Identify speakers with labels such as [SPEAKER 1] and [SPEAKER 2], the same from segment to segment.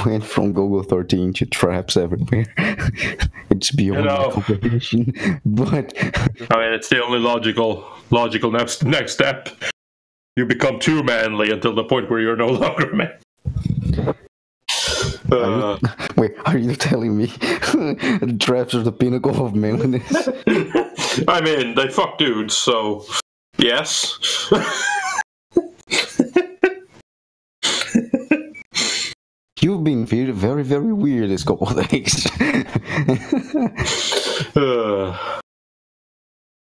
[SPEAKER 1] went from Golgo 13 to traps everywhere. It's beyond my comprehension, but
[SPEAKER 2] I mean, it's the only logical next step. You become too manly until the point where you're no longer man.
[SPEAKER 1] Wait, are you telling me the traps are the pinnacle of manliness?
[SPEAKER 2] I mean, they fuck dudes, so yes.
[SPEAKER 1] You've been very, very weird this couple of days.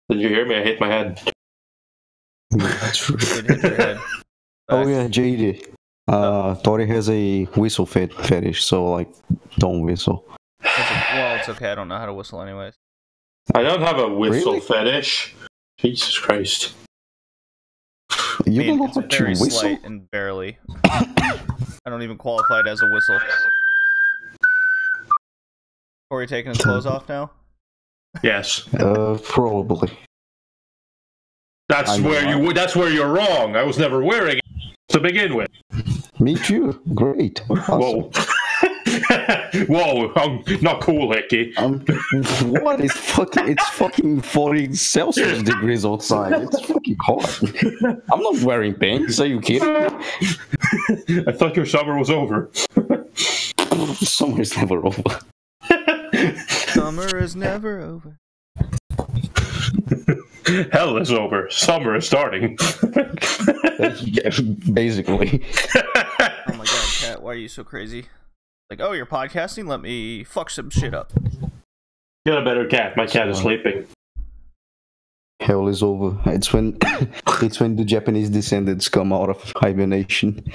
[SPEAKER 2] Did you hear me? I hit my head.
[SPEAKER 1] That's true.
[SPEAKER 3] It hit your head.
[SPEAKER 1] Oh yeah, JD. Tori has a whistle fetish, so like, don't whistle.
[SPEAKER 3] Well, it's okay. I don't know how to whistle anyways.
[SPEAKER 2] I don't have a whistle
[SPEAKER 1] Really?
[SPEAKER 2] fetish. Jesus Christ.
[SPEAKER 1] You don't know
[SPEAKER 3] It's
[SPEAKER 1] how to
[SPEAKER 3] very
[SPEAKER 1] whistle?
[SPEAKER 3] slight and barely. I don't even qualify it as a whistle. Corey taking his clothes off now?
[SPEAKER 2] Yes.
[SPEAKER 1] Probably.
[SPEAKER 2] That's where you're wrong. I was never wearing it to begin with.
[SPEAKER 1] Me too. Great. Awesome.
[SPEAKER 2] Whoa. Whoa, I'm not cool, Hickey.
[SPEAKER 1] What is fucking? It's fucking 40 Celsius degrees outside. It's fucking hot. I'm not wearing pants. Are you kidding?
[SPEAKER 2] I thought your summer was over.
[SPEAKER 1] Summer's never over.
[SPEAKER 3] Summer is never over.
[SPEAKER 2] Hell is over. Summer is starting.
[SPEAKER 1] Yeah, basically.
[SPEAKER 3] Oh my god, Cat, why are you so crazy? Like, oh, you're podcasting? Let me fuck some shit up.
[SPEAKER 2] Get a better cat. My cat is sleeping.
[SPEAKER 1] Hell is over. It's when the Japanese descendants come out of hibernation,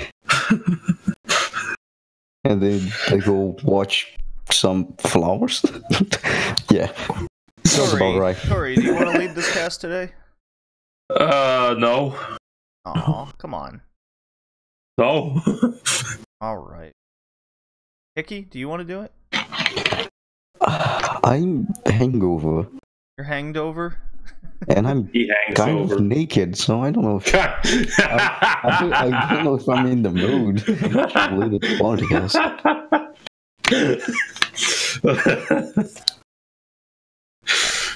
[SPEAKER 1] and they go watch some flowers. Yeah, sounds about right.
[SPEAKER 3] Corey, do you want to lead this cast today?
[SPEAKER 2] No.
[SPEAKER 3] Aw, come on.
[SPEAKER 2] No.
[SPEAKER 3] Alright. Hickey, do you want to do it?
[SPEAKER 1] I'm hangover,
[SPEAKER 3] You're hanged over?
[SPEAKER 1] and I'm
[SPEAKER 2] He hangs
[SPEAKER 1] kind
[SPEAKER 2] over.
[SPEAKER 1] of naked, so I don't know if I don't know if I'm in the mood to lead this podcast.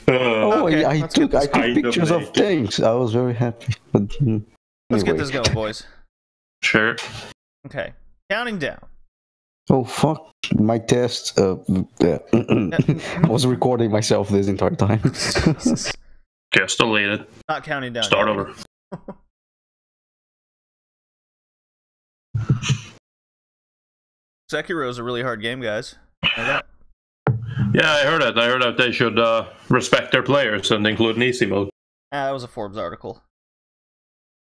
[SPEAKER 1] Oh,
[SPEAKER 3] Okay,
[SPEAKER 1] I
[SPEAKER 3] let's
[SPEAKER 1] took
[SPEAKER 3] get this
[SPEAKER 2] kind of
[SPEAKER 1] pictures of
[SPEAKER 2] naked.
[SPEAKER 1] things. I was very happy. But,
[SPEAKER 3] Let's get
[SPEAKER 1] anyway.
[SPEAKER 3] this going, boys.
[SPEAKER 2] Sure.
[SPEAKER 3] Okay. Counting down.
[SPEAKER 1] Oh fuck! My test. I was recording myself this entire time.
[SPEAKER 3] Jesus.
[SPEAKER 2] Just delete it.
[SPEAKER 3] Not counting down.
[SPEAKER 2] Start
[SPEAKER 3] yet.
[SPEAKER 2] over.
[SPEAKER 3] Sekiro is a really hard game, guys. Know that?
[SPEAKER 2] Yeah, I heard it. I heard that they should respect their players and include an easy mode.
[SPEAKER 3] Ah, that was a Forbes article.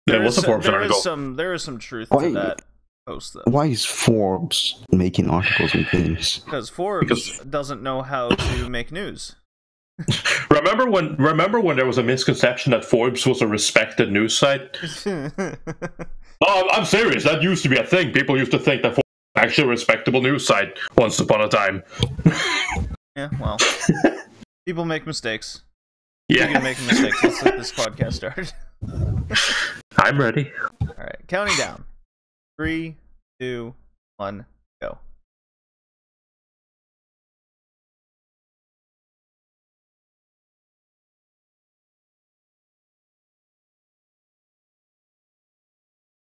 [SPEAKER 2] Yeah, what's the Forbes article?
[SPEAKER 3] There is some truth
[SPEAKER 1] Why-
[SPEAKER 3] to that post, though.
[SPEAKER 1] Why is Forbes making articles and things?
[SPEAKER 3] Because Forbes doesn't know how to make news.
[SPEAKER 2] Remember when there was a misconception that Forbes was a respected news site? Oh, I'm serious. That used to be a thing. People used to think that Forbes was actually a respectable news site once upon a time.
[SPEAKER 3] Yeah, well. People make mistakes. Speaking
[SPEAKER 2] Yeah,
[SPEAKER 3] of making mistakes, let's get this podcast started.
[SPEAKER 2] I'm ready.
[SPEAKER 3] Alright, counting down. 3, 2, 1, go.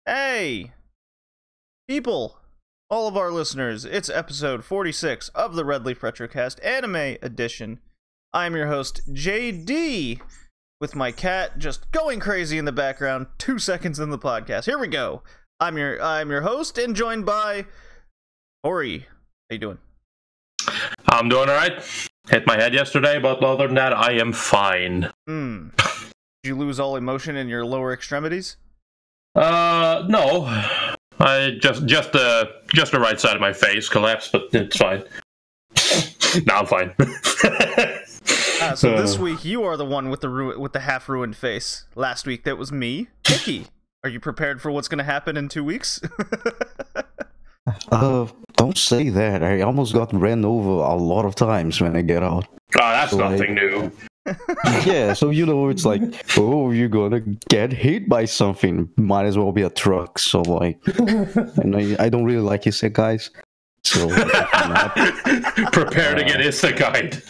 [SPEAKER 3] Hey! People! All of our listeners, it's episode 46 of the Red Leaf Retrocast Anime Edition. I'm your host, JD, with my cat just going crazy in the background 2 seconds in the podcast. Here we go. I'm your host, and joined by Ori. How you doing?
[SPEAKER 2] I'm doing alright. Hit my head yesterday, but other than that, I am fine.
[SPEAKER 3] Did you lose all emotion in your lower extremities?
[SPEAKER 2] No. I just the right side of my face collapsed, but it's fine. Now I'm fine.
[SPEAKER 3] So this week you are the one with the half ruined face. Last week that was me, Hickey. Are you prepared for what's going to happen in 2 weeks?
[SPEAKER 1] Don't say that. I almost got ran over a lot of times when I get out.
[SPEAKER 2] Oh, that's
[SPEAKER 1] So,
[SPEAKER 2] nothing new.
[SPEAKER 1] Yeah, so it's like, oh, you're gonna get hit by something. Might as well be a truck. So like, and I don't really like isekais. So
[SPEAKER 2] prepare to get isekai.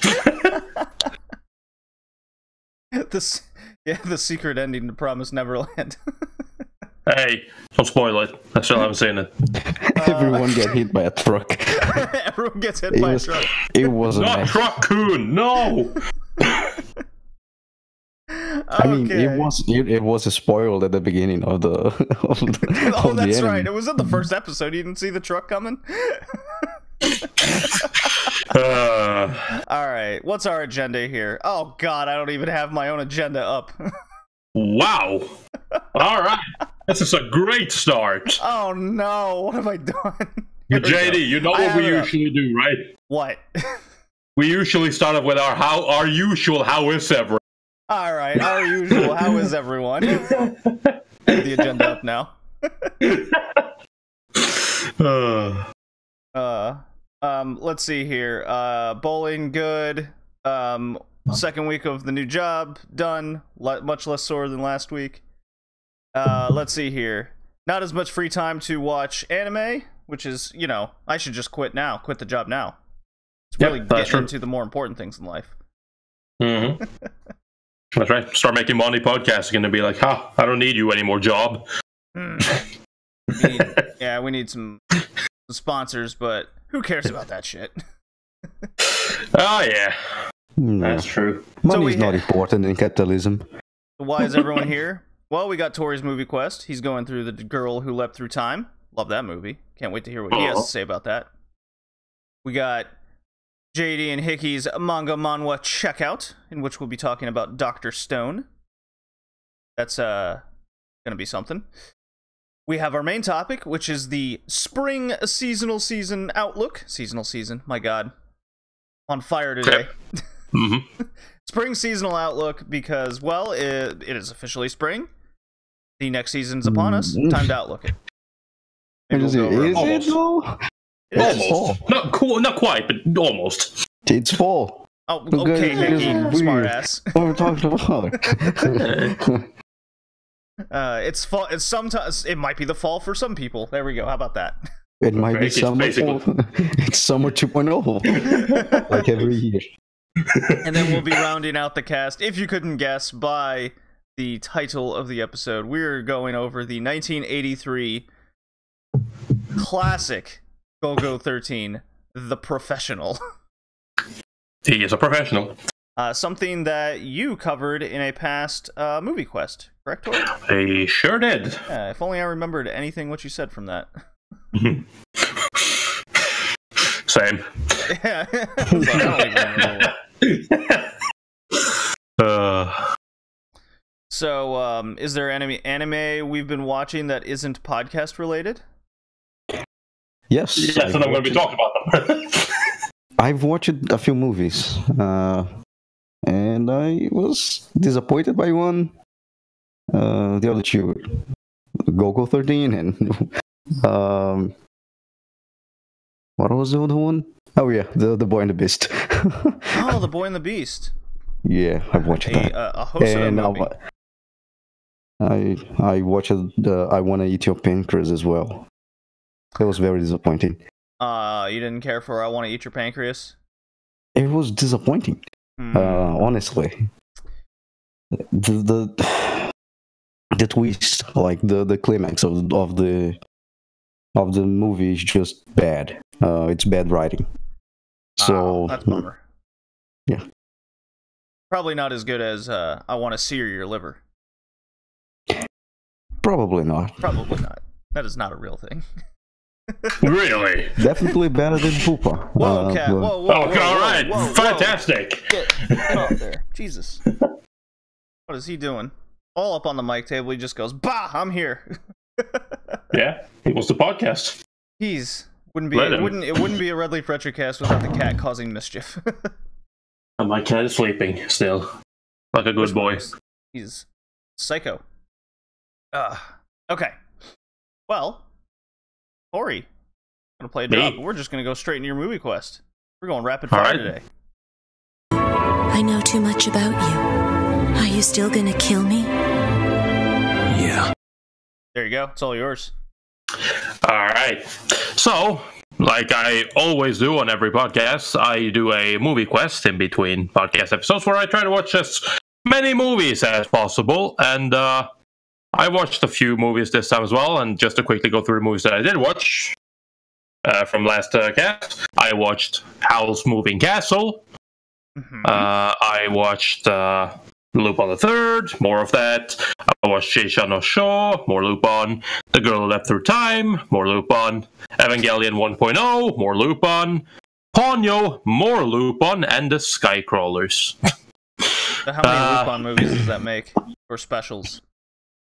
[SPEAKER 3] The secret ending to Promise Neverland.
[SPEAKER 2] Hey, don't spoil it. I still haven't seen it.
[SPEAKER 1] everyone get hit by a truck.
[SPEAKER 3] Everyone gets hit by a truck.
[SPEAKER 1] It was
[SPEAKER 2] Not Truck-kun, no!
[SPEAKER 1] I mean, it was spoiled at the beginning of the.
[SPEAKER 3] Oh, that's right. It was in the first episode. You didn't see the truck coming. All right, what's our agenda here? Oh God, I don't even have my own agenda up.
[SPEAKER 2] Wow! All right, this is a great start.
[SPEAKER 3] Oh no, what have I done?
[SPEAKER 2] JD, you know what we usually do, right?
[SPEAKER 3] What?
[SPEAKER 2] We usually start off with our usual "How is everyone?"
[SPEAKER 3] All right, our usual. How is everyone? Have the agenda up now. Let's see here. Bowling good. Second week of the new job done. Much less sore than last week. Let's see here. Not as much free time to watch anime, which is, I should just quit now. Quit the job now. It's really getting into the more important things in life.
[SPEAKER 2] Mm-hmm. That's right. Start making money podcasting and be like, I don't need you anymore, job.
[SPEAKER 3] We need some sponsors, but who cares about that shit?
[SPEAKER 2] Oh, yeah. That's true.
[SPEAKER 1] Money is not important in capitalism.
[SPEAKER 3] Why is everyone here? Well, we got Tori's movie quest. He's going through The Girl Who Leapt Through Time. Love that movie. Can't wait to hear what he has to say about that. We got JD and Hickey's Manga Manhwa Checkout, in which we'll be talking about Dr. Stone. That's gonna be something. We have our main topic, which is the spring seasonal season outlook. Seasonal season, my god. On fire today.
[SPEAKER 2] Mm-hmm.
[SPEAKER 3] Spring seasonal outlook because, well, it is officially spring. The next season's upon us. Time to outlook it.
[SPEAKER 1] Is it though?
[SPEAKER 2] Almost. Not quite, but almost.
[SPEAKER 1] It's fall.
[SPEAKER 3] Oh, okay, Hickey, smartass.
[SPEAKER 1] What we're talking about.
[SPEAKER 3] It's fall. It's sometimes. It might be the fall for some people. There we go. How about that?
[SPEAKER 1] It might be summer. It's summer 2.0, like every year.
[SPEAKER 3] And then we'll be rounding out the cast, if you couldn't guess by the title of the episode. We're going over the 1983 classic Golgo 13, The Professional.
[SPEAKER 2] He is a professional.
[SPEAKER 3] Something that you covered in a past movie quest, correct, Tori?
[SPEAKER 2] They sure did.
[SPEAKER 3] If only I remembered anything what you said from that.
[SPEAKER 2] Same.
[SPEAKER 3] Yeah. I don't even remember. So, is there anime we've been watching that isn't podcast related?
[SPEAKER 1] Yes.
[SPEAKER 2] Yes, and I'm going to be talking about them.
[SPEAKER 1] I've watched a few movies, and I was disappointed by one. The other two, Golgo 13, and what was the other one? Oh yeah, the Boy and the Beast.
[SPEAKER 3] Oh, The Boy and the Beast.
[SPEAKER 1] Yeah, I've watched that.
[SPEAKER 3] A Hosoda movie.
[SPEAKER 1] I watched I Wanna Eat Your Pancreas as well. It was very disappointing.
[SPEAKER 3] You didn't care for I Wanna Eat Your Pancreas?
[SPEAKER 1] It was disappointing. Honestly. The twist, like the climax of the movie is just bad. It's bad writing. So
[SPEAKER 3] that's a bummer.
[SPEAKER 1] Yeah.
[SPEAKER 3] Probably not as good as I Want to Sear Your Liver.
[SPEAKER 1] Probably not.
[SPEAKER 3] Probably not. That is not a real thing.
[SPEAKER 2] Really?
[SPEAKER 1] Definitely better than Poopa.
[SPEAKER 3] Whoa, Cat. Whoa,
[SPEAKER 2] all right. Fantastic.
[SPEAKER 3] Get off there. Jesus. What is he doing? All up on the mic table, he just goes, "Bah, I'm here."
[SPEAKER 2] Yeah, it was the podcast.
[SPEAKER 3] It wouldn't be a Redley Retrocast without the cat causing mischief.
[SPEAKER 2] And my cat is sleeping still, like a good boy.
[SPEAKER 3] He's psycho. Okay. Well, Tori, I'm gonna play a drop. We're just gonna go straight into your movie quest. We're going rapid fire today.
[SPEAKER 4] I know too much about you. Are you still gonna kill me?
[SPEAKER 2] Yeah.
[SPEAKER 3] There you go. It's all yours.
[SPEAKER 2] All right. So, like I always do on every podcast, I do a movie quest in between podcast episodes where I try to watch as many movies as possible. And I watched a few movies this time as well. And just to quickly go through the movies that I did watch from last cast, I watched Howl's Moving Castle. I watched Lupin the Third, more of that. I watched Seisha no Sho, more Lupin. The Girl Who Leapt Through Time, more Lupin. Evangelion 1.0, more Lupin. Ponyo, more Lupin, and the Skycrawlers.
[SPEAKER 3] How many Lupin movies does that make? Or specials?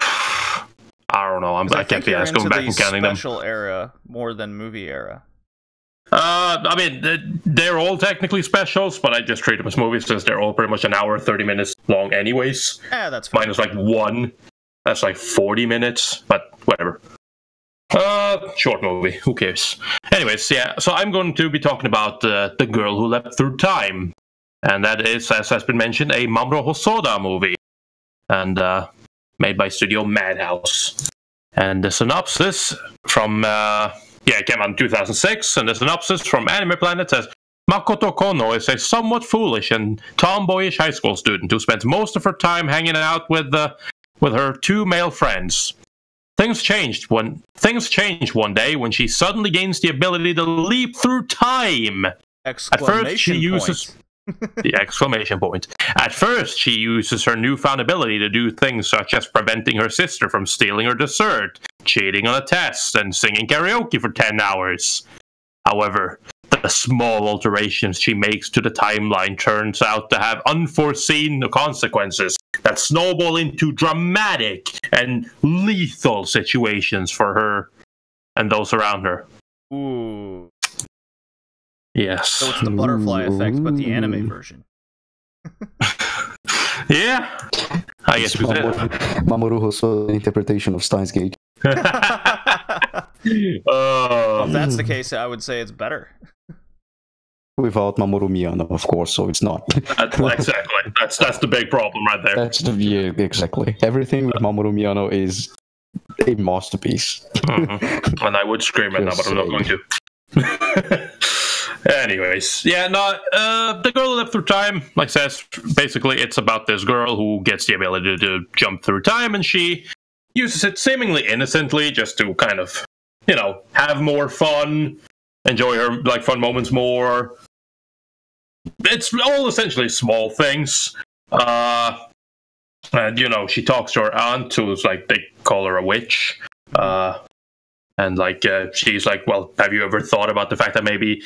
[SPEAKER 2] I don't know. I can't be asked going back and counting them.
[SPEAKER 3] Special era more than movie era.
[SPEAKER 2] I mean, they're all technically specials, but I just treat them as movies since they're all pretty much an hour, 30 minutes long anyways.
[SPEAKER 3] Yeah, that's fine.
[SPEAKER 2] Minus like one. That's like 40 minutes, but whatever. Short movie. Who cares? Anyways, yeah, so I'm going to be talking about The Girl Who Leapt Through Time. And that is, as has been mentioned, a Mamoru Hosoda movie. And made by Studio Madhouse. And the synopsis from... it came out in 2006, and the synopsis from Anime Planet says, Makoto Kono is a somewhat foolish and tomboyish high school student who spends most of her time hanging out with her two male friends. Things change one day when she suddenly gains the ability to leap through time. At first, she uses... the exclamation point. At first, she uses her newfound ability to do things such as preventing her sister from stealing her dessert, cheating on a test, and singing karaoke for 10 hours. However, the small alterations she makes to the timeline turns out to have unforeseen consequences that snowball into dramatic and lethal situations for her and those around her.
[SPEAKER 3] Ooh.
[SPEAKER 2] Yes.
[SPEAKER 3] So it's the butterfly effect, but the anime version.
[SPEAKER 2] Yeah. I guess we did.
[SPEAKER 1] Mamoru Hosoda's interpretation of Steins Gate.
[SPEAKER 3] Well, if that's the case, I would say it's better.
[SPEAKER 1] Without Mamoru Miyano, of course, so it's not.
[SPEAKER 2] Exactly. That's the big problem right there.
[SPEAKER 1] Exactly. Everything with Mamoru Miyano is a masterpiece.
[SPEAKER 2] And I would scream at that, but I'm not going to. Anyways, The Girl Who Leapt Through Time, like says, basically it's about this girl who gets the ability to jump through time, and she uses it seemingly innocently just to kind of, have more fun, enjoy her fun moments more. It's all essentially small things. And she talks to her aunt, who's they call her a witch. And she's like, well, have you ever thought about the fact that maybe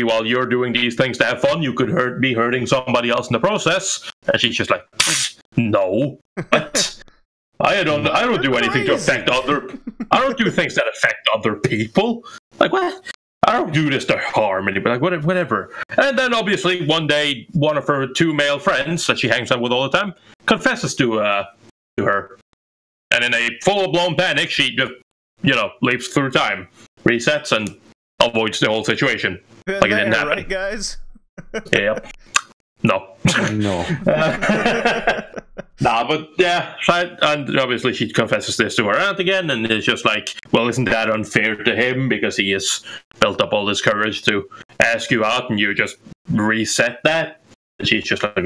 [SPEAKER 2] while you're doing these things to have fun, you could be hurting somebody else in the process? And she's just like, no, what? I don't do anything to affect I don't do things that affect other people. Like, what? I don't do this to harm anybody. Like, whatever. And then obviously one day, one of her two male friends that she hangs out with all the time confesses to her, and in a full-blown panic, she just leaps through time, resets, and avoids the whole situation. It didn't happen.
[SPEAKER 3] Right, guys?
[SPEAKER 2] Yep. No.
[SPEAKER 1] No.
[SPEAKER 2] But yeah, and obviously she confesses this to her aunt again, and it's just like, well, isn't that unfair to him because he has built up all this courage to ask you out, and you just reset that? And she's just like,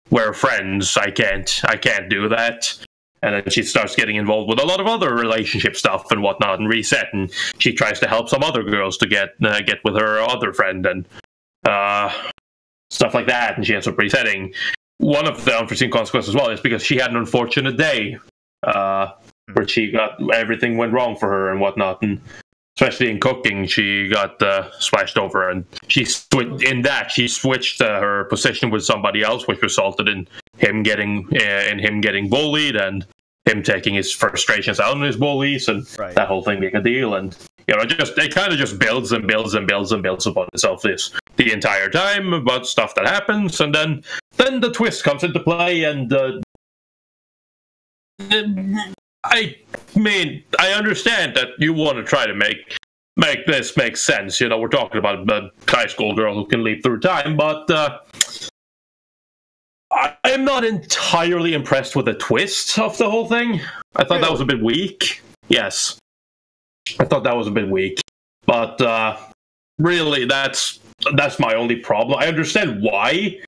[SPEAKER 2] we're friends. I can't do that. And then she starts getting involved with a lot of other relationship stuff and whatnot, and reset. And she tries to help some other girls to get with her other friend and stuff like that. And she ends up resetting. One of the unforeseen consequences as well is because she had an unfortunate day where everything went wrong for her and whatnot. And especially in cooking, she got splashed over, and she switched her position with somebody else, which resulted in him getting bullied and him taking his frustrations out on his bullies, and that whole thing being a deal. And it kind of just builds and builds and builds and builds upon itself the entire time about stuff that happens, and then the twist comes into play, and I mean, I understand that you want to try to make this make sense. We're talking about a high school girl who can leap through time, but I'm not entirely impressed with the twist of the whole thing. I thought that was a bit weak. Yes. I thought that was a bit weak. But But really, that's my only problem. I understand why,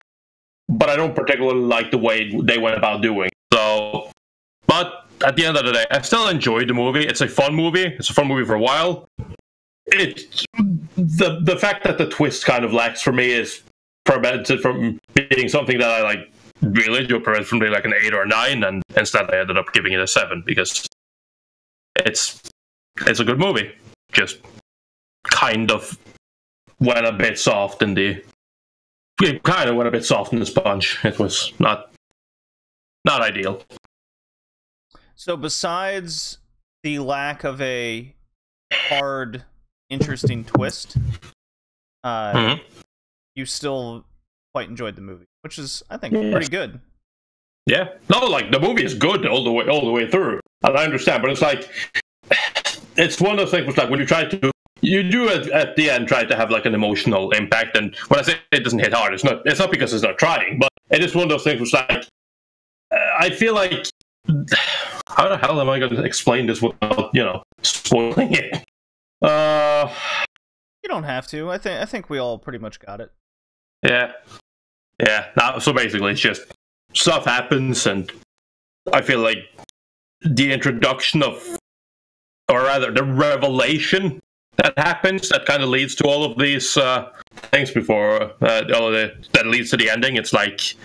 [SPEAKER 2] but I don't particularly like the way they went about doing it. So, but at the end of the day, I still enjoyed the movie. It's a fun movie. It's a fun movie for a while. It's the fact that the twist kind of lacks for me is prevented from being something that I like really enjoy, prevented from being like an 8 or a 9, and instead I ended up giving it a 7 because it's a good movie. Just kind of went a bit soft in the. It kind of went a bit soft in the sponge. It was not ideal.
[SPEAKER 3] So besides the lack of a hard, interesting twist, you still quite enjoyed the movie, which is, I think, pretty good.
[SPEAKER 2] Yeah. No, like the movie is good all the way through, and I understand, but it's like it's one of those things which, like, when you try to. You do at the end try to have like an emotional impact, and when I say it doesn't hit hard, it's not because it's not trying, but it is one of those things which, like, I feel like, how the hell am I going to explain this without, spoiling it?
[SPEAKER 3] You don't have to. I think we all pretty much got it.
[SPEAKER 2] Yeah. So basically, it's just stuff happens, and I feel like the introduction of, or rather, the revelation that happens that kind of leads to all of these things before that leads to the ending. It's like,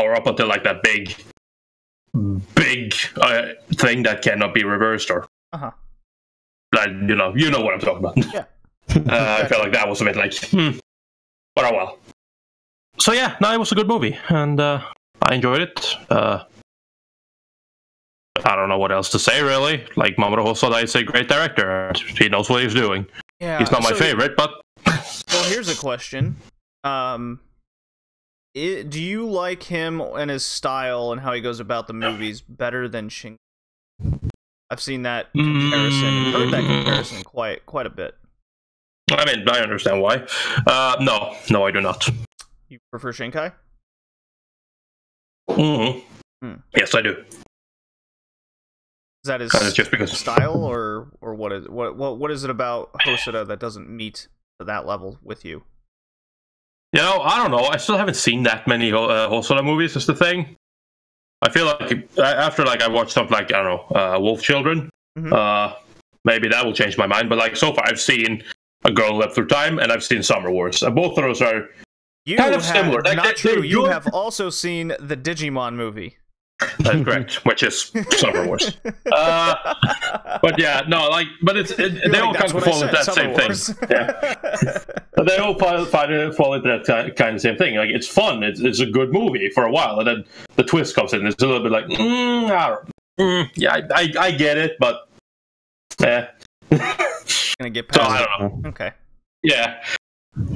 [SPEAKER 2] or up until like that big thing that cannot be reversed, or like, you know what I'm talking about.
[SPEAKER 3] Yeah.
[SPEAKER 2] I felt like that was a bit like, but oh well. So yeah, no, it was a good movie, and I enjoyed it. I don't know what else to say, really. Like, Mamoru Hosoda is a great director. He knows what he's doing.
[SPEAKER 3] Yeah,
[SPEAKER 2] he's not my favorite, but...
[SPEAKER 3] Well, here's a question. Do you like him and his style and how he goes about the movies better than Shinkai? I've seen that comparison and heard that comparison quite a bit.
[SPEAKER 2] I mean, I understand why. No, I do not.
[SPEAKER 3] You prefer Shinkai?
[SPEAKER 2] Yes, I do.
[SPEAKER 3] Is that his
[SPEAKER 2] just because
[SPEAKER 3] style, or what is it about Hosoda that doesn't meet that level with you?
[SPEAKER 2] I don't know. I still haven't seen that many Hosoda movies. Is the thing. I feel like after I watched something like, I don't know, Wolf Children, maybe that will change my mind. But like, so far, I've seen A Girl Left Through Time, and I've seen Summer Wars. And both of those are kind of similar.
[SPEAKER 3] Not true. You have also seen the Digimon movie.
[SPEAKER 2] That's correct, which is Summer Wars. But yeah, no, but they all kind of fall into that same thing. Yeah. They all fall into that kind of same thing. Like, it's fun. It's a good movie for a while, and then the twist comes in. It's a little bit like, I get it, but yeah.
[SPEAKER 3] Gonna get past.
[SPEAKER 2] So I don't know.
[SPEAKER 3] Okay.
[SPEAKER 2] Yeah,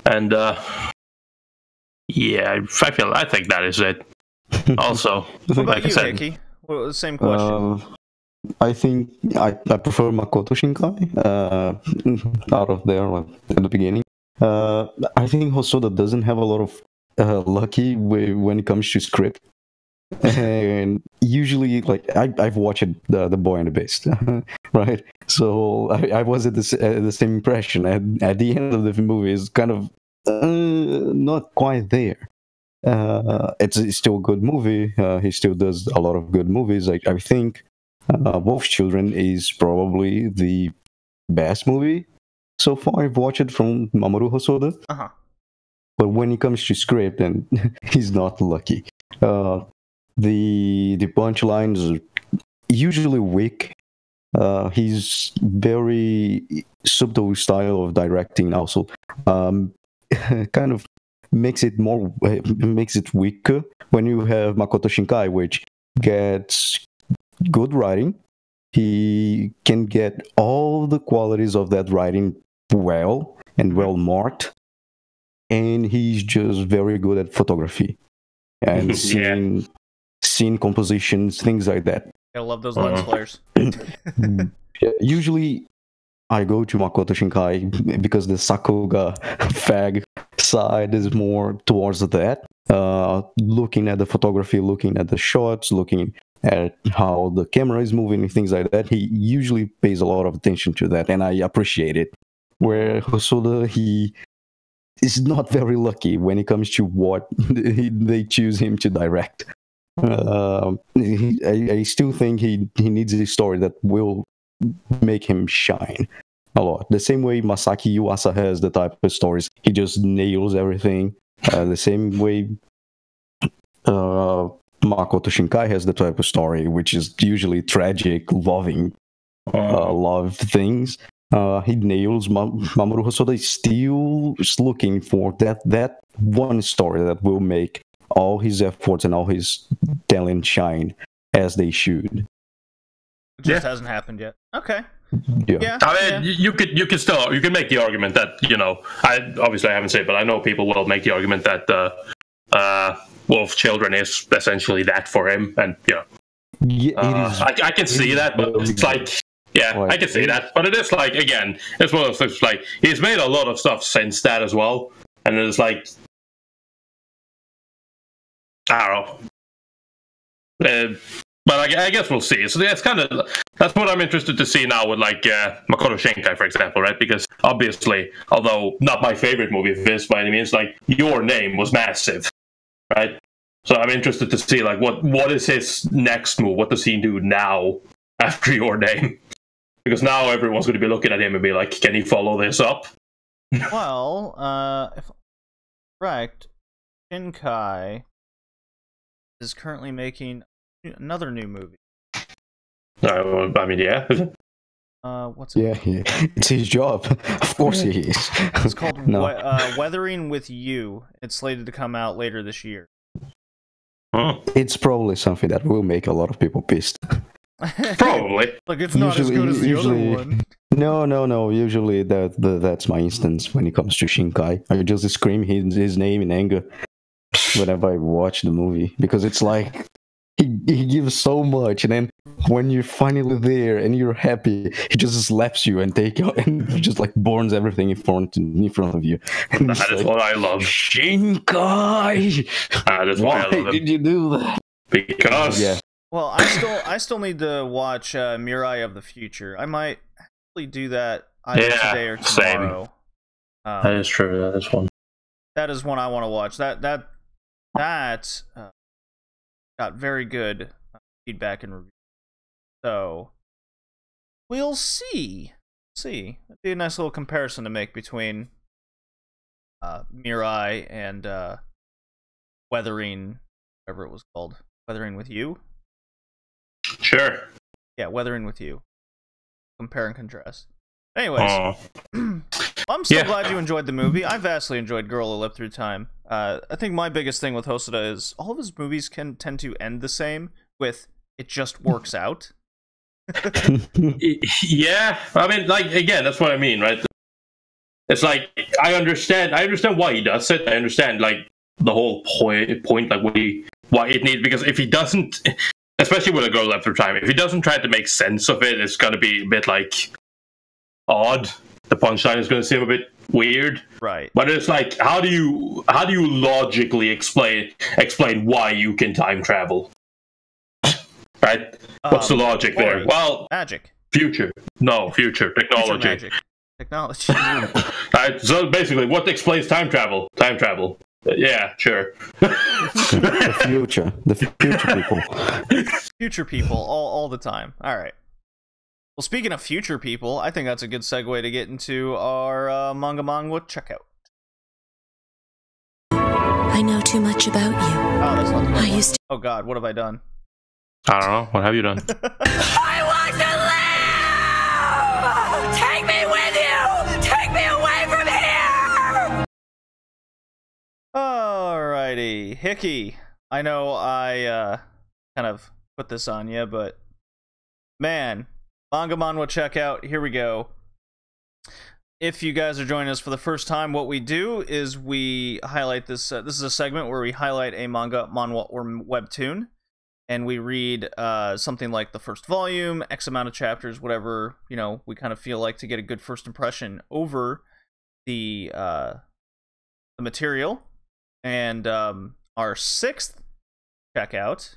[SPEAKER 2] and I think that is it. Also,
[SPEAKER 3] what about
[SPEAKER 2] like
[SPEAKER 3] you,
[SPEAKER 2] I said,
[SPEAKER 3] Hickey? Well, the same question.
[SPEAKER 1] I think I prefer Makoto Shinkai out of there at the beginning. I think Hosoda doesn't have a lot of lucky when it comes to script. And usually, like, I've watched the Boy and the Beast, right? So I was at the same impression. At the end of the movie, is kind of not quite there. It's still a good movie. He still does a lot of good movies. I think Wolf Children is probably the best movie so far I've watched from Mamoru Hosoda. But when it comes to script, then he's not lucky. The punchlines are usually weak. He's very subtle style of directing also. Kind of makes it weaker when you have Makoto Shinkai, which gets good writing. He can get all the qualities of that writing well marked, and he's just very good at photography and scene compositions, things like that.
[SPEAKER 3] I love those lens flares.
[SPEAKER 1] Usually I go to Makoto Shinkai because the Sakuga fag side is more towards that. Looking at the photography, looking at the shots, looking at how the camera is moving and things like that. He usually pays a lot of attention to that, and I appreciate it. where Hosoda, he is not very lucky when it comes to what they choose him to direct. I still think he needs a story that will make him shine a lot. The same way Masaki Yuasa has the type of stories, he just nails everything. The same way Makoto Shinkai has the type of story, which is usually tragic, loving, love things. He nails. Mamoru Hosoda is still looking for that one story that will make all his efforts and all his talent shine as they should.
[SPEAKER 3] It just hasn't happened yet. Okay.
[SPEAKER 1] Yeah.
[SPEAKER 2] I mean, you can make the argument that, I obviously I haven't said, but I know people will make the argument that Wolf Children is essentially that for him, and I can see that, but it's like, I can see that, but it is like, again, it's one of those things, like, he's made a lot of stuff since that as well, and it's like, I don't know. But I guess we'll see. So that's what I'm interested to see now with, like, Makoto Shinkai, for example, right? Because obviously, although not my favorite movie of his by any means, like, Your Name was massive, right? So I'm interested to see, like, what is his next move? What does he do now after Your Name? Because now everyone's going to be looking at him and be like, can he follow this up?
[SPEAKER 3] Well, if I'm correct, Shinkai is currently making another new movie.
[SPEAKER 2] I mean, yeah.
[SPEAKER 3] What's it?
[SPEAKER 1] Yeah, it's his job. Of course he is.
[SPEAKER 3] It's called Weathering with You. It's slated to come out later this year.
[SPEAKER 1] It's probably something that will make a lot of people pissed.
[SPEAKER 2] Probably.
[SPEAKER 3] Like, it's not as good as the other one.
[SPEAKER 1] No. Usually that's my instance when it comes to Shinkai. I just scream his name in anger whenever I watch the movie, because it's like he gives so much, and then when you're finally there and you're happy, he just slaps you and just like burns everything in front of you. And
[SPEAKER 2] that is like, what I love.
[SPEAKER 1] Shinkai! Why did you do that?
[SPEAKER 2] Because
[SPEAKER 3] Well, I still need to watch Mirai of the Future. I might actually do that either today or tomorrow.
[SPEAKER 2] Same. That is true. That is one.
[SPEAKER 3] That is one I want to watch. That got very good feedback and review. So we'll see. It'd be a nice little comparison to make between Mirai and Weathering, whatever it was called, Weathering with You.
[SPEAKER 2] Sure.
[SPEAKER 3] Yeah, Weathering with You. Compare and contrast. Anyways, I'm so glad you enjoyed the movie. I vastly enjoyed Girl Who Lived Through Time. I think my biggest thing with Hosoda is all of his movies can tend to end the same with it just works out.
[SPEAKER 2] Yeah, I mean, like, again, that's what I mean, right? It's like, I understand why he does it. I understand, like, the whole point, like, why it needs, because if he doesn't, especially with A Girl Left Through Time, if he doesn't try to make sense of it, it's going to be a bit, like, odd. The punchline is going to seem a bit weird,
[SPEAKER 3] right?
[SPEAKER 2] But it's like, how do you logically explain why you can time travel, right? What's the logic there? Well,
[SPEAKER 3] magic.
[SPEAKER 2] Future technology.
[SPEAKER 3] Technology.
[SPEAKER 2] Right, so basically, what explains time travel? Yeah, sure.
[SPEAKER 1] The future people.
[SPEAKER 3] Future people, all the time. All right. Well, speaking of future people, I think that's a good segue to get into our manga checkout.
[SPEAKER 4] I know too much about you.
[SPEAKER 3] Oh, that's not the right one.
[SPEAKER 4] to...
[SPEAKER 3] Oh God, what have I done?
[SPEAKER 2] I don't know. What have you done?
[SPEAKER 5] I want to live! Take me with you! Take me away from here!
[SPEAKER 3] Alrighty, Hickey. I know I kind of put this on you, but man, Manga Manhwa Checkout, here we go. If you guys are joining us for the first time, what we do is we highlight this. This is a segment where we highlight a manga, manhwa, or webtoon, and we read something like the first volume, X amount of chapters, whatever, you know, we kind of feel like to get a good first impression over the material. And our sixth checkout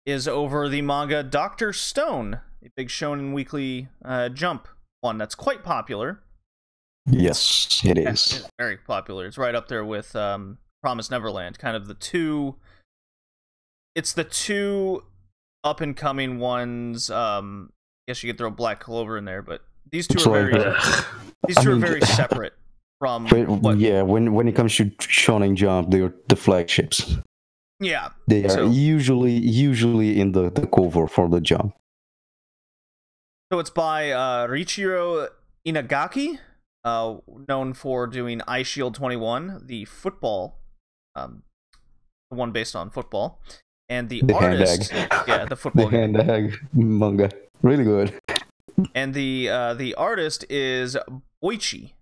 [SPEAKER 3] is over the manga Dr. Stone, a big Shonen Weekly Jump one that's quite popular.
[SPEAKER 1] Yes, it
[SPEAKER 3] Yeah,
[SPEAKER 1] is.
[SPEAKER 3] it's very popular. It's right up there with Promise Neverland, kind of the two. It's the two up and coming ones. I guess you could throw Black Clover in there, but these two are very separate from
[SPEAKER 1] Yeah, when it comes to Shonen Jump, they're the flagships.
[SPEAKER 3] Yeah,
[SPEAKER 1] They are usually in the cover for the Jump.
[SPEAKER 3] So it's by Riichiro Inagaki, known for doing Eye Shield 21, the football, the one based on football, and the artist, the football
[SPEAKER 1] the hand manga, really good.
[SPEAKER 3] And the artist is Boichi,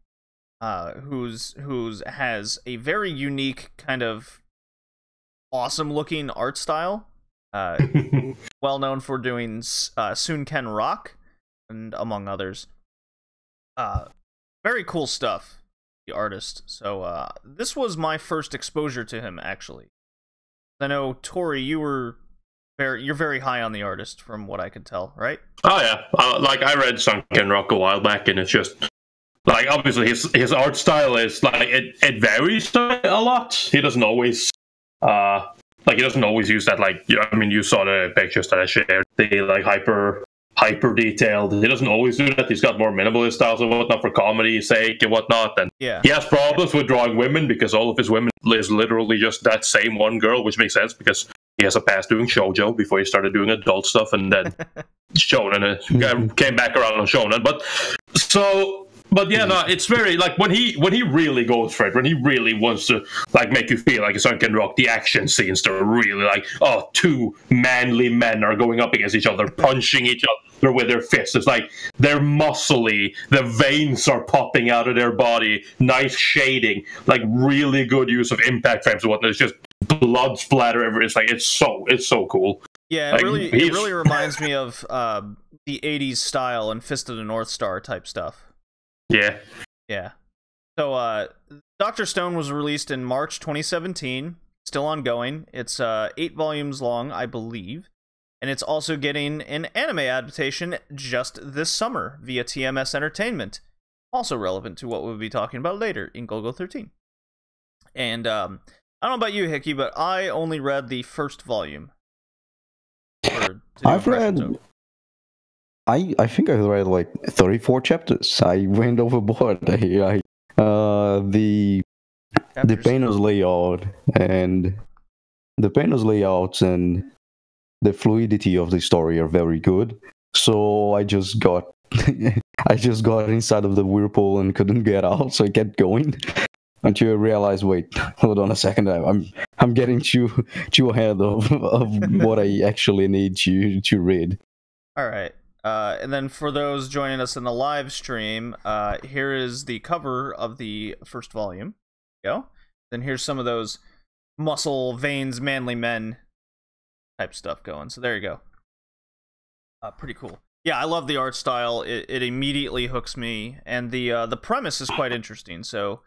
[SPEAKER 3] who's has a very unique kind of awesome looking art style. Well known for doing Sunken Rock, and among others. Very cool stuff, the artist. So this was my first exposure to him, actually. I know, Tori, you're very high on the artist, from what I could tell, right?
[SPEAKER 2] Oh yeah, like I read Sunken Rock a while back, and it's just like, obviously his art style is like it varies a lot. He doesn't always he doesn't always use that, like, I mean, you saw the pictures that I shared, the like hyper detailed. He doesn't always do that. He's got more minimalist styles and whatnot for comedy's sake and whatnot. And
[SPEAKER 3] yeah,
[SPEAKER 2] he has problems with drawing women because all of his women is literally just that same one girl, which makes sense because he has a past doing shoujo before he started doing adult stuff, and then shonen came back around on shonen. But yeah, no, it's very like when he really goes for it, when he really wants to like make you feel like a Sunken Rock, the action scenes that are really like, oh, two manly men are going up against each other, punching each other with their fists. It's like they're muscly, the veins are popping out of their body, nice shading, like really good use of impact frames and whatnot. It's just blood splatter everywhere. It's like it's so cool.
[SPEAKER 3] Yeah,
[SPEAKER 2] like,
[SPEAKER 3] it really reminds me of the 80s style and Fist of the North Star type stuff.
[SPEAKER 2] Yeah.
[SPEAKER 3] So Dr. Stone was released in March 2017, still ongoing. It's 8 volumes long, I believe, and it's also getting an anime adaptation just this summer via TMS Entertainment, also relevant to what we'll be talking about later in Golgo 13. And I don't know about you, Hickey, but I only read the first volume.
[SPEAKER 1] I think I read like 34 chapters. I went overboard. The panels layout and the fluidity of the story are very good. So I just got inside of the whirlpool and couldn't get out. So I kept going until I realized, wait, hold on a second. I'm getting too ahead of what I actually need to read.
[SPEAKER 3] All right. And then for those joining us in the live stream, here is the cover of the first volume. Go. Then here's some of those muscle veins, manly men type stuff going. So there you go. Pretty cool. Yeah, I love the art style. It immediately hooks me, and the premise is quite interesting. So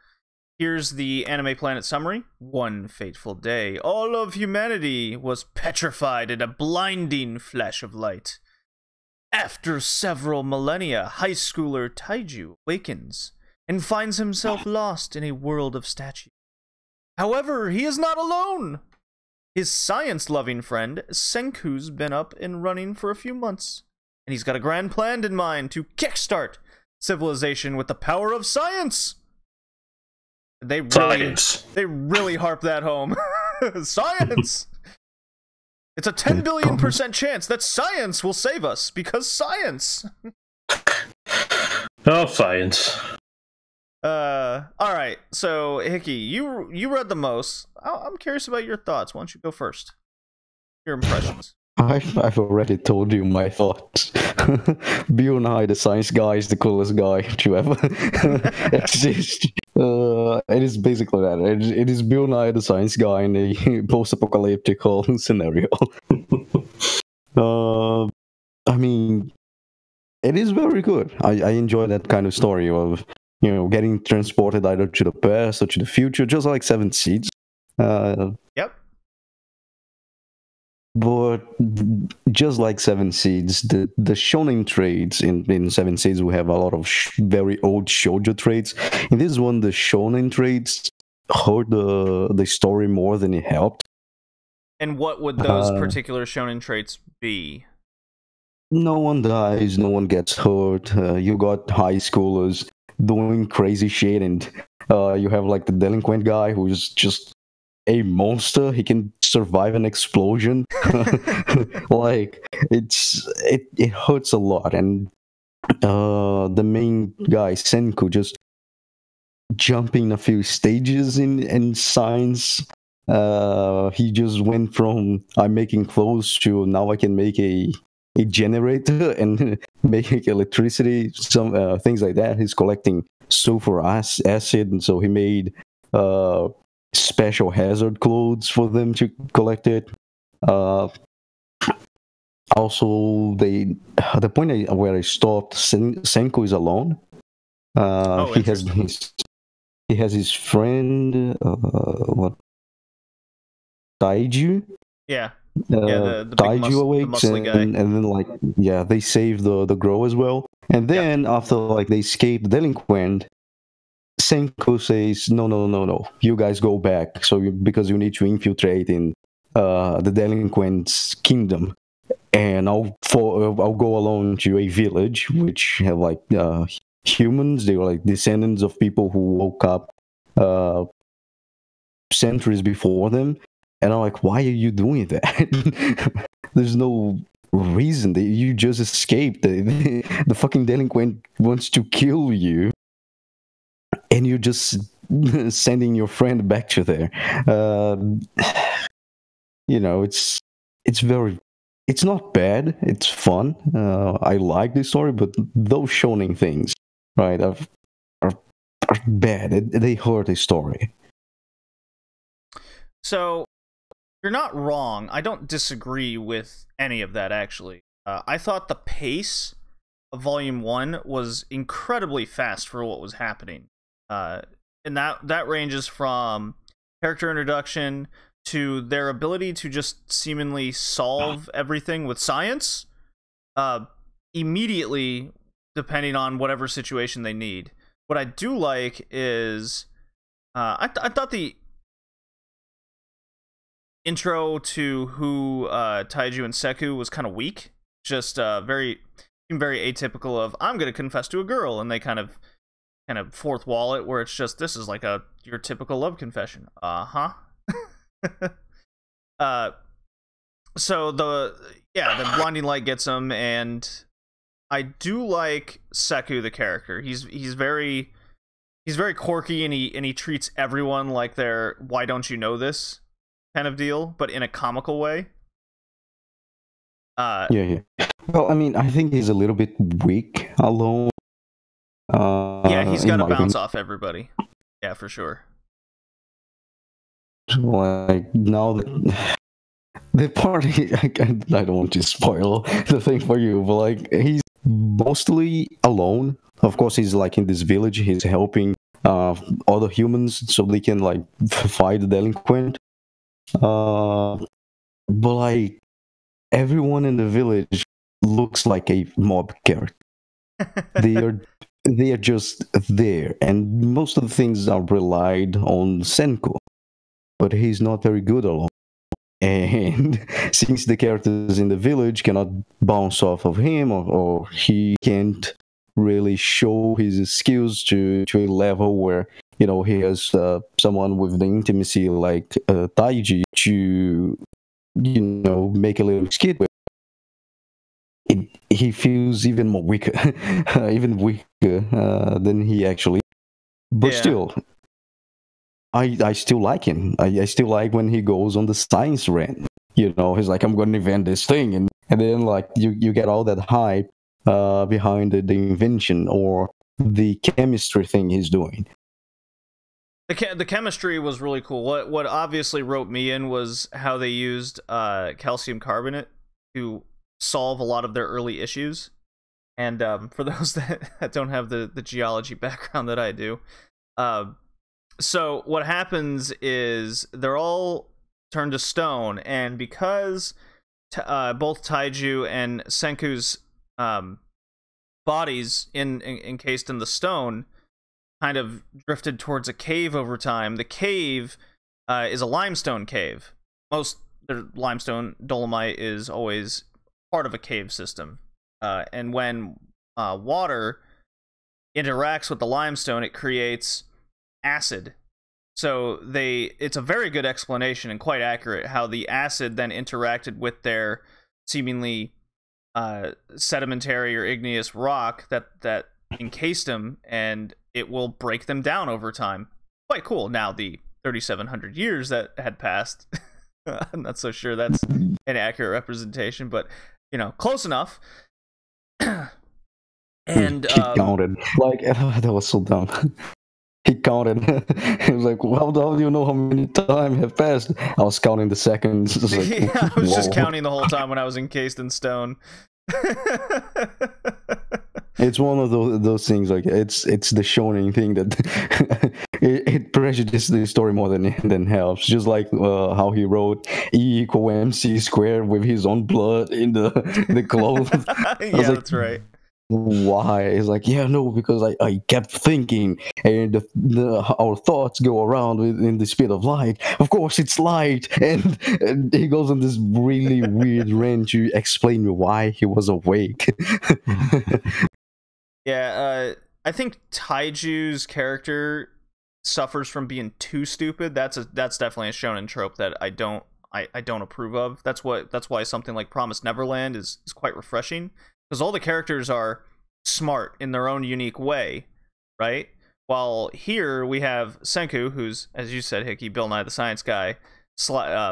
[SPEAKER 3] here's the Anime Planet summary. One fateful day, all of humanity was petrified in a blinding flash of light. After several millennia, high schooler Taiju awakens and finds himself lost in a world of statues. However, he is not alone. His science-loving friend Senku's been up and running for a few months, and he's got a grand plan in mind to kickstart civilization with the power of science. They really harp that home. Science! It's a 10 billion% chance that science will save us, because science!
[SPEAKER 2] Oh, science.
[SPEAKER 3] Alright, so, Hickey, you read the most. I'm curious about your thoughts. Why don't you go first? Your impressions.
[SPEAKER 1] I've already told you my thoughts. Bill Nye, the science guy, is the coolest guy to ever exist. It is basically that. It is Bill Nye, the science guy, in a post-apocalyptic scenario. I mean, it is very good. I enjoy that kind of story of, getting transported either to the past or to the future, just like Seven Seeds.
[SPEAKER 3] Yep.
[SPEAKER 1] But just like Seven Seeds, the shonen trades in Seven Seeds, we have a lot of very old shoujo trades. In this one, the shonen trades hurt the story more than it helped.
[SPEAKER 3] And what would those particular shonen traits be?
[SPEAKER 1] No one dies, no one gets hurt. You got high schoolers doing crazy shit, and you have like the delinquent guy who's just a monster. He can survive an explosion. Like it hurts a lot. And the main guy Senku just jumping a few stages in science. He just went from I'm making clothes to now I can make a generator and make electricity, some things like that. He's collecting sulfur acid, and so he made special hazard clothes for them to collect it. Also, the point where I stopped, Senko is alone. He has his friend, what? Taiju?
[SPEAKER 3] Yeah. The
[SPEAKER 1] Taiju awakes, and then like they save the girl as well. And then after like they escape the delinquent, Senko says, no, you guys go back. So because you need to infiltrate in the delinquent's kingdom, and I'll go alone to a village which have like humans. They were like descendants of people who woke up centuries before them. And I'm like, why are you doing that? There's no reason. You just escaped. The fucking delinquent wants to kill you, and you're just sending your friend back to there. It's not bad. It's fun. I like this story, but those shonen things, right, are bad. They hurt the story.
[SPEAKER 3] So, you're not wrong. I don't disagree with any of that, actually. I thought the pace of Volume 1 was incredibly fast for what was happening. And that ranges from character introduction to their ability to just seemingly solve everything with science immediately, depending on whatever situation they need. What I do like is I thought the intro to who Taiju and Seku was kind of weak. Just very atypical of I'm gonna confess to a girl, and they kind of fourth wall it, where it's just this is like your typical love confession. So the blinding light gets him, and I do like Seku the character. He's very quirky, and he treats everyone like they're why don't you know this kind of deal, but in a comical way.
[SPEAKER 1] Yeah. Well, I mean, I think he's a little bit weak alone.
[SPEAKER 3] He's got to bounce off everybody. Yeah, for sure.
[SPEAKER 1] Like now the party, I don't want to spoil the thing for you, but like he's mostly alone. Of course, he's like in this village. He's helping other humans so they can like fight the delinquent. But like everyone in the village looks like a mob character. They are just there, and most of the things are relied on Senko, but he's not very good alone. And since the characters in the village cannot bounce off of him, or he can't really show his skills to a level where he has someone with the intimacy like Taiji to make a little skit with. He feels even more weaker, than he actually. But still, I still like him. I still like when he goes on the science rant. He's like, I'm going to invent this thing, and then like you get all that hype behind the invention or the chemistry thing he's doing.
[SPEAKER 3] The chemistry was really cool. What obviously roped me in was how they used calcium carbonate to solve a lot of their early issues. And for those that don't have the geology background that I do, so what happens is they're all turned to stone, and because both Taiju and Senku's bodies encased in the stone kind of drifted towards a cave over time. The cave is a limestone cave. Most limestone dolomite is always part of a cave system, and when water interacts with the limestone, it creates acid. So it's a very good explanation and quite accurate how the acid then interacted with their seemingly sedimentary or igneous rock that encased them, and it will break them down over time. Quite cool. Now, the 3,700 years that had passed, I'm not so sure that's an accurate representation, but, close enough. And
[SPEAKER 1] he counted. Like, that was so dumb. He counted. He was like, how do you know how many time have passed? I was counting the seconds. Like,
[SPEAKER 3] yeah, I was just counting the whole time when I was encased in stone.
[SPEAKER 1] It's one of those things, like it's the shonen thing that it prejudices the story more than helps. Just like how he wrote E = MC squared with his own blood in the clothes.
[SPEAKER 3] Yeah, that's right.
[SPEAKER 1] Why? It's like, yeah, no, because I kept thinking, and our thoughts go around in the speed of light. Of course, it's light, and he goes on this really weird rant to explain why he was awake.
[SPEAKER 3] Yeah, I think Taiju's character suffers from being too stupid. That's definitely a shonen trope that I don't approve of. That's why something like Promised Neverland is quite refreshing, because all the characters are smart in their own unique way, right? While here we have Senku, who's, as you said, Hickey, Bill Nye the Science Guy,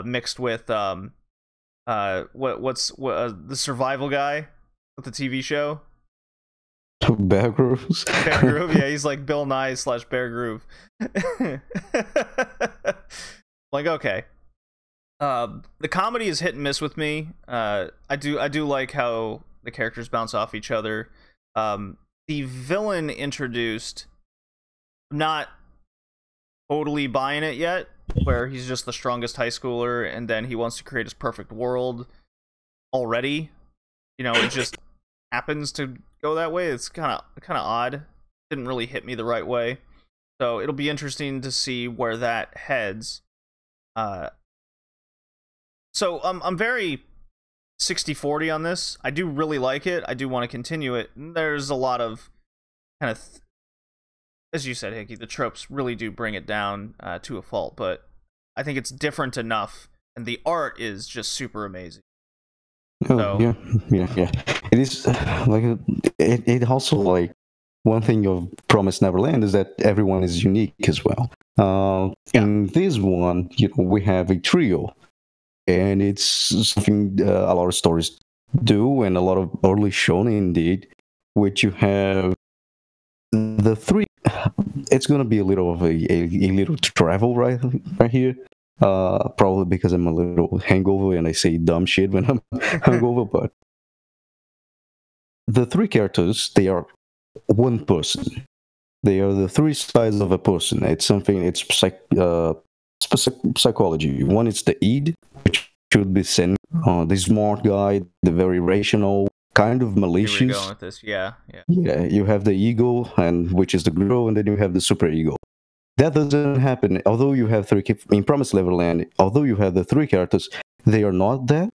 [SPEAKER 3] mixed with the survival guy with the TV show.
[SPEAKER 1] Bear Grylls.
[SPEAKER 3] Bear Grylls, yeah, he's like Bill Nye / Bear Grylls. Like, okay. The comedy is hit and miss with me. I do like how the characters bounce off each other. The villain introduced, not totally buying it yet, where he's just the strongest high schooler and then he wants to create his perfect world already. It just happens to go that way. It's kind of odd. Didn't really hit me the right way. So it'll be interesting to see where that heads. So I'm very 60-40 on this. I do really like it. I do want to continue it. There's a lot of kind of, as you said, Hickey, the tropes really do bring it down to a fault, but I think it's different enough, and the art is just super amazing.
[SPEAKER 1] Oh, yeah. It is like it also, like, one thing of Promised Neverland is that everyone is unique as well. In this one, we have a trio, and it's something a lot of stories do, and a lot of early shonen indeed, which you have the three. It's gonna be a little of a little travel right here. Probably because I'm a little hangover and I say dumb shit when I'm hungover, but the three characters, they are one person. They are the three sides of a person. It's something, it's psychology. One is the id, which should be Sen, the smart guy, the very rational, kind of malicious.
[SPEAKER 3] Here we go with this. Yeah.
[SPEAKER 1] Yeah, you have the ego, and which is the girl, and then you have the super ego. That doesn't happen. Although you have in Promised Neverland, although you have the three characters, they are not that.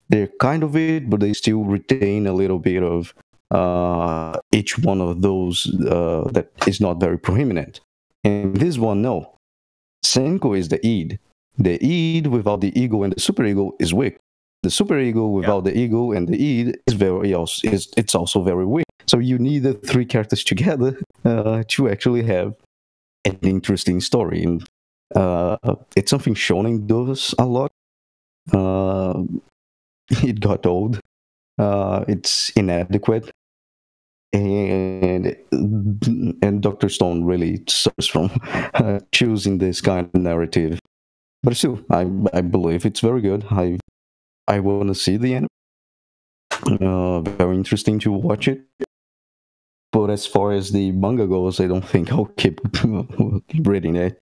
[SPEAKER 1] They're kind of it, but they still retain a little bit of each one of those that is not very prominent. And this one, no. Senko is the id. The id without the ego and the superego is weak. The superego without the ego and the id is it's also very weak. So you need the three characters together to actually have an interesting story. And it's something shonen does a lot. It got old. It's inadequate. And Dr. Stone really suffers from choosing this kind of narrative. But still, I believe it's very good. I want to see the anime. Very interesting to watch it. But as far as the manga goes, I don't think I'll keep reading it.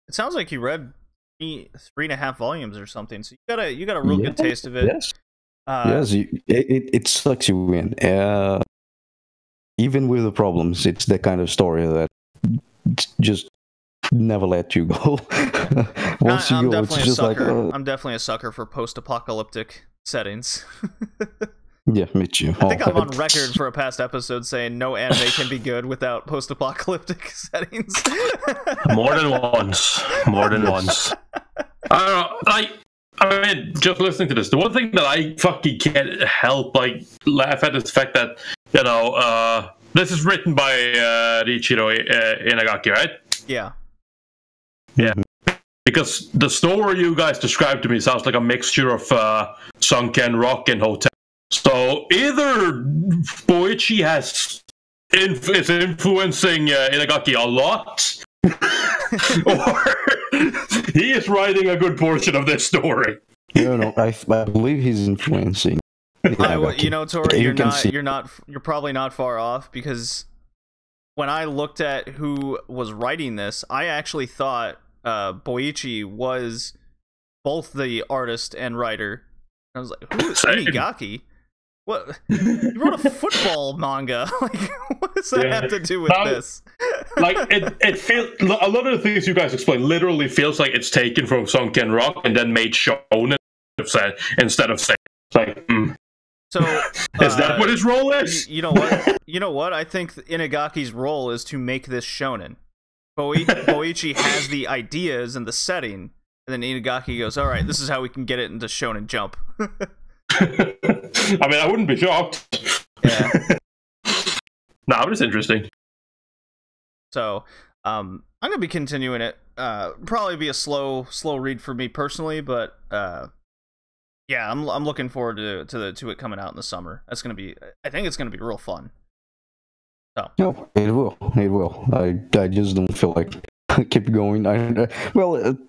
[SPEAKER 3] It sounds like you read 3.5 volumes or something. So you got a real good taste of it.
[SPEAKER 1] Yes. Yes, it sucks you in. Even with the problems, it's the kind of story that just never let you go. Once you go, it's just like...
[SPEAKER 3] I'm definitely a sucker for post-apocalyptic settings.
[SPEAKER 1] Yeah, me too.
[SPEAKER 3] I think I'm on record for a past episode saying no anime can be good without post-apocalyptic settings.
[SPEAKER 2] More than once. I don't know, I mean, just listening to this, the one thing that I fucking can't help laugh at is the fact that, this is written by Riichiro Inagaki, right?
[SPEAKER 3] Yeah.
[SPEAKER 2] Yeah. Because the story you guys described to me sounds like a mixture of Sunken Rock and Hotel. So either Boichi is influencing Inagaki a lot, or he is writing a good portion of this story.
[SPEAKER 1] No, I believe he's influencing.
[SPEAKER 3] Tori, you're probably not far off, because when I looked at who was writing this, I actually thought Boichi was both the artist and writer. I was like, who is Inagaki? What? You wrote a football manga. What does that have to do with this?
[SPEAKER 2] It feels, a lot of the things you guys explain literally feels like it's taken from Sunken Rock and then made shonen instead of saying
[SPEAKER 3] So
[SPEAKER 2] is that what his role is?
[SPEAKER 3] You know what? I think Inagaki's role is to make this shonen. Boichi has the ideas and the setting, and then Inagaki goes, "All right, this is how we can get it into Shonen Jump."
[SPEAKER 2] I mean, I wouldn't be shocked.
[SPEAKER 3] Yeah.
[SPEAKER 2] No, but it's interesting.
[SPEAKER 3] So, I'm gonna be continuing it. Probably be a slow read for me personally, but yeah, I'm looking forward to it coming out in the summer. I think it's gonna be real fun. So.
[SPEAKER 1] No, it will. I just don't feel like keep going.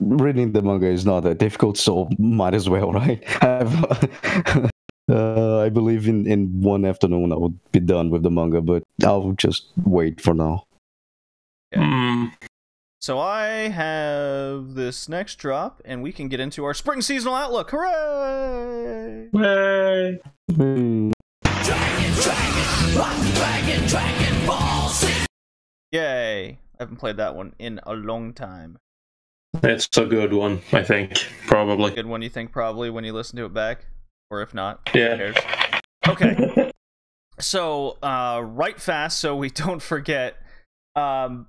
[SPEAKER 1] Reading the manga is not that difficult, so might as well, right? I believe in one afternoon I would be done with the manga, but I'll just wait for now.
[SPEAKER 3] Yeah. So I have this next drop, and we can get into our spring seasonal outlook. Hooray!
[SPEAKER 2] Hooray!
[SPEAKER 5] Dragon Ball Z.
[SPEAKER 3] Yay! I haven't played that one in a long time.
[SPEAKER 2] It's a good one, I think. Probably.
[SPEAKER 3] Good one, you think, probably, when you listen to it back? Or if not,
[SPEAKER 2] yeah.
[SPEAKER 3] Who cares? Okay. So, right fast, so we don't forget, our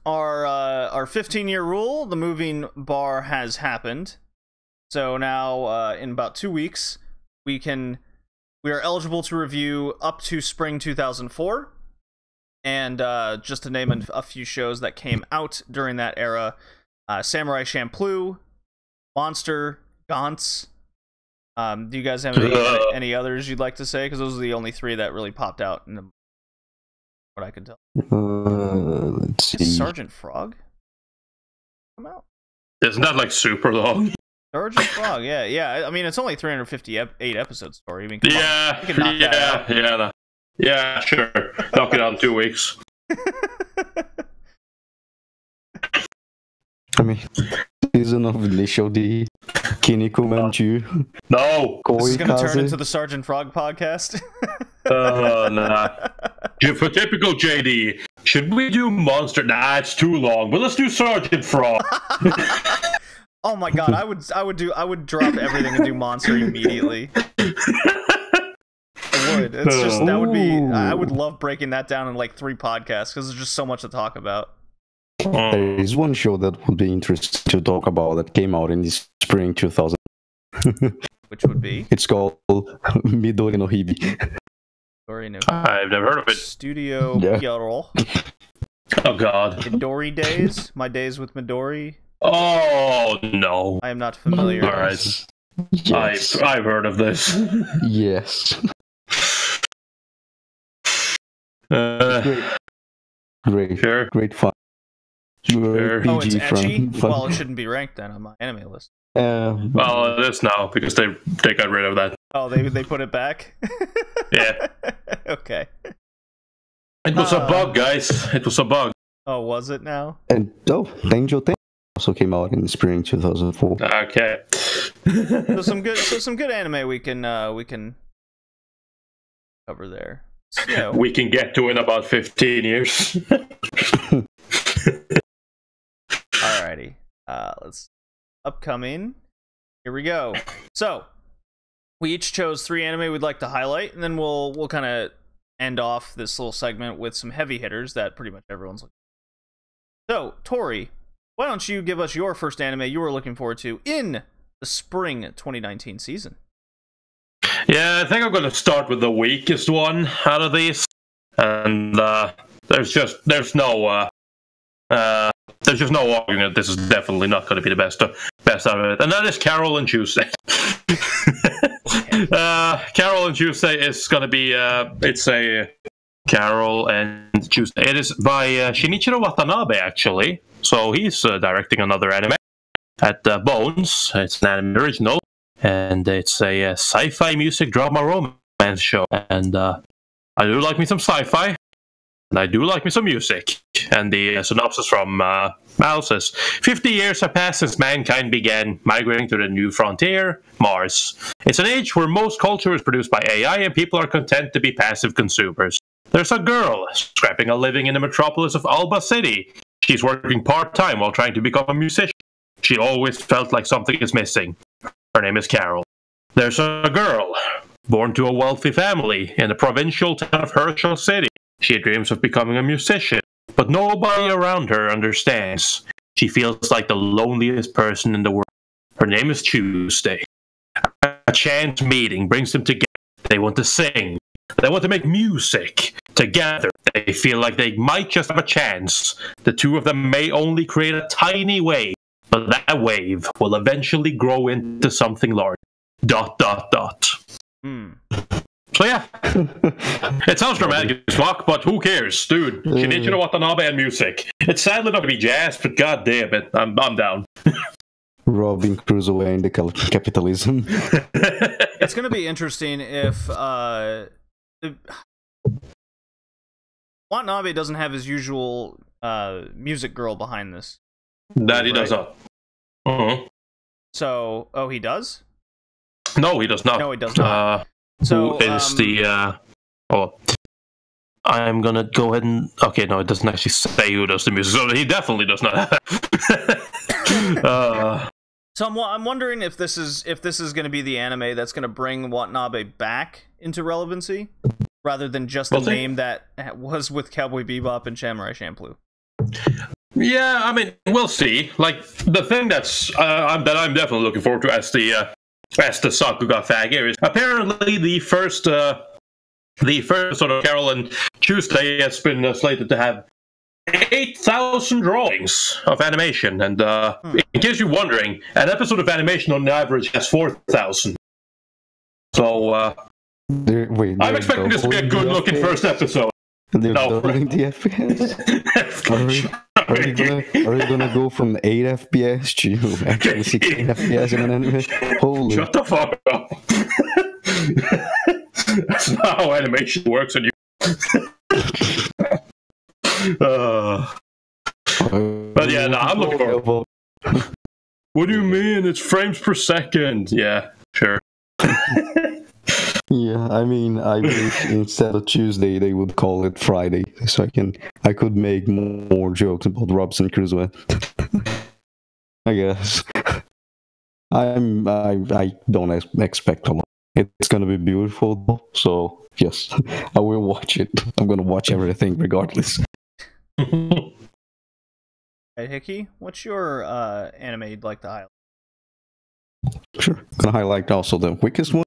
[SPEAKER 3] 15-year rule, the moving bar, has happened. So now, in about 2 weeks, we are eligible to review up to spring 2004. And just to name a few shows that came out during that era, Samurai Champloo, Monster, Gantz. Do you guys have any others you'd like to say? Because those are the only three that really popped out in what I could tell.
[SPEAKER 1] Let's see.
[SPEAKER 3] Did Sergeant Frog come out?
[SPEAKER 2] Isn't that like super long?
[SPEAKER 3] Sergeant Frog, yeah. I mean, it's only 358 episode story. I mean,
[SPEAKER 2] yeah, sure. Knock it out in 2 weeks.
[SPEAKER 1] I mean, season of Initial D, Kiniko Manchu.
[SPEAKER 2] No!
[SPEAKER 3] This is going to turn into the Sergeant Frog podcast.
[SPEAKER 2] Nah. For typical JD, should we do Monster? Nah, it's too long, but let's do Sergeant Frog.
[SPEAKER 3] Oh my god, I would drop everything and do Monster immediately. I would. It's just, that would be, I would love breaking that down in like 3 podcasts, because there's just so much to talk about.
[SPEAKER 1] There is one show that would be interesting to talk about that came out in the spring 2000.
[SPEAKER 3] Which would be?
[SPEAKER 1] It's called Midori no Hibi.
[SPEAKER 3] Midori no.
[SPEAKER 2] I've never heard of it.
[SPEAKER 3] Studio Pierrot.
[SPEAKER 2] Oh god.
[SPEAKER 3] Midori Days? My Days with Midori?
[SPEAKER 2] Oh no.
[SPEAKER 3] I am not familiar.
[SPEAKER 2] Alright.
[SPEAKER 1] Yes.
[SPEAKER 2] I've heard of this.
[SPEAKER 1] Yes. Great.
[SPEAKER 2] Sure.
[SPEAKER 1] Great fun.
[SPEAKER 2] Sure.
[SPEAKER 3] Oh, it's
[SPEAKER 1] PG
[SPEAKER 3] ecchi?
[SPEAKER 1] fun.
[SPEAKER 3] Well, it shouldn't be ranked then on my anime list.
[SPEAKER 2] Well, it is now, because they got rid of that.
[SPEAKER 3] Oh, they put it back?
[SPEAKER 2] Yeah.
[SPEAKER 3] Okay.
[SPEAKER 2] It was a bug, guys. It was a bug.
[SPEAKER 3] Oh, was it now?
[SPEAKER 1] And Danger Thing also came out in spring 2004.
[SPEAKER 2] Okay.
[SPEAKER 3] So some good anime we can cover there. So,
[SPEAKER 2] we can get to in about 15 years.
[SPEAKER 3] alrighty. Let's upcoming. Here we go. So we each chose 3 anime we'd like to highlight, and then we'll kind of end off this little segment with some heavy hitters that pretty much everyone's looking for. So, Tori, why don't you give us your first anime you were looking forward to in the spring 2019 season?
[SPEAKER 2] Yeah, I think I'm going to start with the weakest one out of these, and there's no arguing that this is definitely not going to be the best out of it, and that is Carol and Tuesday. Carol and Tuesday is going to be it's a Carol and Tuesday. It is by Shinichiro Watanabe, actually. So he's directing another anime at Bones. It's an anime original, and it's a sci-fi music drama romance show. And I do like me some sci-fi, and I do like me some music. And the synopsis from Mal says, 50 years have passed since mankind began migrating to the new frontier, Mars. It's an age where most culture is produced by AI and people are content to be passive consumers. There's a girl scrapping a living in the metropolis of Alba City. She's working part-time while trying to become a musician. She always felt like something is missing. Her name is Carol. There's a girl born to a wealthy family in the provincial town of Herschel City. She dreams of becoming a musician, but nobody around her understands. She feels like the loneliest person in the world. Her name is Tuesday. A chance meeting brings them together. They want to sing. They want to make music together. They feel like they might just have a chance. The two of them may only create a tiny wave, but that wave will eventually grow into something large. ... So yeah, it sounds dramatic as fuck, but who cares, dude? Shinichiro Watanabe and music. It's sadly not to be jazz, but god damn it, I'm down.
[SPEAKER 1] Robin Crusoe and the capitalism.
[SPEAKER 3] It's going to be interesting if Watanabe doesn't have his usual music girl behind this.
[SPEAKER 2] That he does not. Uh-huh.
[SPEAKER 3] So, he does?
[SPEAKER 2] No, he does not.
[SPEAKER 3] No, he does not. So,
[SPEAKER 2] who is the... I'm gonna go ahead and... Okay, no, it doesn't actually say who does the music, so he definitely does not.
[SPEAKER 3] So I'm wondering if this is going to be the anime that's going to bring Watanabe back into relevancy, rather than just the name that was with Cowboy Bebop and Samurai Champloo.
[SPEAKER 2] Yeah, I mean, we'll see. Like, the thing that I'm definitely looking forward to as the Sakuga fag here is apparently the first sort of Carol and Tuesday has been slated to have 8,000 drawings of animation, and in case you're wondering, an episode of animation on average has 4,000. So I'm expecting this to be a good-looking first episode.
[SPEAKER 1] They're doubling the FPS? Are we gonna go from 8 FPS to actually 16 FPS in an anime? Holy.
[SPEAKER 2] Shut the fuck up. That's not how animation works on you. But yeah, no, I'm looking forward. What do you mean? It's frames per second. Yeah, sure.
[SPEAKER 1] Yeah, I mean, I wish instead of Tuesday they would call it Friday, so I could make more jokes about Robinson Crusoe. I guess. I don't expect a lot. It's gonna be beautiful, so yes, I will watch it. I'm gonna watch everything regardless.
[SPEAKER 3] Hey Hickey, what's your anime you'd like to highlight?
[SPEAKER 1] Sure, I'm gonna highlight also the weakest one.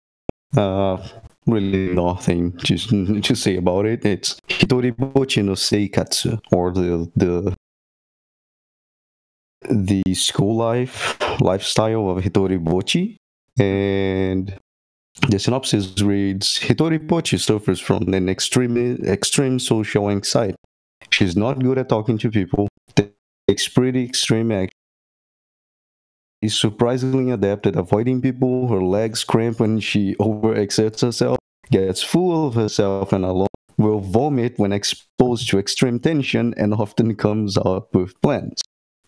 [SPEAKER 1] Really nothing to say about it. It's Hitoribochi no Seikatsu, or the school lifestyle of Hitoribochi. And the synopsis reads: Hitoribochi suffers from an extreme social anxiety. She's not good at talking to people, takes pretty extreme action. Is surprisingly adept at avoiding people. Her legs cramp when she overexerts herself, gets full of herself and alone, will vomit when exposed to extreme tension, and often comes up with plans.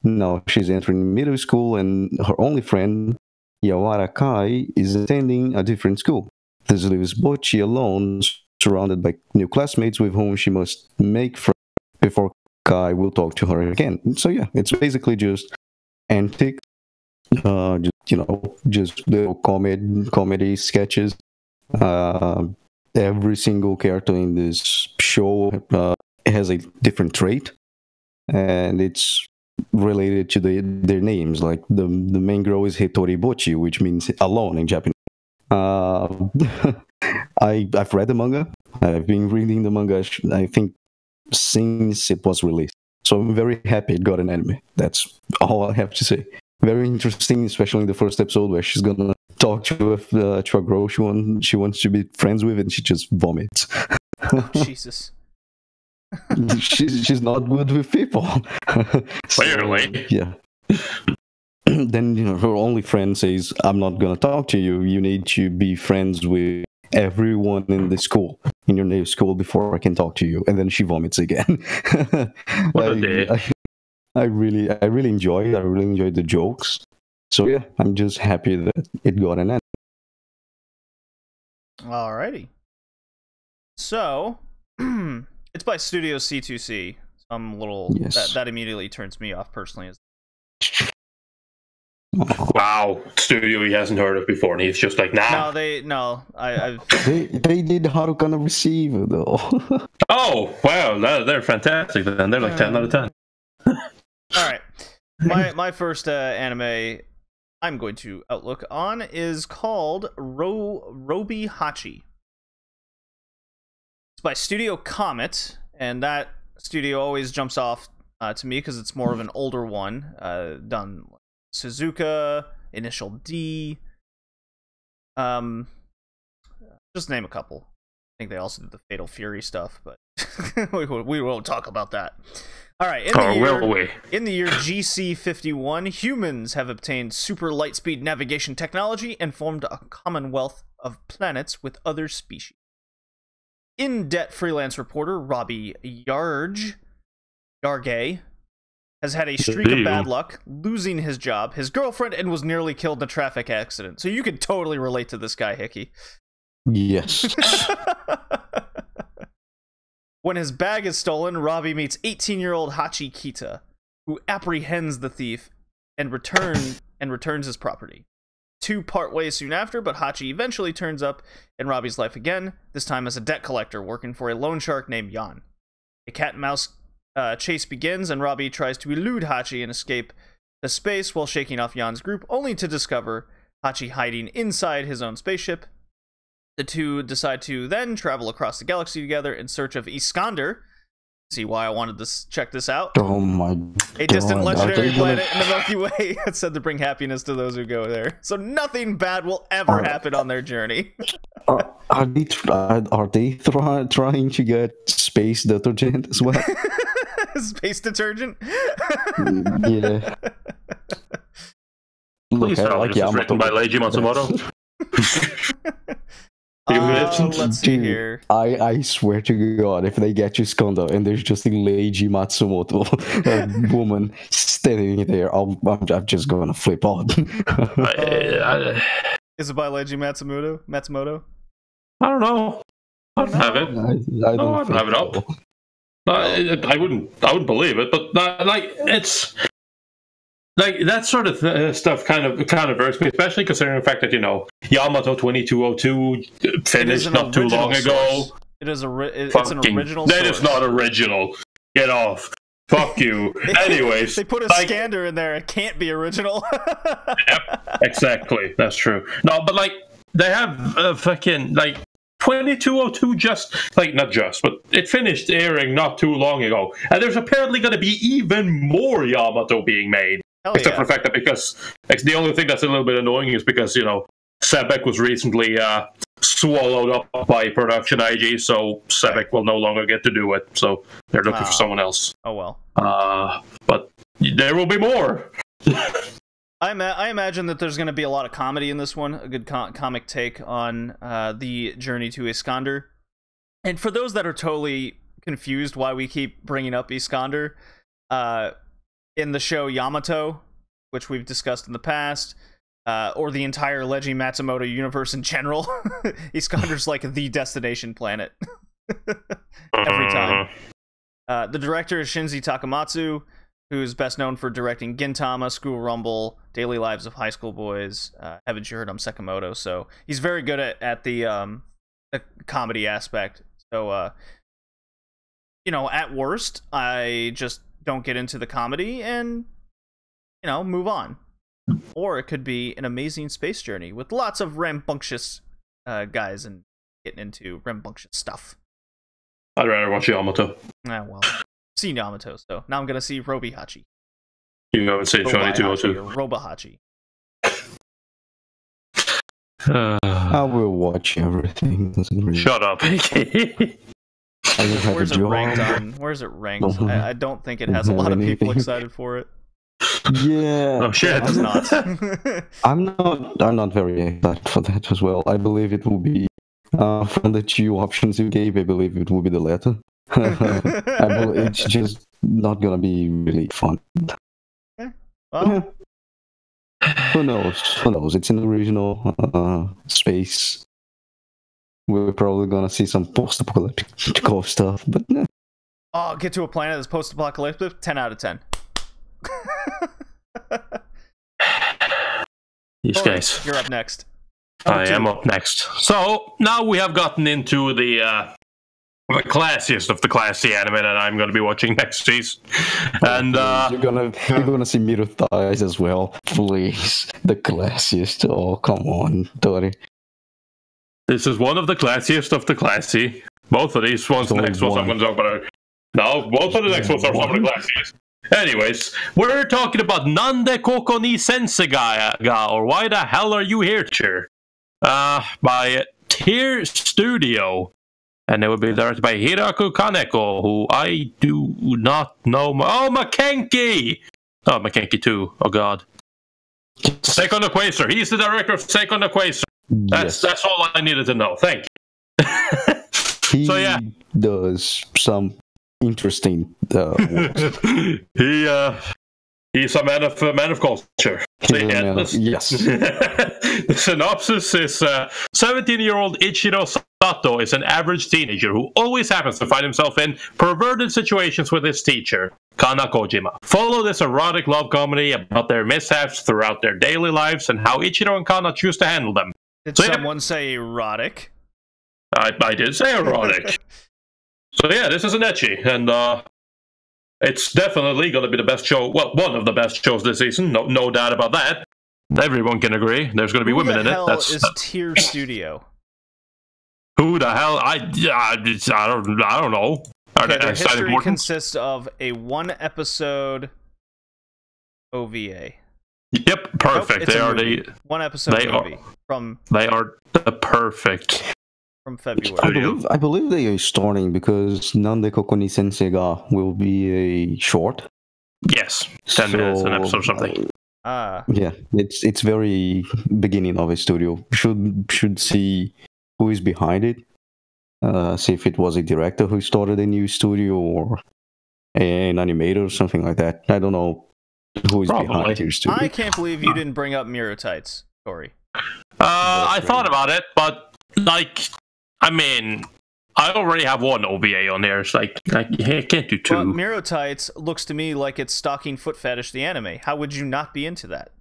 [SPEAKER 1] Now she's entering middle school, and her only friend, Yawara Kai, is attending a different school. This leaves Bocchi alone, surrounded by new classmates with whom she must make friends before Kai will talk to her again. So yeah, it's basically just antics, just little comedy sketches. Every single character in this show has a different trait, and it's related to their names. Like the main girl is Hitori Bocchi, which means alone in Japanese. I've read the manga. I've been reading the manga, I think, since it was released. So I'm very happy it got an anime. That's all I have to say. Very interesting, especially in the first episode where she's gonna talk to a girl she wants to be friends with, and she just vomits.
[SPEAKER 3] Oh, Jesus.
[SPEAKER 1] she's not good with people.
[SPEAKER 2] Clearly.
[SPEAKER 1] Yeah. Then her only friend says, "I'm not gonna talk to you. You need to be friends with everyone in the school, in your new school, before I can talk to you." And then she vomits again.
[SPEAKER 2] What a day.
[SPEAKER 1] I really enjoyed it. I really enjoyed the jokes. So yeah, I'm just happy that it got an end.
[SPEAKER 3] Alrighty. So, it's by Studio C2C. So I'm a little...
[SPEAKER 1] Yes.
[SPEAKER 3] That immediately turns me off personally.
[SPEAKER 2] Wow, studio he hasn't heard of before, and he's just like, nah.
[SPEAKER 3] They
[SPEAKER 1] did Harukana Receive though.
[SPEAKER 2] Oh, wow, they're fantastic then. They're like 10 out of 10.
[SPEAKER 3] Alright. My first anime I'm going to outlook on is called Robi Hachi. It's by Studio Comet, and that studio always jumps off to me because it's more of an older one, done Suzuka, Initial D, just name a couple. I think they also did the Fatal Fury stuff, but we won't talk about that. All right, in the year GC51, humans have obtained super lightspeed navigation technology and formed a commonwealth of planets with other species. In-debt freelance reporter Robbie Yarge has had a streak of bad luck, losing his job, his girlfriend, and was nearly killed in a traffic accident. So you can totally relate to this guy, Hickey.
[SPEAKER 1] Yes.
[SPEAKER 3] When his bag is stolen, Robbie meets 18-year-old Hachi Kita, who apprehends the thief and returns his property. Two part ways soon after, but Hachi eventually turns up in Robbie's life again, this time as a debt collector working for a loan shark named Jan. A cat and mouse chase begins, and Robbie tries to elude Hachi and escape the space while shaking off Jan's group, only to discover Hachi hiding inside his own spaceship. The two decide to then travel across the galaxy together in search of Iskander. See why I wanted to check this out.
[SPEAKER 1] Oh my god.
[SPEAKER 3] A distant legendary planet in the Milky Way. It's said to bring happiness to those who go there. So nothing bad will ever happen on their journey.
[SPEAKER 1] Are they trying to get space detergent as well?
[SPEAKER 3] Space detergent?
[SPEAKER 1] Yeah.
[SPEAKER 2] Please tell this is written by Leiji Matsumoto.
[SPEAKER 3] Let's see here.
[SPEAKER 1] I swear to God, if they get you Iskander and there's just a Leiji Matsumoto woman standing there, I'm just gonna flip out.
[SPEAKER 3] Is it by Leiji Matsumoto?
[SPEAKER 2] I don't know. I don't have it.
[SPEAKER 1] I don't
[SPEAKER 2] have it up. I wouldn't believe it, but it's like that sort of stuff kind of irks me, especially considering the fact that Yamato 2202 finished not too long ago.
[SPEAKER 3] It's an original.
[SPEAKER 2] That is not original. Get off. Fuck you. Anyways,
[SPEAKER 3] they put a Skander in there. It can't be original.
[SPEAKER 2] Yep, exactly. That's true. No, but they have fucking 2202 but it finished airing not too long ago, and there's apparently going to be even more Yamato being made. Except for the fact that because the only thing that's a little bit annoying is because Sebek was recently swallowed up by Production IG, so Sebek will no longer get to do it. So they're looking for someone else.
[SPEAKER 3] Oh well.
[SPEAKER 2] But there will be more.
[SPEAKER 3] I imagine that there's going to be a lot of comedy in this one, a good comic take on the journey to Iskander. And for those that are totally confused why we keep bringing up Iskander, in the show Yamato, which we've discussed in the past, or the entire Leiji Matsumoto universe in general. Iskander's like the destination planet every time. The director is Shinji Takamatsu, who's best known for directing Gintama, School Rumble, Daily Lives of High School Boys, Haven't You Heard I'm Sakamoto. So he's very good at the comedy aspect. So, at worst, I just don't get into the comedy and, move on. Or it could be an amazing space journey with lots of rambunctious guys and getting into rambunctious stuff.
[SPEAKER 2] I'd rather watch Yamato.
[SPEAKER 3] Well, seen Yamato, so now I'm gonna see Robihachi.
[SPEAKER 2] You haven't seen 2202.
[SPEAKER 3] Robihachi.
[SPEAKER 1] I will watch everything. Really...
[SPEAKER 2] Shut up.
[SPEAKER 3] Where's it ranked on? Where's it ranked? I don't think it has a lot of people excited for it.
[SPEAKER 1] Yeah.
[SPEAKER 2] Oh shit.
[SPEAKER 3] It's not.
[SPEAKER 1] I'm not very excited for that as well. I believe it will be from the two options you gave. I believe it will be the latter. It's just not gonna be really fun.
[SPEAKER 3] Well,
[SPEAKER 1] who knows? It's in the original space. We're probably gonna see some post-apocalyptic stuff, but
[SPEAKER 3] oh, get to a planet that's post-apocalyptic. 10 out of 10.
[SPEAKER 2] These guys.
[SPEAKER 3] You're up next.
[SPEAKER 2] I am up next. So now we have gotten into the classiest of the classy anime that I'm going to be watching next season, and
[SPEAKER 1] you're gonna see Miru thighs as well, please. The classiest. Oh, come on, Tori.
[SPEAKER 2] This is one of the classiest of the classy. Both of these ones, the next ones I'm going to talk about. No, both of the next ones are some of the classiest. Anyways, we're talking about Nande Koko ni Sensei ga, or Why the Hell Are You Here, Chair? By Tier Studio. And it will be directed by Hiraku Kaneko, who I do not know. Oh, Makenki! Oh, Makenki 2. Oh, God. Seiko no Quasar. He's the director of Seiko no Quasar. That's all I needed to know. Thank you.
[SPEAKER 1] He
[SPEAKER 2] So, yeah.
[SPEAKER 1] does some interesting works.
[SPEAKER 2] He's a man of culture. So,
[SPEAKER 1] yes.
[SPEAKER 2] The synopsis is 17-year-old Ichiro Sato is an average teenager who always happens to find himself in perverted situations with his teacher, Kana Kojima. Follow this erotic love comedy about their mishaps throughout their daily lives and how Ichiro and Kana choose to handle them.
[SPEAKER 3] Did someone say erotic?
[SPEAKER 2] I did say erotic. So yeah, this is an ecchi, and it's definitely going to be the best show. Well, one of the best shows this season. No doubt about that. Everyone can agree. There's going to be women in it.
[SPEAKER 3] Who the hell is Tier Studio?
[SPEAKER 2] Who the hell? I don't know.
[SPEAKER 3] Okay, their history consists of a 1-episode OVA.
[SPEAKER 2] Yep, perfect.
[SPEAKER 3] Nope,
[SPEAKER 2] they are the
[SPEAKER 3] 1-episode movie from.
[SPEAKER 2] They are the perfect.
[SPEAKER 3] From February.
[SPEAKER 1] I believe they are starting because Nande Koko ni Sensei ga will be a short.
[SPEAKER 2] Yes, 10 minutes an episode or something.
[SPEAKER 1] Yeah, it's very beginning of a studio. Should see who is behind it. See if it was a director who started a new studio or an animator or something like that. I don't know who is behind your studio.
[SPEAKER 3] I can't believe you didn't bring up Miro Tights, Corey.
[SPEAKER 2] I thought about it, but I mean, I already have one OVA on there. It's like I can't do two.
[SPEAKER 3] Well, Miro Tights looks to me like it's stalking Foot Fetish the anime. How would you not be into that?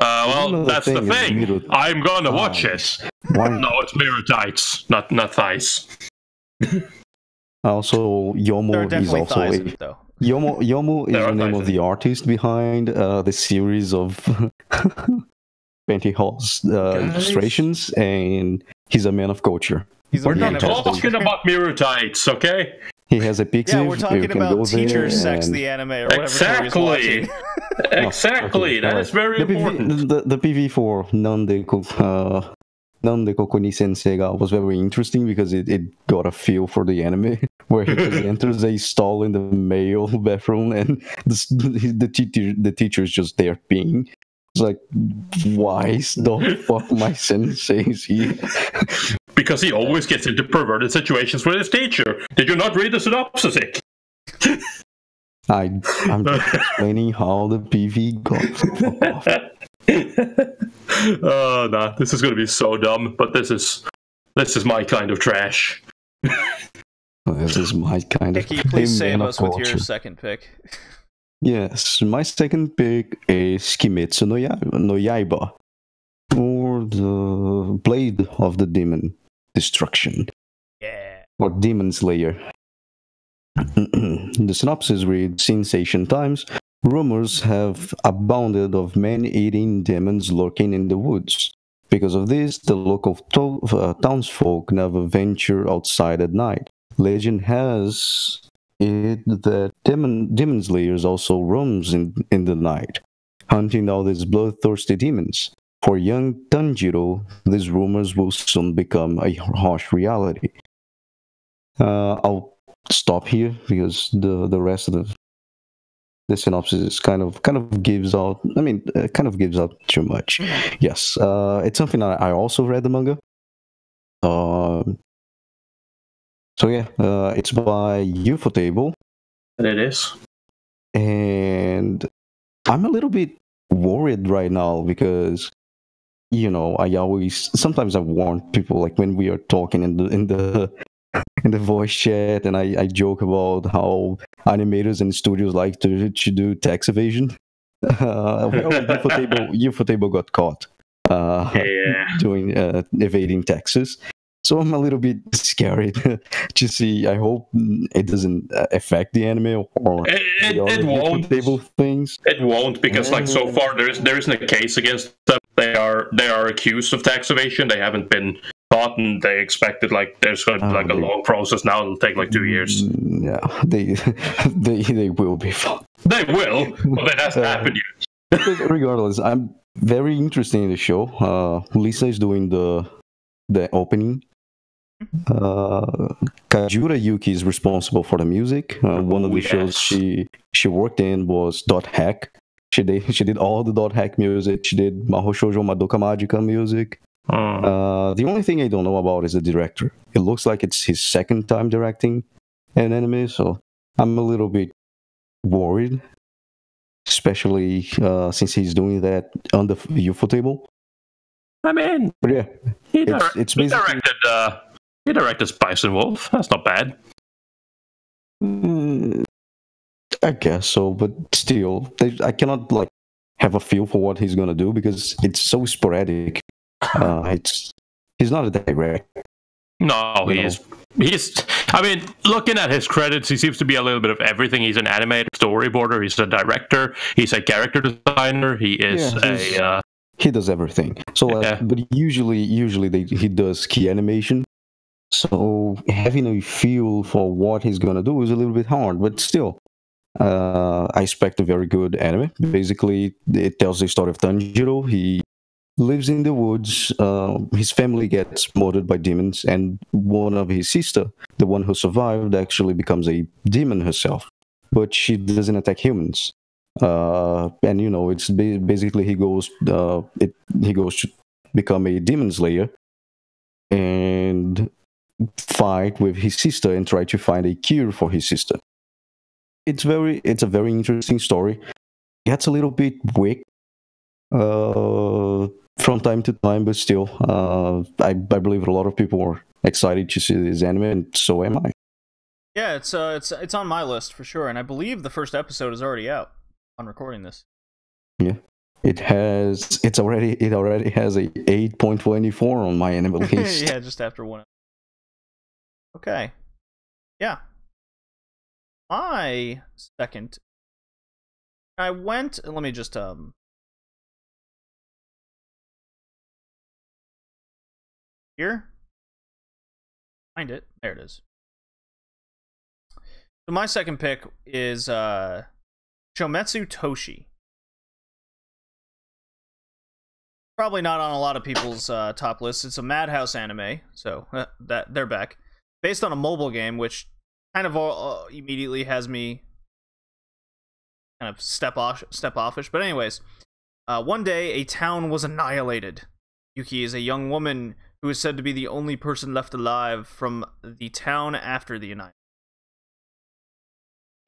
[SPEAKER 2] Well, that's the thing. I'm gonna watch it.
[SPEAKER 1] Why?
[SPEAKER 2] No, it's Mirror Tights, not thighs.
[SPEAKER 1] Also, Yomo is also Yomo is the name of the artist behind the series of Pantyhose illustrations, and he's a man of culture.
[SPEAKER 2] We're not talking about Mirror Tights, okay?
[SPEAKER 1] He has a pixie.
[SPEAKER 3] Yeah, we're talking about Teacher Sex the anime or whatever.
[SPEAKER 2] Exactly. Exactly. That is very important.
[SPEAKER 1] The PV for Nande Koko ni Sensei ga was very interesting because it got a feel for the anime where he just enters a stall in the male bathroom and the teacher is just there peeing. It's like, why the fuck my sensei is here?
[SPEAKER 2] Because he always gets into perverted situations with his teacher. Did you not read the synopsis?
[SPEAKER 1] I'm just explaining how the PV got fuck off.
[SPEAKER 2] Oh no, this is gonna be so dumb, but this is my kind of trash.
[SPEAKER 1] This is my kind of.
[SPEAKER 3] Hickey, please save
[SPEAKER 1] man of
[SPEAKER 3] us with your
[SPEAKER 1] culture.
[SPEAKER 3] second pick.
[SPEAKER 1] Yes, my second pick is Kimetsu no Yaiba, or the Blade of the Demon Destruction,
[SPEAKER 3] Yeah.
[SPEAKER 1] or Demon Slayer. The synopsis reads, since ancient times, rumors have abounded of man-eating demons lurking in the woods. Because of this, the local townsfolk never venture outside at night. Legend has it that demon slayers also roams in the night, hunting out these bloodthirsty demons. For young Tanjiro, these rumors will soon become a harsh reality. I'll stop here because the rest of the synopsis kind of gives out. I mean, kind of gives out too much. Yes, it's something I also read the manga. So yeah, it's by Ufotable.
[SPEAKER 2] And it is.
[SPEAKER 1] And I'm a little bit worried right now because, you know, sometimes I warn people, like when we are talking in the voice chat, and I joke about how animators and studios like to do tax evasion. Ufotable got caught doing evading taxes. So I'm a little bit scared to see. I hope it doesn't affect the anime or
[SPEAKER 2] it won't.
[SPEAKER 1] Things.
[SPEAKER 2] It won't, because like so far there isn't a case against them. They are accused of tax evasion. They haven't been caught, and they expected like there's going to be like a long process now. It'll take like 2 years.
[SPEAKER 1] Yeah, they will be fun.
[SPEAKER 2] They will, but it hasn't happened yet.
[SPEAKER 1] Regardless, I'm very interested in the show. Lisa is doing the opening. Kajura Yuki is responsible for the music. One of the shows she worked in was Dot Hack. She did all the Dot Hack music. She did Mahou Shoujo Madoka Magica music. The only thing I don't know about is the director. It looks like it's his second time directing an anime, so I'm a little bit worried, especially since he's doing that on the Ufotable.
[SPEAKER 2] I mean,
[SPEAKER 1] but yeah,
[SPEAKER 2] he directed Spice and Wolf. That's not bad.
[SPEAKER 1] I guess so, but still, I cannot like have a feel for what he's gonna do because it's so sporadic. He's not a director.
[SPEAKER 2] No, he is. I mean, looking at his credits, he seems to be a little bit of everything. He's an animator, storyboarder. He's a director. He's a character designer. He is
[SPEAKER 1] he does everything. So, but usually he does key animation. So having a feel for what he's gonna do is a little bit hard, but still, I expect a very good anime. Basically, it tells the story of Tanjiro. He lives in the woods. His family gets murdered by demons, and one of his sister, the one who survived, actually becomes a demon herself. But she doesn't attack humans. And you know, it's basically he goes to become a demon slayer and fight with his sister and try to find a cure for his sister. It's a very interesting story. It gets a little bit weak from time to time, but still, I believe a lot of people are excited to see this anime, and so am I.
[SPEAKER 3] Yeah, it's on my list for sure, and I believe the first episode is already out on recording this.
[SPEAKER 1] Yeah, it already has a 8.24 on my anime list.
[SPEAKER 3] Yeah, just after one. Okay, yeah. My second, I went. Let me just here, find it. There it is. So my second pick is Shometsu Toshi. Probably not on a lot of people's top lists. It's a Madhouse anime, so that they're back. Based on a mobile game, which kind of immediately has me kind of step-offish. But anyways, one day a town was annihilated. Yuki is a young woman who is said to be the only person left alive from the town after the annihilation.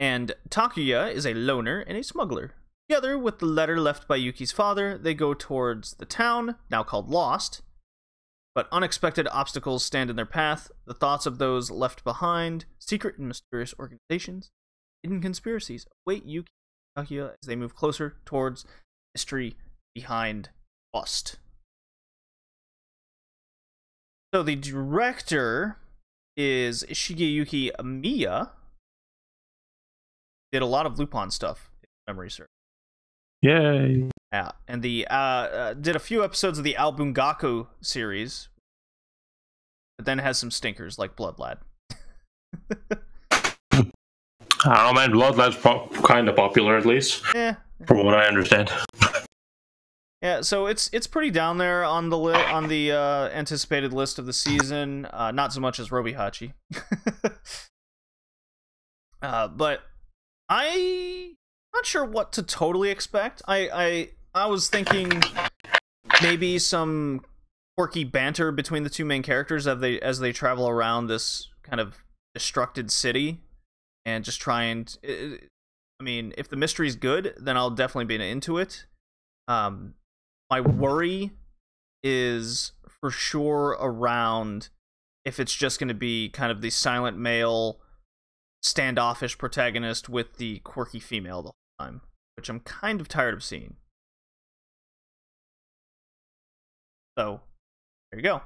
[SPEAKER 3] And Takuya is a loner and a smuggler. Together with the letter left by Yuki's father, they go towards the town, now called Lost. But unexpected obstacles stand in their path, the thoughts of those left behind, secret and mysterious organizations, hidden conspiracies await Yuki and Takuya as they move closer towards mystery behind Lost. So the director is Shigeyuki Miya. Did a lot of Lupin stuff, if memory serves.
[SPEAKER 2] Yay!
[SPEAKER 3] Yeah, and the did a few episodes of the Albungaku series, but then has some stinkers like Blood Lad.
[SPEAKER 2] I don't know, man. Blood Lad's kind of popular, at least.
[SPEAKER 3] Yeah.
[SPEAKER 2] From what I understand.
[SPEAKER 3] Yeah, so it's pretty down there on the anticipated list of the season. Not so much as Robihachi. But I'm not sure what to totally expect. I was thinking maybe some quirky banter between the two main characters as they travel around this kind of destructed city and just try and. I mean, if the mystery's good, then I'll definitely be into it. My worry is for sure around if it's just going to be kind of the silent male, standoffish protagonist with the quirky female the whole time, which I'm kind of tired of seeing. So, there you go.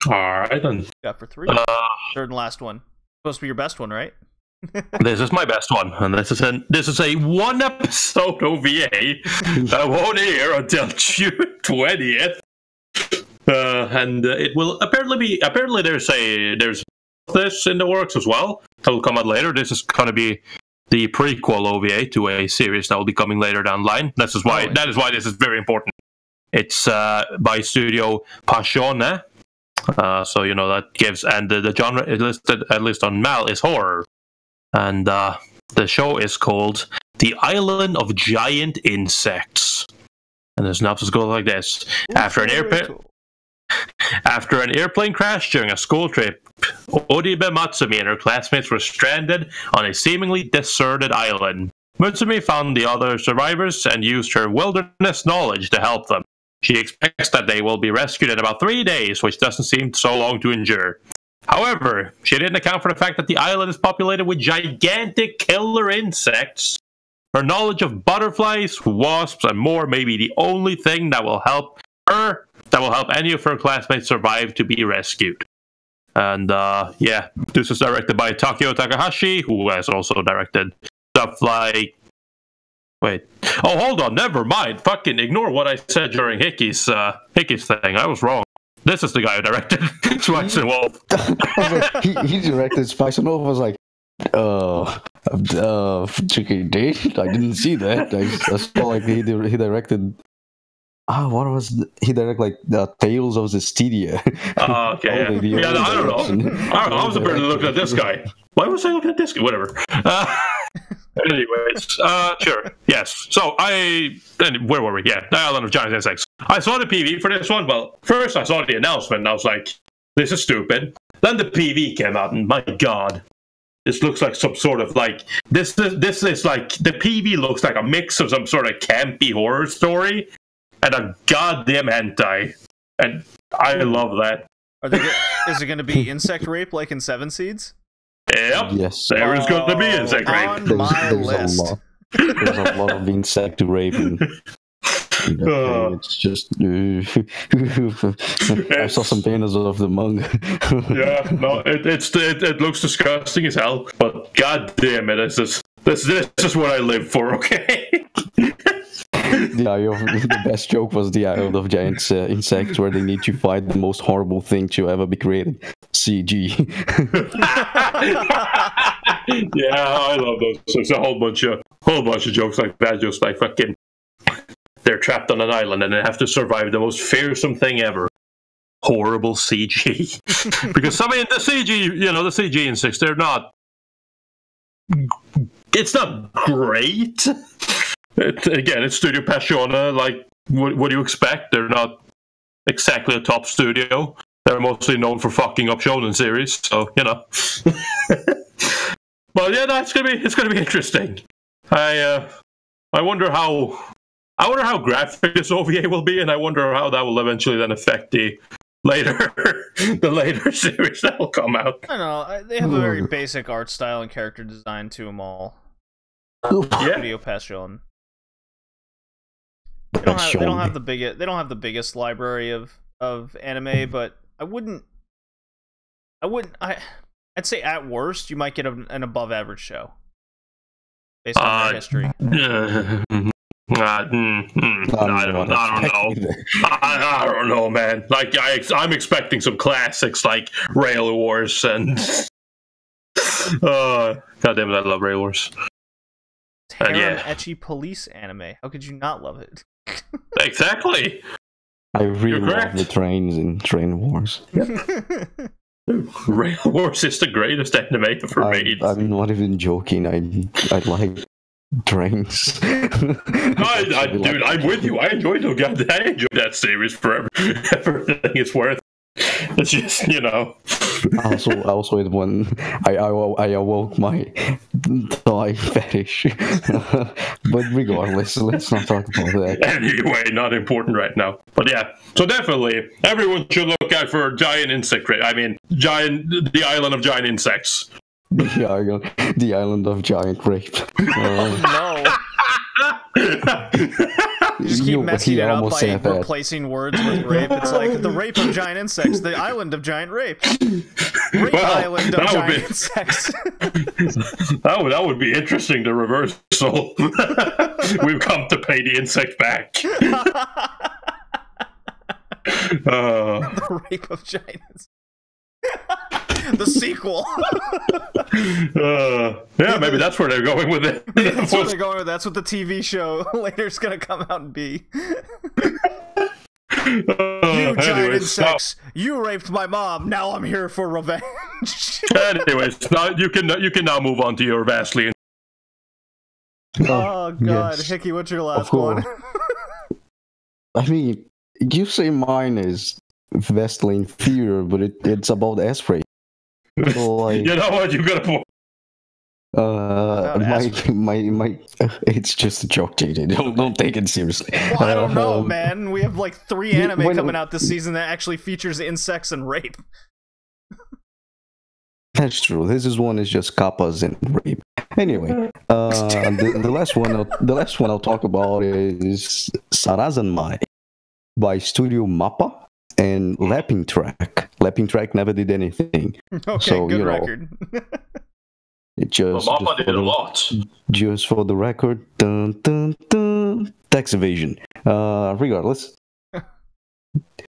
[SPEAKER 2] Alright then.
[SPEAKER 3] Got for 3. Third and last one. Supposed to be your best one, right?
[SPEAKER 2] This is my best one, and this is a 1 episode OVA that won't air until June 20th. And it will apparently there's this in the works as well. That will come out later. This is gonna be the prequel OVA to a series that will be coming later down the line. That is why this is very important. It's by Studio Passione. So you know that gives, and the genre listed at least on Mal is horror. And the show is called The Island of Giant Insects. And the synopsis goes like this. After an airplane crash during a school trip, Oribe Matsumi and her classmates were stranded on a seemingly deserted island. Matsumi found the other survivors and used her wilderness knowledge to help them. She expects that they will be rescued in about 3 days, which doesn't seem so long to endure. However, she didn't account for the fact that the island is populated with gigantic killer insects. Her knowledge of butterflies, wasps, and more may be the only thing that will help any of her classmates survive to be rescued. And yeah, this is directed by Takeo Takahashi, who has also directed stuff like... Wait. Oh, hold on, never mind. Fucking ignore what I said during Hickey's thing. I was wrong. This is the guy who directed Spice and Wolf.
[SPEAKER 1] he directed Spice and Wolf. I was like, tricky date. I didn't see that. I saw like he directed. What was he directed? Like the Tales of Zestidia.
[SPEAKER 2] Okay. Yeah, I don't know. I was apparently looking at this guy. Why was I looking at this guy? Whatever. Anyways, sure. Yes. So where were we? Yeah, the Island of Giant Insects. I saw the PV for this one. Well, first I saw the announcement and I was like, this is stupid. Then the PV came out and my god, this looks like some sort of like, this is like, the PV looks like a mix of some sort of campy horror story and a goddamn hentai. And I love that.
[SPEAKER 3] Is it going to be insect rape like in Seven Seeds?
[SPEAKER 2] Yep.
[SPEAKER 1] Yes.
[SPEAKER 2] There is going to be insect rape.
[SPEAKER 3] On my list.
[SPEAKER 1] There's a lot of insect rape. It's just. I saw some paintings of the manga.
[SPEAKER 2] Yeah, no, it looks disgusting as hell. But god damn it, this is what I live for. Okay.
[SPEAKER 1] The best joke was the Island of Giant Insects, where they need to fight the most horrible thing to ever be created, CG.
[SPEAKER 2] Yeah, I love those. So it's a whole bunch of jokes like that, just like fucking. They're trapped on an island and they have to survive the most fearsome thing ever. Horrible CG. Because I mean, the CG insects, they're not. It's not great. Again, it's Studio Passione. Like, what do you expect? They're not exactly a top studio. They're mostly known for fucking up shonen series, so you know. But yeah, it's gonna be interesting. I wonder how graphic this OVA will be, and I wonder how that will eventually then affect the later series that will come out.
[SPEAKER 3] I know they have a very basic art style and character design to them all.
[SPEAKER 2] Yeah.
[SPEAKER 3] Video Passion. They don't have the biggest library of anime, but I'd say at worst you might get an above average show based on their history.
[SPEAKER 2] I don't know, man. Like I'm expecting some classics like Rail Wars and God damn it, I love Rail Wars.
[SPEAKER 3] Harem ecchi police anime. How could you not love it?
[SPEAKER 2] Exactly.
[SPEAKER 1] I really love the trains in Train Wars.
[SPEAKER 2] Rail Wars is the greatest anime ever made.
[SPEAKER 1] I'm not even joking. I like trains.
[SPEAKER 2] Dude, I'm with you. I enjoyed that series for everything it's worth. It's just, you know.
[SPEAKER 1] Also, it when I awoke my thigh fetish. But regardless, let's not talk about that.
[SPEAKER 2] Anyway, not important right now. But yeah, so definitely everyone should look out for giant insect rape. I mean, the island of giant insects.
[SPEAKER 1] The island of giant rape.
[SPEAKER 3] No. Just keep messing it up by replacing words with rape. It's like the rape of giant insects, the island of giant rapes. Island of giant insects.
[SPEAKER 2] That would be interesting to reversal. We've come to pay the insect back.
[SPEAKER 3] The rape of giant insects. The sequel.
[SPEAKER 2] Yeah, maybe that's where they're going with it.
[SPEAKER 3] That's where they're going with. That's what the TV show later is going to come out and be. You giant insects! You raped my mom. Now I'm here for revenge.
[SPEAKER 2] Anyways, now you can now move on to your Vaseline.
[SPEAKER 3] Oh God, yes. Hickey, what's your last one?
[SPEAKER 1] I mean, you say mine is Vaseline Fear, but it's about S-rape. So, like,
[SPEAKER 2] you know what? You gotta put.
[SPEAKER 1] My it's just a joke, JJ. Don't take it seriously.
[SPEAKER 3] Well, I don't know, man. We have like 3 anime coming out this season that actually features insects and rape.
[SPEAKER 1] That's true. This one is just kappas and rape. Anyway, the last one I'll talk about is Sarazanmai by Studio Mappa and Lapping Track. Lapping Track never did anything.
[SPEAKER 3] Okay, so, good record.
[SPEAKER 1] It just
[SPEAKER 2] did a lot.
[SPEAKER 1] Just for the record, tax evasion. Regardless,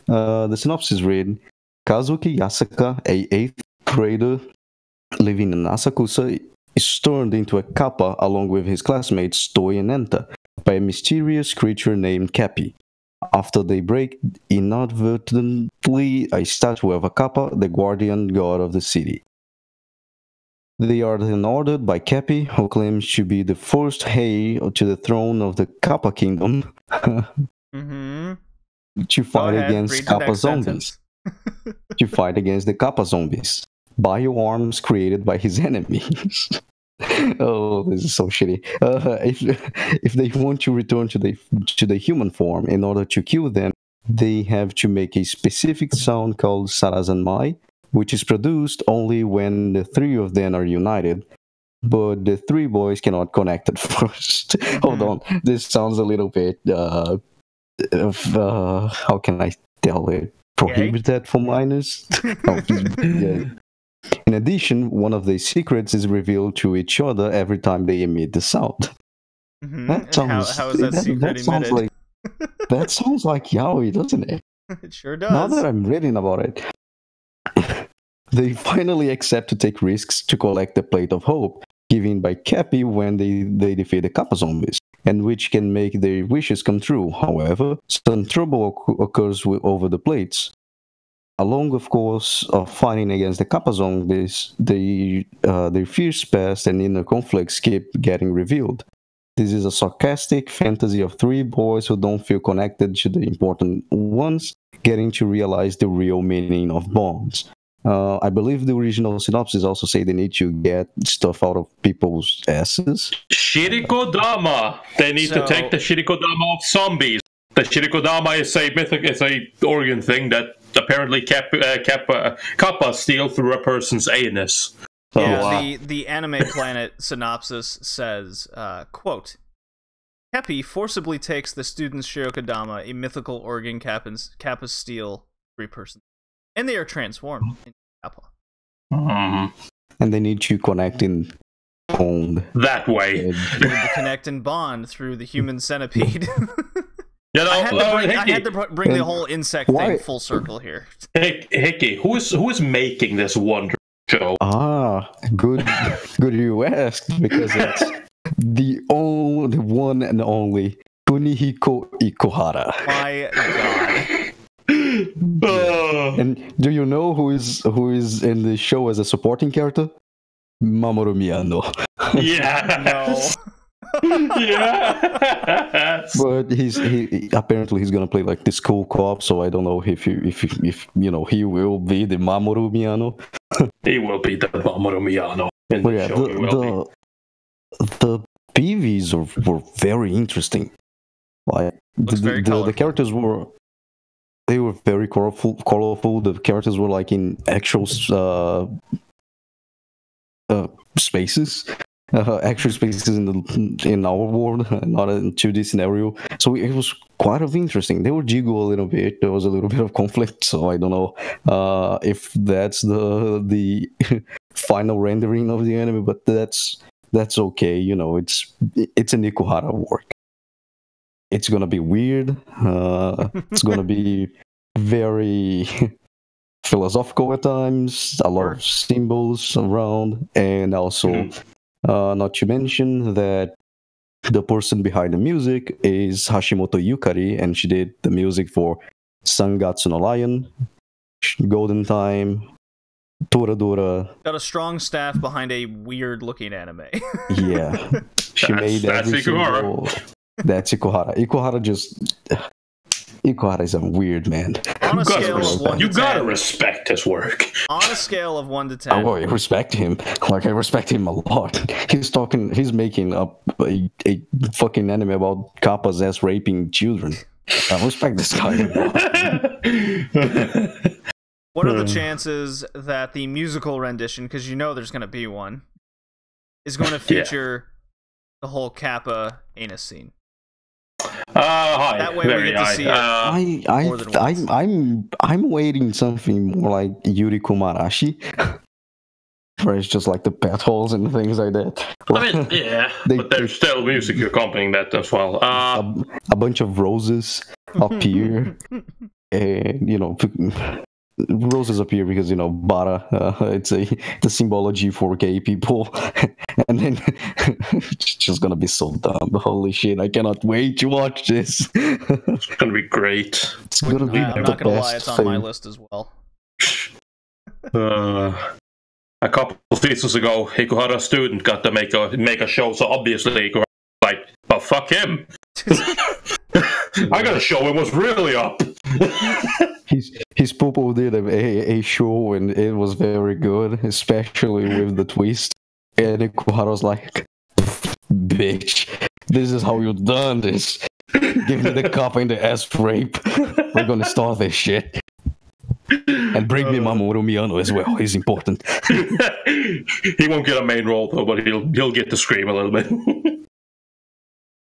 [SPEAKER 1] the synopsis read: Kazuki Yasaka, a 8th grader living in Asakusa, is turned into a kappa along with his classmates Toi and Enta by a mysterious creature named Cappy. After they break inadvertently a statue of a kappa, the guardian god of the city. They are then ordered by Cappy, who claims to be the first heir to the throne of the Kappa Kingdom, to fight against Kappa zombies. To fight against the Kappa zombies. Bioarms created by his enemies. Oh, this is so shitty. If they want to return to the human form in order to kill them, they have to make a specific sound called Sarazanmai, which is produced only when the 3 of them are united, but the 3 boys cannot connect at first. Hold on, this sounds a little bit how can I tell it? Prohibited for minors? Yeah. In addition, one of the secrets is revealed to each other every time they emit the sound. That sounds,
[SPEAKER 3] how is that secret emitted?
[SPEAKER 1] That sounds like yaoi, doesn't it?
[SPEAKER 3] It sure does.
[SPEAKER 1] Now that I'm reading about it, they finally accept to take risks to collect the Plate of Hope, given by Cappy when they defeat the Kappa zombies, and which can make their wishes come true. However, some trouble occurs over the plates. Along, of course, of fighting against the Kappa zombies, their fierce past and inner conflicts keep getting revealed. This is a sarcastic fantasy of three boys who don't feel connected to the important ones, getting to realize the real meaning of bonds. I believe the original synopsis also say they need to get stuff out of people's asses.
[SPEAKER 2] Shirikodama! They need to take the Shirikodama of zombies. The Shirikodama is a organ thing that apparently Kappa steal through a person's anus. So,
[SPEAKER 3] yeah, the Anime Planet synopsis says, quote, Kepi forcibly takes the student's Shirikodama, a mythical organ Kappa steal through a person, and they are transformed into Kappa.
[SPEAKER 1] And they need to connect in bond.
[SPEAKER 2] That way.
[SPEAKER 3] They need to connect and bond through the human centipede.
[SPEAKER 2] You know,
[SPEAKER 3] I had to bring the whole insect thing full circle here.
[SPEAKER 2] Hickey, who is making this wonder show?
[SPEAKER 1] Good you asked, because it's the one and only Kunihiko Ikuhara.
[SPEAKER 3] My God.
[SPEAKER 1] And do you know who is in the show as a supporting character? Mamoru Miyano.
[SPEAKER 2] Yeah.
[SPEAKER 3] No.
[SPEAKER 2] Yeah.
[SPEAKER 1] But he apparently he's gonna play like this cool cop, so I don't know if you know he will be the Mamoru Miyano.
[SPEAKER 2] He will be the Mamoru Miyano in the show.
[SPEAKER 1] The PVs were very interesting. Like the characters were very colorful. The characters were like in actual spaces. Actual spaces in our world, not in 2D scenario. So it was quite of interesting. They were jiggle a little bit. There was a little bit of conflict. So I don't know if that's the final rendering of the anime, but that's okay. You know, it's an Ikuhara work. It's gonna be weird. It's gonna be very philosophical at times. A lot of symbols around, and also. Not to mention that the person behind the music is Hashimoto Yukari, and she did the music for Sangatsu no Lion, Golden Time, Toradora.
[SPEAKER 3] Got a strong staff behind a weird-looking anime.
[SPEAKER 1] Yeah, she made every single. That's Ikuhara. Ikuhara is a weird man.
[SPEAKER 3] On a scale of 1 to 10.
[SPEAKER 2] You gotta respect his work.
[SPEAKER 3] On a scale of 1 to 10.
[SPEAKER 1] I respect him. Like, I respect him a lot. He's making a fucking anime about Kappa's ass raping children. I respect this guy a lot.
[SPEAKER 3] What are the chances that the musical rendition, because you know there's going to be one, is going to feature the whole Kappa anus scene?
[SPEAKER 2] High.
[SPEAKER 3] That way
[SPEAKER 2] Very
[SPEAKER 3] we get to see it more than once.
[SPEAKER 1] I'm waiting something more like Yuri Kumarashi, where it's just like the pet holes and things like that.
[SPEAKER 2] I mean, yeah, but there's still music accompanying that as well.
[SPEAKER 1] A bunch of roses appear, and you know, roses appear because you know Bara. It's the symbology for gay people, and then it's just gonna be so dumb. Holy shit! I cannot wait to watch this.
[SPEAKER 2] It's gonna be great.
[SPEAKER 1] It's gonna be.
[SPEAKER 3] I'm not gonna lie, it's on my list as well.
[SPEAKER 2] A couple of seasons ago, Ikuhara's student got to make a show, so obviously Ikuhara's like, but fuck him. I gotta show him what's really up.
[SPEAKER 1] His pupil did a show and it was very good, especially with the twist. And Ikuhara's like, bitch, this is how you done this. Give me the cup and the ass rape. We're gonna start this shit. And bring me Mamoru Miyano as well. He's important.
[SPEAKER 2] He won't get a main role though, but he'll get to scream a little bit.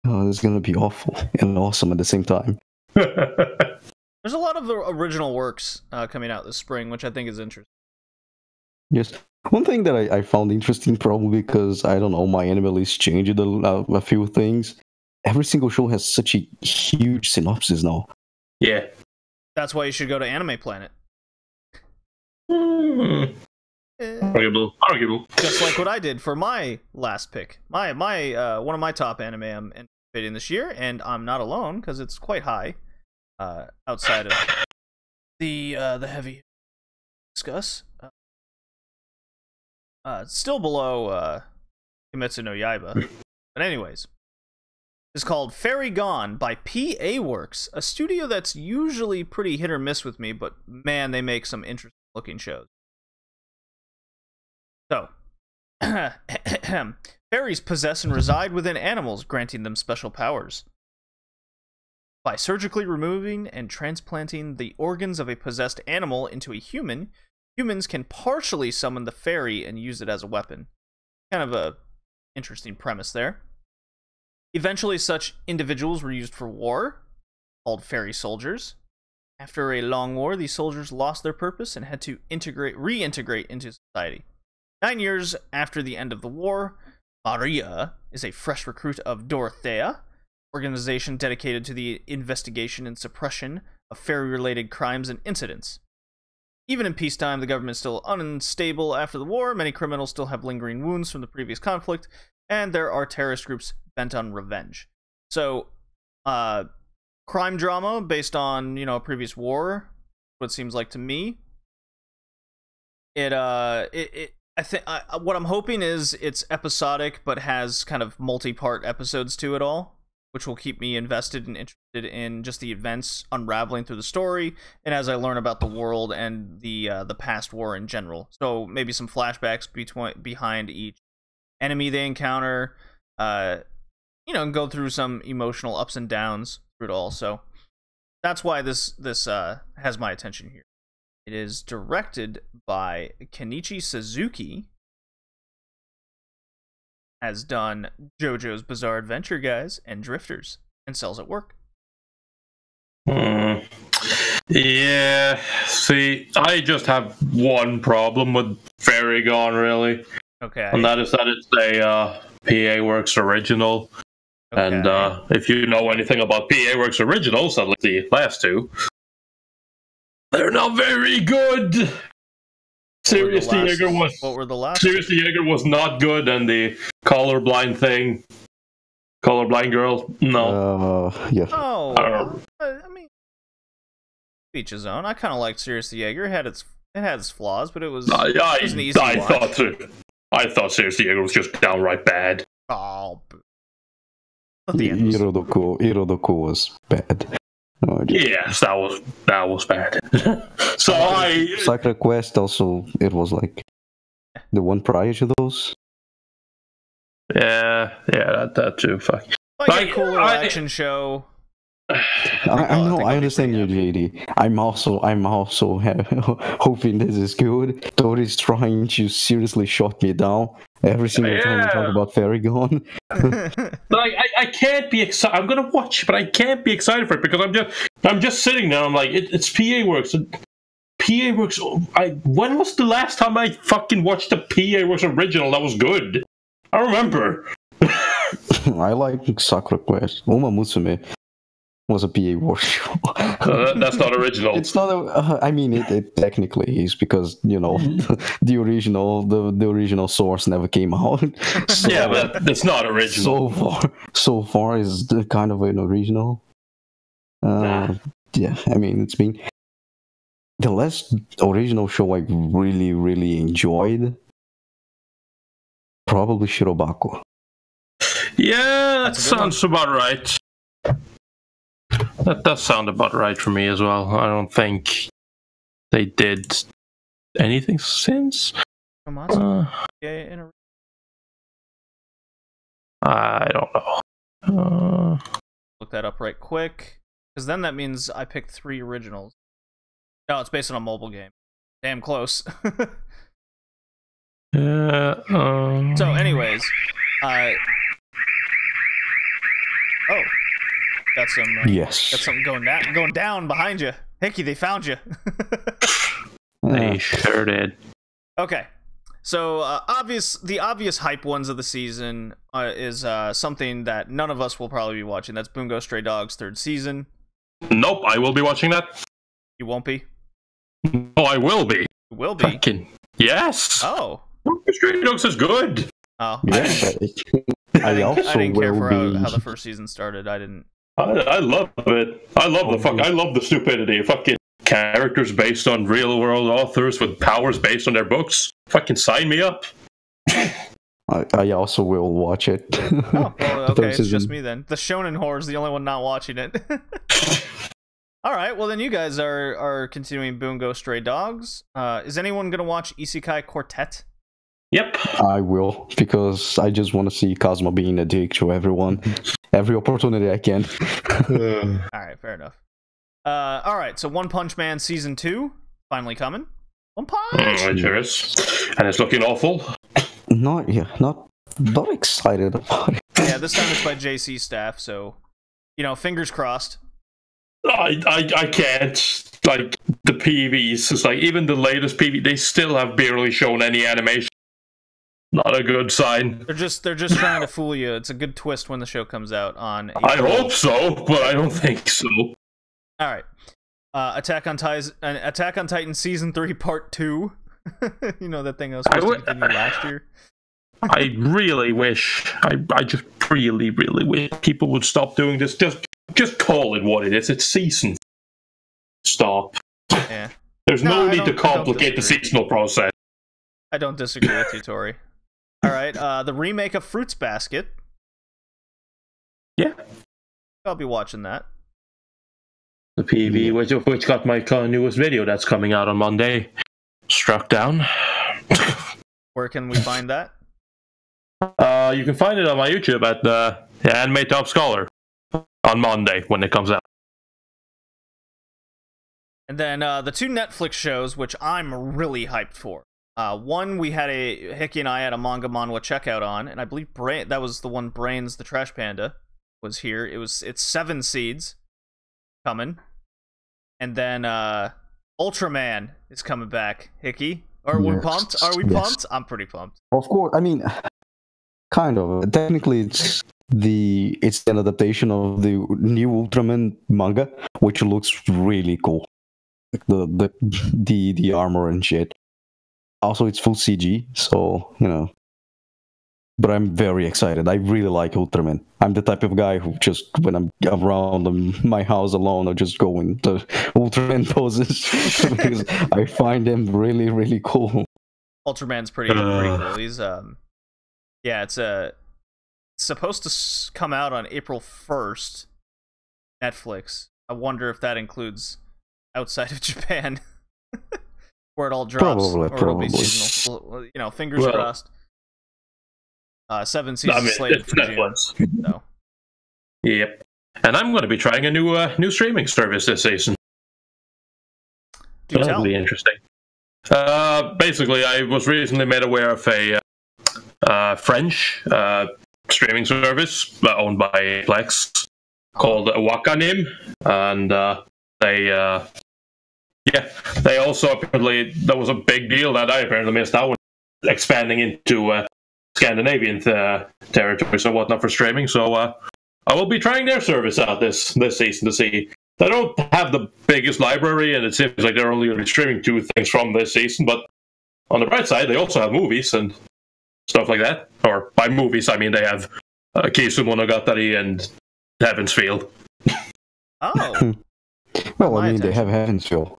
[SPEAKER 1] Oh, it's gonna be awful and awesome at the same time.
[SPEAKER 3] There's a lot of original works coming out this spring, which I think is interesting.
[SPEAKER 1] Yes. One thing that I found interesting, probably because, I don't know, my anime list changed a few things. Every single show has such a huge synopsis now.
[SPEAKER 2] Yeah.
[SPEAKER 3] That's why you should go to Anime Planet.
[SPEAKER 2] Arguable.
[SPEAKER 3] Just like what I did for my last pick. My one of my top anime I'm anticipating this year, and I'm not alone because it's quite high. Outside of the heavy discuss, it's still below Kimetsu no Yaiba. But anyways, is called Fairy Gone by PA Works, a studio that's usually pretty hit or miss with me, but man, they make some interesting looking shows. So, fairies possess and reside within animals, granting them special powers. By surgically removing and transplanting the organs of a possessed animal into a human, humans can partially summon the fairy and use it as a weapon. Kind of a interesting premise there. Eventually, such individuals were used for war, called fairy soldiers. After a long war, these soldiers lost their purpose and had to reintegrate into society. 9 years after the end of the war, Maria is a fresh recruit of Dorothea, organization dedicated to the investigation and suppression of fairy-related crimes and incidents. Even in peacetime, the government is still unstable after the war. Many criminals still have lingering wounds from the previous conflict, and there are terrorist groups bent on revenge. So, crime drama based on, a previous war, what it seems like to me. I think what I'm hoping is it's episodic, but has kind of multi-part episodes to it all, which will keep me invested and interested in just the events unraveling through the story, and as I learn about the world and the past war in general. So maybe some flashbacks behind each enemy they encounter, and go through some emotional ups and downs through it all. So that's why this has my attention here. It is directed by Kenichi Suzuki. Has done JoJo's Bizarre Adventure, guys, and Drifters, and Cells at Work.
[SPEAKER 2] Yeah, see, I just have one problem with Fairy Gone, really.
[SPEAKER 3] Okay.
[SPEAKER 2] And that is that it's a PA Works original. Okay. And if you know anything about PA Works originals, at least the last two, they're not very good. Serious Diego was. What were the last? Serious Diego was not good, and the colorblind girl, no.
[SPEAKER 1] Yeah.
[SPEAKER 3] Oh, I mean, each his own. I kind of liked Serious Diego. It had its flaws, but it was. It was an easy watch.
[SPEAKER 2] I thought Serious Diego was just downright bad.
[SPEAKER 3] Oh.
[SPEAKER 1] Irodoko was bad. Oh,
[SPEAKER 2] yes, that was bad. So
[SPEAKER 1] Sacred Quest also, it was like the one prior to those.
[SPEAKER 2] Yeah, that too. Fuck.
[SPEAKER 3] Like a cooler action show.
[SPEAKER 1] I know, I understand you, JD. I'm also hoping this is good. Tori's trying to seriously shut me down every single time we talk about Fairy Gone.
[SPEAKER 2] Like I can't be excited. I'm gonna watch, but I can't be excited for it because I'm just sitting there. I'm like, it's PA Works. PA Works. When was the last time I fucking watched a PA Works original that was good? I remember.
[SPEAKER 1] I like Sakura Quest. Uma Musume was a PA Works show.
[SPEAKER 2] That's not original.
[SPEAKER 1] It's not. I mean, it technically is because the original source never came out.
[SPEAKER 2] So, yeah, but it's not original.
[SPEAKER 1] So far is kind of an original. Yeah, I mean, it's been the last original show I really, really enjoyed. Probably Shirobako.
[SPEAKER 2] Yeah, that sounds about right. That does sound about right for me as well. I don't think they did anything since.
[SPEAKER 3] I
[SPEAKER 2] don't know.
[SPEAKER 3] Look that up right quick, because then that means I picked 3 originals. No, it's based on a mobile game. Damn close. So, anyways, got some going down behind you. Hickey, they found you.
[SPEAKER 2] They sure did.
[SPEAKER 3] Okay, so the obvious hype ones of the season is something that none of us will probably be watching. That's Bungo Stray Dogs 3rd season.
[SPEAKER 2] Nope, I will be watching that.
[SPEAKER 3] You won't be?
[SPEAKER 2] Oh, I will be.
[SPEAKER 3] You will be?
[SPEAKER 2] Yes.
[SPEAKER 3] Oh.
[SPEAKER 2] Bungo Stray Dogs is good.
[SPEAKER 3] Oh.
[SPEAKER 1] Yeah. I
[SPEAKER 3] didn't care for how the first season started. I didn't.
[SPEAKER 2] I love it. I love the stupidity. Fucking characters based on real world authors with powers based on their books. Fucking sign me up.
[SPEAKER 1] I also will watch it.
[SPEAKER 3] Oh, well,
[SPEAKER 1] The
[SPEAKER 3] okay,
[SPEAKER 1] third
[SPEAKER 3] it's
[SPEAKER 1] season.
[SPEAKER 3] just me then. The Shonen whore is the only one not watching it. All right, well then you guys are continuing Bungo Stray Dogs. Is anyone gonna watch Isekai Quartet?
[SPEAKER 2] Yep.
[SPEAKER 1] I will, because I just want to see Cosmo being a dick to everyone. Every opportunity I can.
[SPEAKER 3] All right, fair enough. All right, so One Punch Man Season 2 finally coming. One Punch!
[SPEAKER 2] It sure is. And it's looking awful.
[SPEAKER 1] Not excited about it.
[SPEAKER 3] Yeah, this time it's by JC staff, so, fingers crossed.
[SPEAKER 2] I can't. Like, the PVs, it's like, even the latest PV, they still have barely shown any animation. Not a good sign.
[SPEAKER 3] They're just trying to fool you. It's a good twist when the show comes out on April.
[SPEAKER 2] I hope so, but I don't think so.
[SPEAKER 3] All right. Attack on Titan Season 3 Part 2. You know that thing I was supposed to continue last year?
[SPEAKER 2] I really wish, I just really, really wish people would stop doing this. Just call it what it is. It's season. Stop.
[SPEAKER 3] Yeah.
[SPEAKER 2] There's no need to complicate the seasonal process.
[SPEAKER 3] I don't disagree with you, Tori. All right, the remake of Fruits Basket.
[SPEAKER 2] Yeah.
[SPEAKER 3] I'll be watching that.
[SPEAKER 2] The PV, which got my newest video that's coming out on Monday, struck down.
[SPEAKER 3] Where can we find that?
[SPEAKER 2] You can find it on my YouTube at the Anime Top Scholar on Monday when it comes out.
[SPEAKER 3] And then the two Netflix shows, which I'm really hyped for. One, we had Hickey and I had a manga manhwa checkout on, and I believe that was the one Brains the Trash Panda was here. It's 7 Seeds coming. And then Ultraman is coming back. Hickey, are we pumped? Are we pumped? I'm pretty pumped.
[SPEAKER 1] Of course, I mean, kind of. Technically, it's an adaptation of the new Ultraman manga, which looks really cool. Like the armor and shit. Also, it's full CG, so But I'm very excited. I really like Ultraman. I'm the type of guy who just, when I'm around my house alone, I'll just go into Ultraman poses because I find them really, really cool.
[SPEAKER 3] Ultraman's pretty cool. He's it's supposed to come out on April 1st. Netflix. I wonder if that includes outside of Japan, where it all drops, or it'll be seasonal. Fingers crossed. 7 seasons slated for June. So.
[SPEAKER 2] Yep. And I'm going to be trying a new streaming service this season. That'll be interesting. Basically, I was recently made aware of a French streaming service owned by Plex called Wakanim, and they also apparently, that was a big deal that I apparently missed out on, expanding into Scandinavian territories and whatnot for streaming. So I will be trying their service out this season to see. They don't have the biggest library, and it seems like they're only going to be streaming 2 things from this season. But on the bright side, they also have movies and stuff like that. Or by movies, I mean they have Kisu Monogatari and Heaven's Feel.
[SPEAKER 3] Oh.
[SPEAKER 1] Well, I mean, they have Heaven's Feel.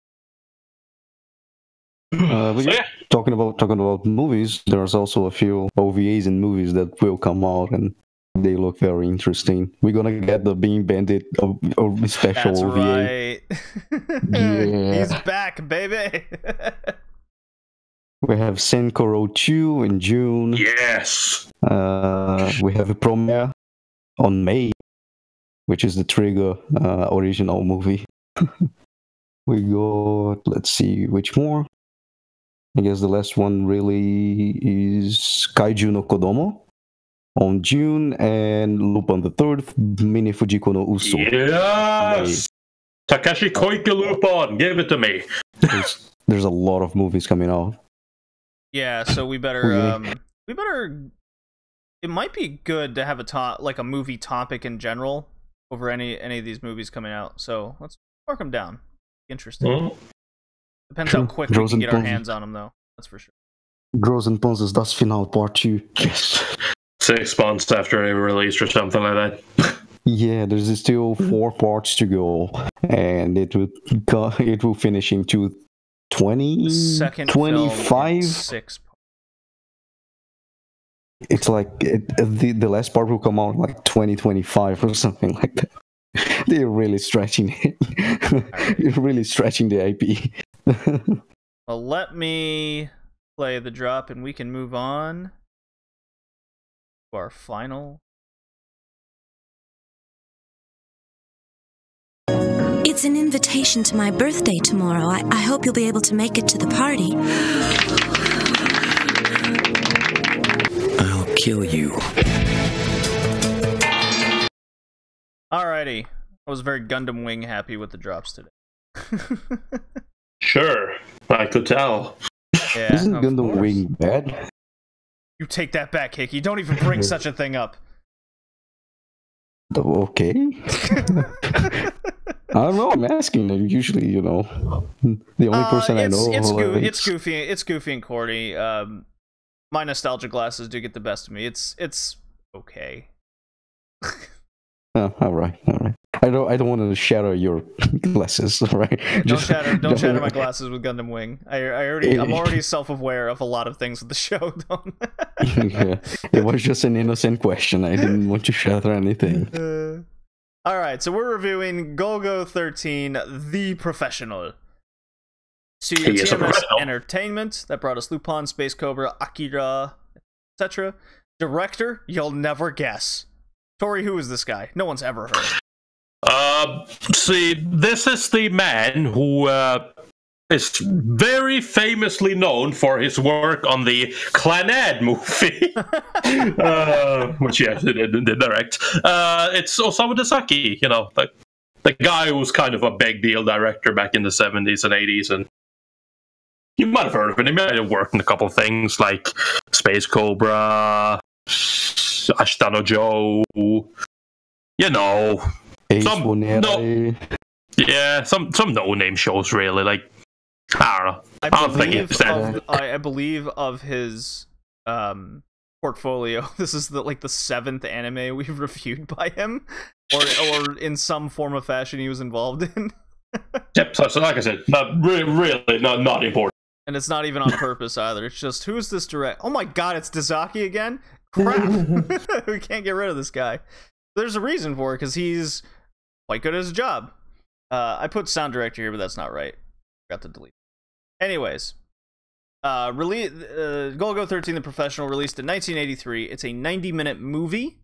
[SPEAKER 1] Talking about movies, there's also a few OVAs and movies that will come out, and they look very interesting. We're gonna get the Bean Bandit special
[SPEAKER 3] That's
[SPEAKER 1] OVA.
[SPEAKER 3] Right.
[SPEAKER 1] Yeah.
[SPEAKER 3] He's back, baby.
[SPEAKER 1] We have Senkoro 2 in June.
[SPEAKER 2] Yes.
[SPEAKER 1] We have a premiere on May, which is the Trigger original movie. We got, let's see, which more? I guess the last one really is Kaiju no Kodomo on June, and Lupin the Third, Mini Fujiko no Uso.
[SPEAKER 2] Yes! Takashi Koike Lupin, give it to me.
[SPEAKER 1] There's a lot of movies coming out.
[SPEAKER 3] Yeah, so we better it might be good to have a movie topic in general over any of these movies coming out. So let's mark them down. Interesting.
[SPEAKER 2] Mm-hmm.
[SPEAKER 3] Depends how quick we can get our hands on them, though. That's for sure.
[SPEAKER 1] Großen Poses Das Final Part 2. Yes.
[SPEAKER 2] 6 months after it released or something like that.
[SPEAKER 1] Yeah, there's still 4 parts to go, and it will finish in 2025.
[SPEAKER 3] 6
[SPEAKER 1] it's like the last part will come out like 2025 or something like that. They're really stretching it. You're really stretching the IP.
[SPEAKER 3] Well, let me play the drop and we can move on to our final.
[SPEAKER 4] It's an invitation to my birthday tomorrow. I hope you'll be able to make it to the party.
[SPEAKER 6] I'll kill you.
[SPEAKER 3] Alrighty. I was very Gundam Wing happy with the drops today.
[SPEAKER 2] Sure, I could tell.
[SPEAKER 3] Yeah,
[SPEAKER 1] Isn't
[SPEAKER 3] of
[SPEAKER 1] Gundam
[SPEAKER 3] course.
[SPEAKER 1] Wing bad?
[SPEAKER 3] You take that back, Hickey. Don't even bring such a thing up.
[SPEAKER 1] Okay. I don't know. I'm asking. Usually, the only person I know.
[SPEAKER 3] It's goofy and corny. My nostalgia glasses do get the best of me. It's okay.
[SPEAKER 1] Oh, all right. I don't want to shatter your glasses. All right.
[SPEAKER 3] Don't shatter my glasses with Gundam Wing. I'm already self-aware of a lot of things with the show.
[SPEAKER 1] Yeah, it was just an innocent question. I didn't want to shatter anything.
[SPEAKER 3] All right, so we're reviewing Golgo 13, The Professional. Studio TMS Entertainment that brought us Lupin, Space Cobra, Akira, etc. Director, you'll never guess. Tori, who is this guy? No one's ever heard.
[SPEAKER 2] See, this is the man who is very famously known for his work on the Clannad movie, which he did direct. It's Osamu Dezaki, the guy who was kind of a big deal director back in the 70s and 80s, and you might have heard of him. He might have worked in a couple of things like Space Cobra, Ashitano Joe, some no-name shows, really. Like, I don't know.
[SPEAKER 3] I believe of his portfolio, this is the seventh anime we've reviewed by him, or in some form of fashion he was involved in.
[SPEAKER 2] Yep. So like I said, not important.
[SPEAKER 3] And it's not even on purpose either. It's just, who's this direct? Oh my god, it's Dezaki again? Crap! We can't get rid of this guy. There's a reason for it, because he's quite good at his job. I put sound director here, but that's not right. Forgot to delete. Anyways, Golgo 13, The Professional, released in 1983. It's a 90-minute movie,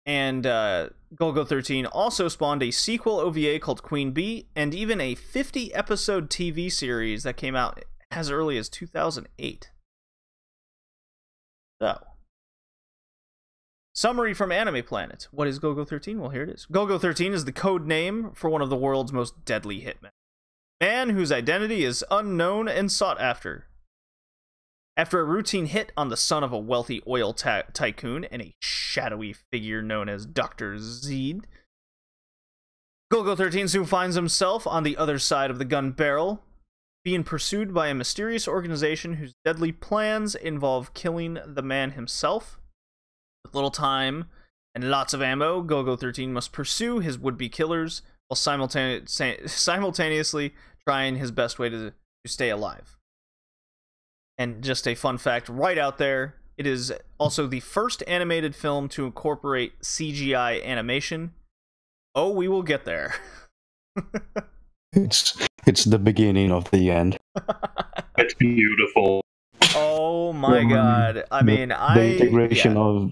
[SPEAKER 3] and Golgo 13 also spawned a sequel OVA called Queen Bee, and even a 50-episode TV series that came out as early as 2008. So, summary from Anime Planet. What is Golgo 13? Well, here it is. Golgo 13 is the code name for one of the world's most deadly hitmen. Man whose identity is unknown and sought after. After a routine hit on the son of a wealthy oil tycoon and a shadowy figure known as Dr. Zed, Golgo 13 soon finds himself on the other side of the gun barrel, being pursued by a mysterious organization whose deadly plans involve killing the man himself. With little time and lots of ammo, Golgo 13 must pursue his would-be killers while simultaneously trying his best way to stay alive. And just a fun fact right out there, it is also the first animated film to incorporate CGI animation. Oh, we will get there.
[SPEAKER 1] It's the beginning of the end.
[SPEAKER 2] It's beautiful.
[SPEAKER 3] Oh my god! I mean,
[SPEAKER 1] the integration of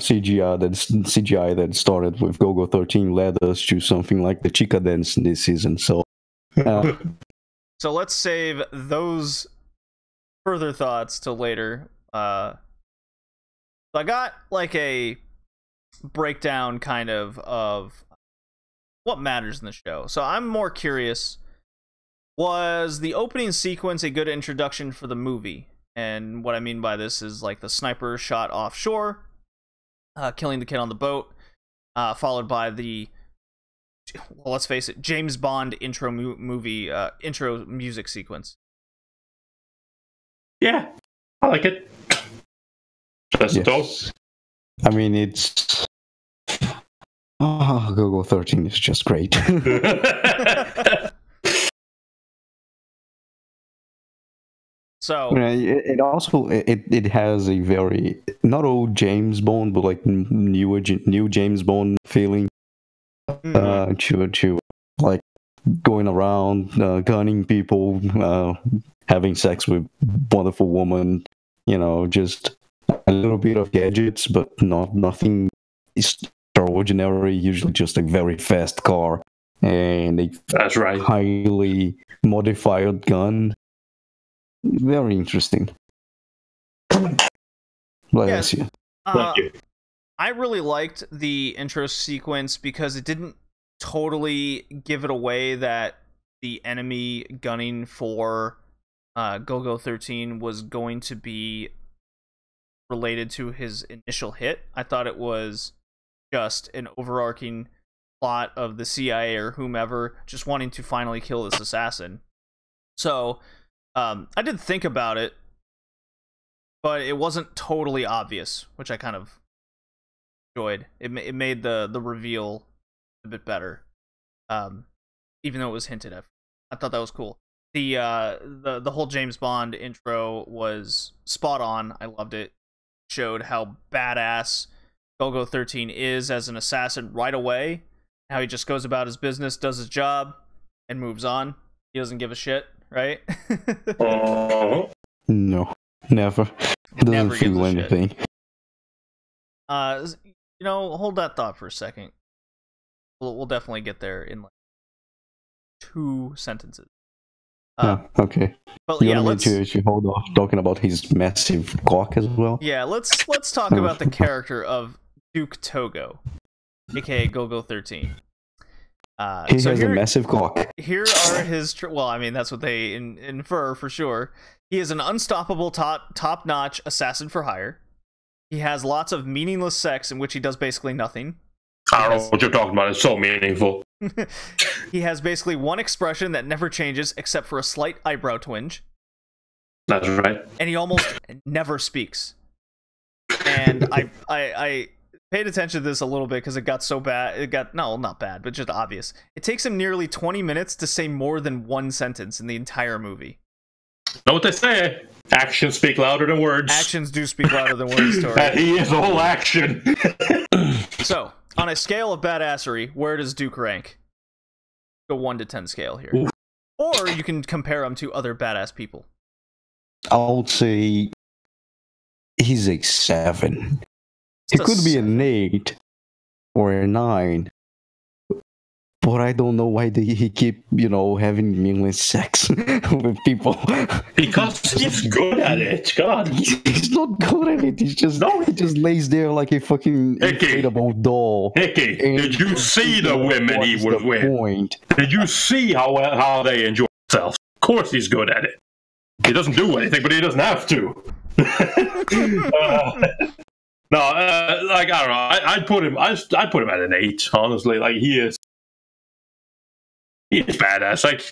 [SPEAKER 1] CGI that started with Golgo 13 led us to something like the Chica Dance this season. So,
[SPEAKER 3] so let's save those further thoughts till later. So I got like a breakdown kind of what matters in the show. So I'm more curious. Was the opening sequence a good introduction for the movie? And what I mean by this is like the sniper shot offshore, killing the kid on the boat, followed by the, well, let's face it, James Bond intro intro music sequence.
[SPEAKER 2] Yeah, I like it.
[SPEAKER 1] Yes. I mean, it's Golgo 13 is just great.
[SPEAKER 3] So
[SPEAKER 1] it also it has a very not old James Bond, but like new James Bond feeling. To like going around gunning people, having sex with wonderful woman, just a little bit of gadgets, but nothing extraordinary. Usually just a very fast car and a
[SPEAKER 2] That's right.
[SPEAKER 1] highly modified gun. Very interesting. Bless you.
[SPEAKER 2] Thank you.
[SPEAKER 3] I really liked the intro sequence because it didn't totally give it away that the enemy gunning for Golgo 13 was going to be related to his initial hit. I thought it was just an overarching plot of the CIA or whomever just wanting to finally kill this assassin. So I did think about it, but it wasn't totally obvious, which I kind of enjoyed. It made the reveal a bit better, even though it was hinted at. I thought that was cool. The whole James Bond intro was spot on. I loved it. Showed how badass Golgo 13 is as an assassin right away. How he just goes about his business, does his job, and moves on. He doesn't give a shit, right?
[SPEAKER 1] No, never. He doesn't
[SPEAKER 3] Never gives
[SPEAKER 1] feel
[SPEAKER 3] a shit.
[SPEAKER 1] anything.
[SPEAKER 3] Hold that thought for a second. We'll definitely get there in like 2 sentences.
[SPEAKER 1] Okay.
[SPEAKER 3] But
[SPEAKER 1] You
[SPEAKER 3] yeah,
[SPEAKER 1] want me to hold off talking about his massive cock as well?
[SPEAKER 3] Yeah, let's talk about the character of Duke Togo, aka Golgo 13.
[SPEAKER 1] He has a massive cock.
[SPEAKER 3] Here are his... well, I mean, that's what they infer for sure. He is an unstoppable, top-notch assassin for hire. He has lots of meaningless sex in which he does basically nothing.
[SPEAKER 2] I don't know what you're talking about. It's so meaningful.
[SPEAKER 3] He has basically one expression that never changes except for a slight eyebrow twinge.
[SPEAKER 2] That's right.
[SPEAKER 3] And he almost never speaks. And I paid attention to this a little bit because it got so bad. It got, no, not bad, but just obvious. It takes him nearly 20 minutes to say more than one sentence in the entire movie.
[SPEAKER 2] Know what they say? Actions speak louder than words.
[SPEAKER 3] Actions do speak louder than words, Tori.
[SPEAKER 2] And he is all action.
[SPEAKER 3] So, on a scale of badassery, where does Duke rank? Go 1 to 10 scale here.
[SPEAKER 2] Ooh.
[SPEAKER 3] Or you can compare him to other badass people.
[SPEAKER 1] I would say he's a 7. He
[SPEAKER 3] It's a
[SPEAKER 1] could be
[SPEAKER 3] 7.
[SPEAKER 1] an 8 or a 9. But I don't know why he keep, having meaningless sex with people.
[SPEAKER 2] Because he's good at it. God.
[SPEAKER 1] He's not good at it. He just lays there like a fucking inflatable doll.
[SPEAKER 2] Hickey, did you see the women he was with?
[SPEAKER 1] Point?
[SPEAKER 2] Did you see how they enjoy themselves? Of course he's good at it. He doesn't do anything, but he doesn't have to. I don't know. I'd put him at an 8. Honestly, like he is badass. Like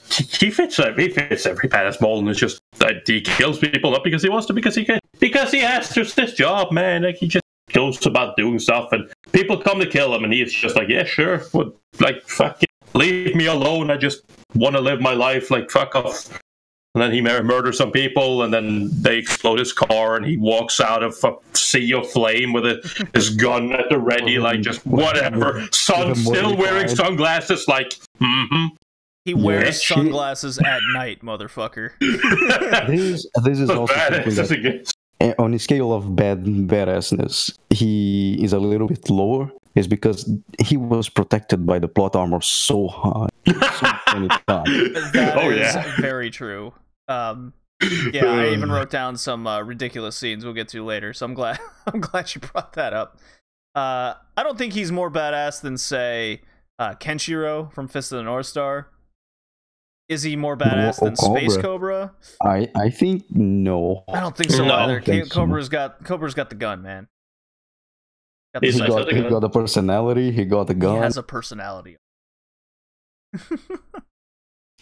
[SPEAKER 2] he fits every badass mold, and it's just that he kills people not because he wants to, because he has just this job, man. Like he just goes about doing stuff, and people come to kill him, and he's just like, yeah, sure, but like fuck it, leave me alone. I just want to live my life. Like fuck off. And then he murders some people, and then they explode his car, and he walks out of a sea of flame with his gun at the ready, like just whatever. Son still wearing sunglasses, like,
[SPEAKER 3] He wears sunglasses at night, motherfucker.
[SPEAKER 1] This is also something that, on a scale of badassness, he is a little bit lower. Is because he was protected by the plot armor so hard, so many times.
[SPEAKER 3] That is very true. I even wrote down some ridiculous scenes we'll get to later, so I'm glad you brought that up. I don't think he's more badass than, say, Kenshiro from Fist of the North Star. Is he more badass than Space Cobra?
[SPEAKER 1] I think no.
[SPEAKER 3] I don't think so either. Cobra's got the gun, man.
[SPEAKER 1] He got a personality. He got a gun.
[SPEAKER 3] He has a personality.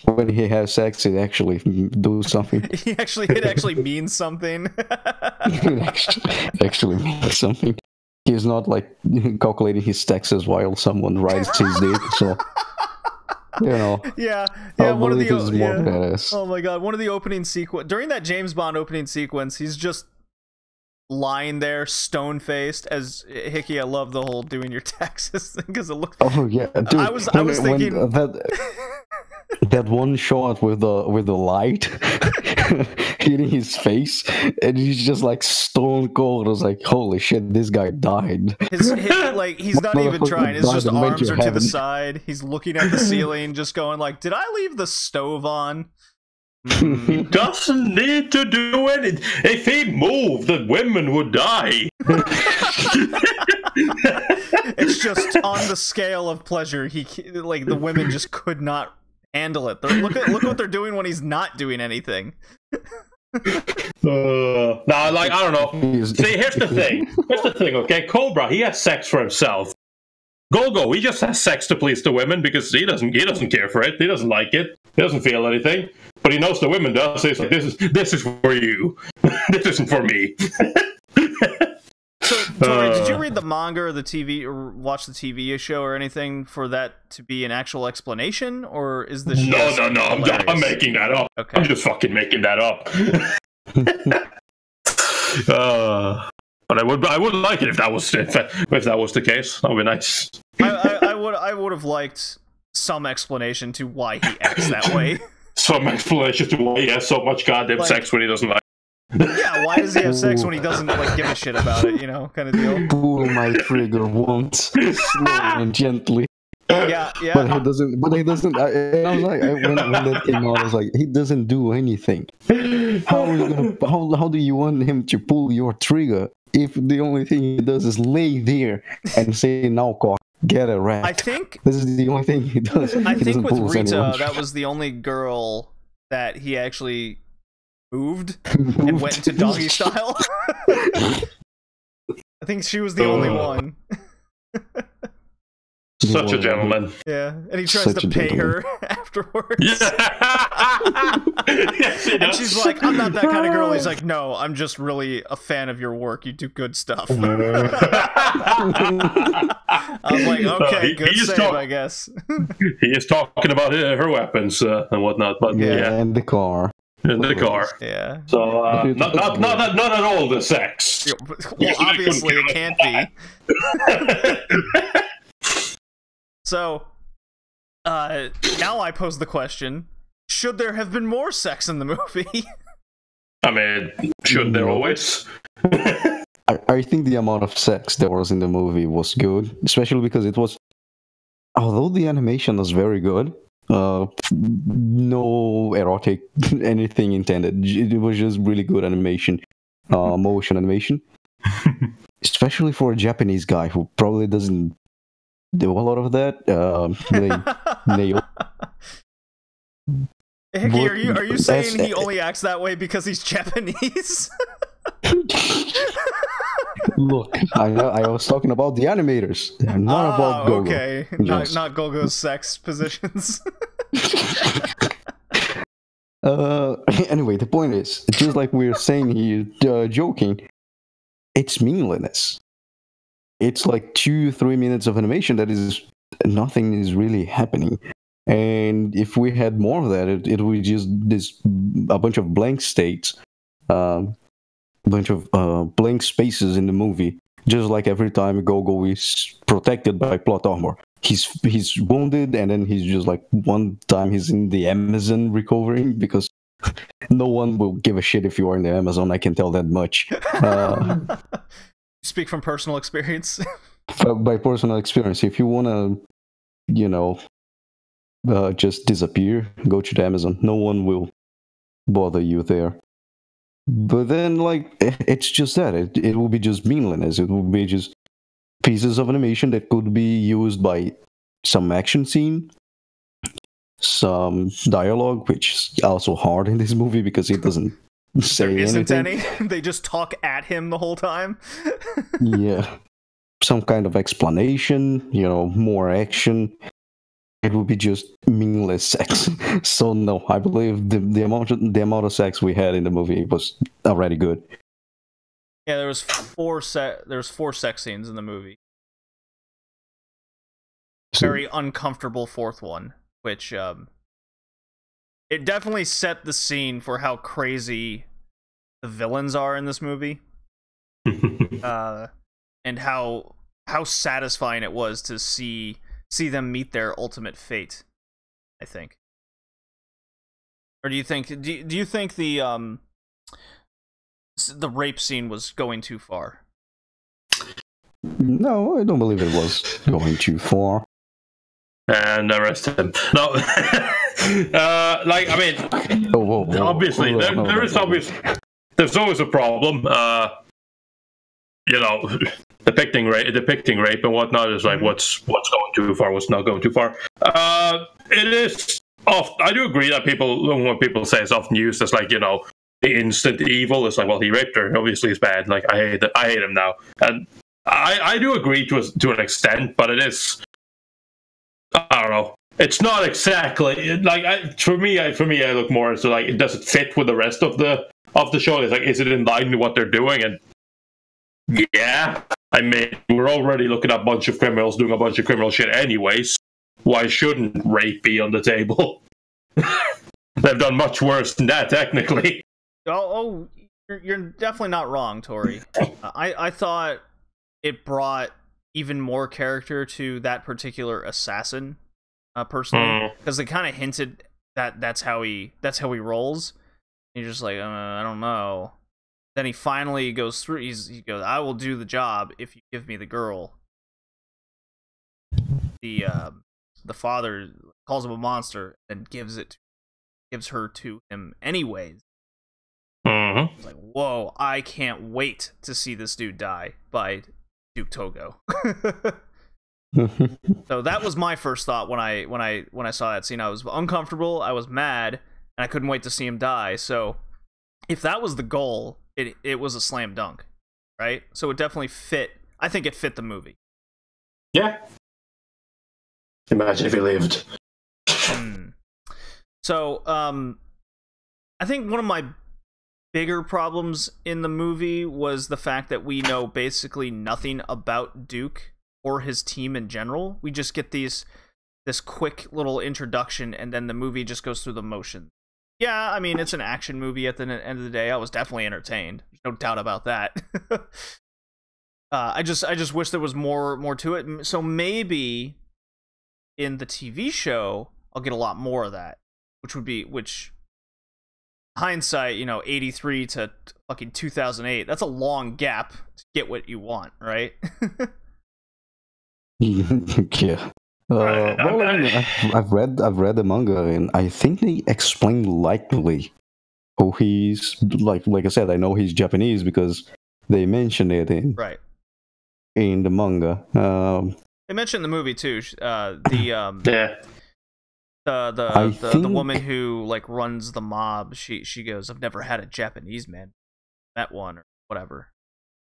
[SPEAKER 1] When he has sex, it actually do something.
[SPEAKER 3] It actually means something.
[SPEAKER 1] It actually means something. He's not like calculating his taxes while someone rides his dick. So You know,
[SPEAKER 3] yeah,
[SPEAKER 1] I
[SPEAKER 3] one of the
[SPEAKER 1] believe he's more badass.
[SPEAKER 3] Oh my god, one of the opening sequence during that James Bond opening sequence, he's just lying there, stone faced. As Hickey, I love the whole doing your taxes thing because it looked.
[SPEAKER 1] Oh yeah, dude.
[SPEAKER 3] I was thinking
[SPEAKER 1] that one shot with the light hitting his face, and he's just like stone cold. I was like, holy shit, this guy died.
[SPEAKER 3] Like he's not even trying. His just arms are to the side. He's looking at the ceiling, just going like, "Did I leave the stove on?"
[SPEAKER 2] He doesn't need to do anything. If he moved, the women would die.
[SPEAKER 3] It's just on the scale of pleasure. Like the women just could not handle it. Look what they're doing when he's not doing anything.
[SPEAKER 2] Nah, like I don't know. See, here's the thing. Okay, Cobra, he has sex for himself. Golgo, he just has sex to please the women because he doesn't care for it. He doesn't like it. He doesn't feel anything. But he knows the women does. So he's like, this is for you. This isn't for me.
[SPEAKER 3] So, Tori, did you read the manga or the TV or watch the TV show or anything for that to be an actual explanation, or is this?
[SPEAKER 2] No. I'm making that up.
[SPEAKER 3] Okay.
[SPEAKER 2] I'm just fucking making that up. But I would like it if that was the case. That would be nice.
[SPEAKER 3] I would have liked some explanation to why he acts that way.
[SPEAKER 2] Some explanation to why he has so much goddamn sex when he doesn't like.
[SPEAKER 3] Yeah, why does he have sex when he doesn't like give a shit about it? You know, kind of deal.
[SPEAKER 1] Pull my trigger once, slowly and gently.
[SPEAKER 3] Yeah.
[SPEAKER 1] But he doesn't. I was like, when that came out, I was like, he doesn't do anything. How do you want him to pull your trigger if the only thing he does is lay there and say, "Now, cock, get a rat"?
[SPEAKER 3] I think
[SPEAKER 1] this is the only thing he does.
[SPEAKER 3] I think with Rita, that was the only girl that he actually moved and went into doggy style. I think she was the only one.
[SPEAKER 2] Such a gentleman.
[SPEAKER 3] Yeah, and he tries to pay her afterwards.
[SPEAKER 2] Yeah. Yes, he does.
[SPEAKER 3] And she's like, "I'm not that kind of girl." He's like, "No, I'm just really a fan of your work. You do good stuff." I was like, "Okay, good save, I guess."
[SPEAKER 2] He is talking about her weapons and whatnot, but yeah.
[SPEAKER 1] And the car.
[SPEAKER 2] In the car.
[SPEAKER 3] Yeah.
[SPEAKER 2] So, not at all the sex.
[SPEAKER 3] Well, obviously it can't be. So, now I pose the question, should there have been more sex in the movie?
[SPEAKER 2] I mean, should there always?
[SPEAKER 1] I think the amount of sex there was in the movie was good, especially because it was, although the animation was very good, no erotic anything intended. It was just really good animation, motion animation, especially for a Japanese guy who probably doesn't do a lot of that. They nailed.
[SPEAKER 3] Hickey, are you saying he only acts that way because he's Japanese?
[SPEAKER 1] Look, I was talking about the animators. They're not about Golgo.
[SPEAKER 3] Okay, not Golgo's sex positions.
[SPEAKER 1] Anyway, the point is, just like we're saying here, joking, it's meaningless. It's like 2-3 minutes of animation that is nothing is really happening. And if we had more of that, it would just a bunch of blank states, bunch of blank spaces in the movie. Just like every time Golgo is protected by plot armor, he's wounded, and then he's just like one time he's in the Amazon recovering because no one will give a shit if you are in the Amazon. I can tell that much.
[SPEAKER 3] Speak from personal experience.
[SPEAKER 1] By personal experience, if you wanna, just disappear, go to the Amazon. No one will bother you there. But then, like, it's just that. It will be just meaningless. It will be just pieces of animation that could be used by some action scene, some dialogue, which is also hard in this movie because it doesn't say
[SPEAKER 3] there isn't
[SPEAKER 1] anything.
[SPEAKER 3] Any. They just talk at him the whole time.
[SPEAKER 1] Yeah. Some kind of explanation, more action. It would be just meaningless sex. So no, I believe the amount of sex we had in the movie was already good.
[SPEAKER 3] Yeah, there was four sex scenes in the movie. Very uncomfortable fourth one, which it definitely set the scene for how crazy the villains are in this movie, and how satisfying it was to see them meet their ultimate fate, I think. Or do you think the rape scene was going too far?
[SPEAKER 1] No, I don't believe it was going too far.
[SPEAKER 2] And arrest him. No, like, I mean, obviously, there's always a problem. You know, depicting rape and whatnot is like what's going too far, what's not going too far. It is. I do agree that when people say it's often used as like, you know, the instant evil. It's like, well, he raped her. Obviously, it's bad. Like, I hate him now, and I do agree to an extent, but it is. I don't know. It's not exactly like for me. I look more as to like, does it fit with the rest of the show? It's like, is it in line with what they're doing? And yeah, I mean, we're already looking at a bunch of criminals doing a bunch of criminal shit anyways. Why shouldn't rape be on the table? They've done much worse than that, technically.
[SPEAKER 3] Oh, you're definitely not wrong, Tori. I thought it brought even more character to that particular assassin, personally, because they kind of hinted that that's how he rolls. And you're just like, I don't know. Then he finally goes through. He goes, I will do the job if you give me the girl. The father calls him a monster and gives her to him anyways. It's like, whoa! I can't wait to see this dude die by Duke Togo. So that was my first thought when I saw that scene. I was uncomfortable, I was mad, and I couldn't wait to see him die. So if that was the goal, it was a slam dunk, right? So it definitely fit. I think it fit the movie.
[SPEAKER 2] Yeah. Imagine if he lived.
[SPEAKER 3] So I think one of my bigger problems in the movie was the fact that we know basically nothing about Duke or his team in general. We just get this quick little introduction, and then the movie just goes through the motions. Yeah, I mean, it's an action movie at the end of the day. I was definitely entertained. There's no doubt about that. I just wish there was more to it. So maybe in the TV show, I'll get a lot more of that, which hindsight, 83 to fucking 2008, that's a long gap to get what you want, right?
[SPEAKER 1] Yeah. Well, I mean, I've read the manga, and I think they explain lightly who he's like. Like I said, I know he's Japanese because they mention it in the manga.
[SPEAKER 3] They mentioned the movie too. The woman who like runs the mob. She goes, "I've never had a Japanese man, met one or whatever."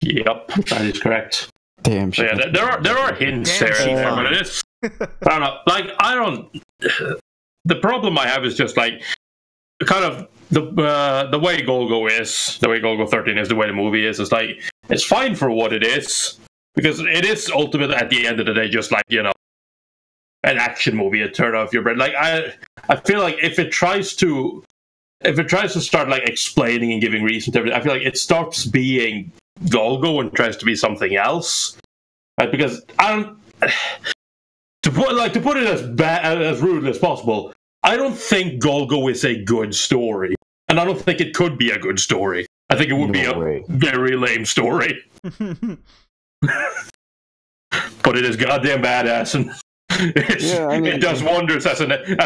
[SPEAKER 2] Yep, that is correct.
[SPEAKER 1] Damn.
[SPEAKER 2] So yeah, there are hints there, but it is. I don't know. Like, the problem I have is just like kind of the way Golgo is, the way Golgo 13 is, the way the movie is. It's like, it's fine for what it is, because it is ultimately at the end of the day just like, an action movie, a turn off your brain. Like, I feel like if it tries to start like explaining and giving reason to everything, I feel like it stops being Golgo and tries to be something else. Right? Because to put it as rudely as possible, I don't think Golgo is a good story, and I don't think it could be a good story. I think it would be a very lame story. But it is goddamn badass, and it does wonders as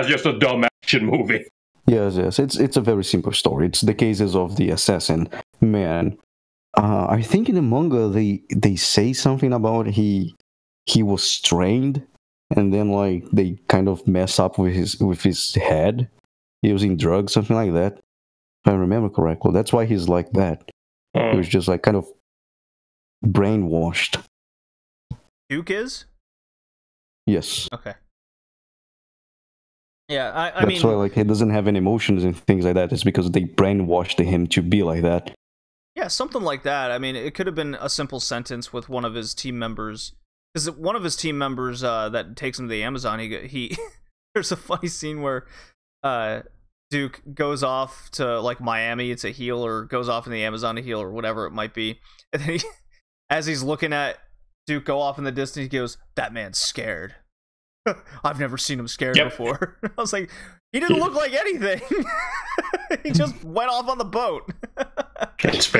[SPEAKER 2] just a dumb action movie.
[SPEAKER 1] Yes. It's a very simple story. It's the cases of the assassin man. I think in the manga they say something about he was trained, and then like they kind of mess up with his head using drugs, something like that. If I remember correctly, that's why he's like that. He was just like kind of brainwashed.
[SPEAKER 3] Duke is?
[SPEAKER 1] Yes.
[SPEAKER 3] Okay. Yeah, I
[SPEAKER 1] that's
[SPEAKER 3] mean,
[SPEAKER 1] why like he doesn't have any emotions and things like that. It's because they brainwashed him to be like that.
[SPEAKER 3] Yeah, something like that. I mean, it could have been a simple sentence with one of his team members. Because one of his team members that takes him to the Amazon, he there's a funny scene where Duke goes off to like Miami to heal, or goes off in the Amazon to heal, or whatever it might be, and then as he's looking at Duke go off in the distance, he goes, "That man's scared." I've never seen him scared before. I was like, he didn't look like anything. He just went off on the boat.
[SPEAKER 1] His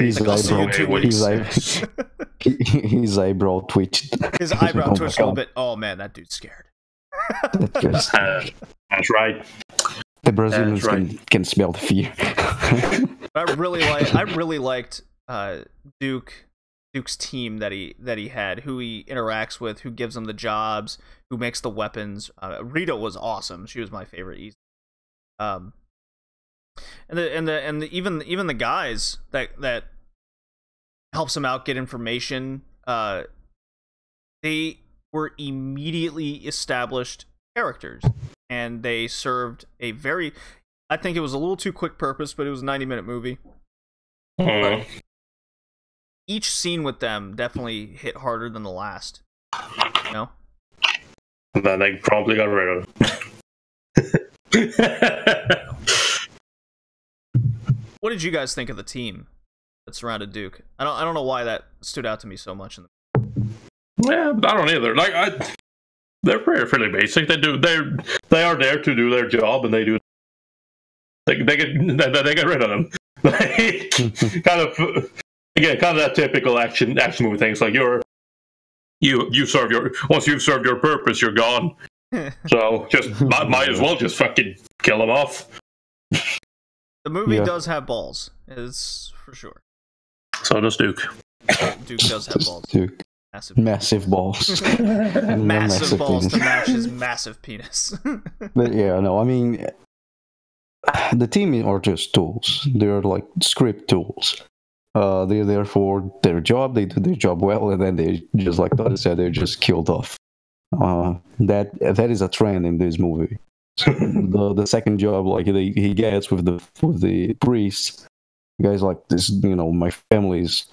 [SPEAKER 1] eyebrow twitched.
[SPEAKER 3] His eyebrow twitched a little bit. Oh man, that dude's scared.
[SPEAKER 2] That's right.
[SPEAKER 1] The Brazilians can smell the fear.
[SPEAKER 3] I really liked Duke's team that he had, who he interacts with, who gives him the jobs, who makes the weapons. Rita was awesome. She was my favorite. And even the guys that helps him out get information, they were immediately established characters, and they served a very, I think it was a little too quick purpose, but it was a 90-minute movie. But each scene with them definitely hit harder than the last. You know?
[SPEAKER 2] And then they probably got rid of it.
[SPEAKER 3] What did you guys think of the team that surrounded Duke? I don't know why that stood out to me so much.
[SPEAKER 2] Yeah, I don't either. They're fairly basic. They are there to do their job, and they do. They get rid of them. Kind of that typical action movie things. Like you serve your, once you've served your purpose, you're gone. So just might as well just fucking kill them off.
[SPEAKER 3] The movie does have balls, is for sure.
[SPEAKER 2] So does Duke.
[SPEAKER 3] Duke does have balls.
[SPEAKER 1] Duke. Massive balls.
[SPEAKER 3] Massive balls to match his massive penis.
[SPEAKER 1] But yeah, no, I mean, the team are just tools. They're like script tools. They're there for their job. They do their job well, and then they just, like Todd said, they're just killed off. That is a trend in this movie. The second job, like he gets with the priest, guys like this. You know, my family is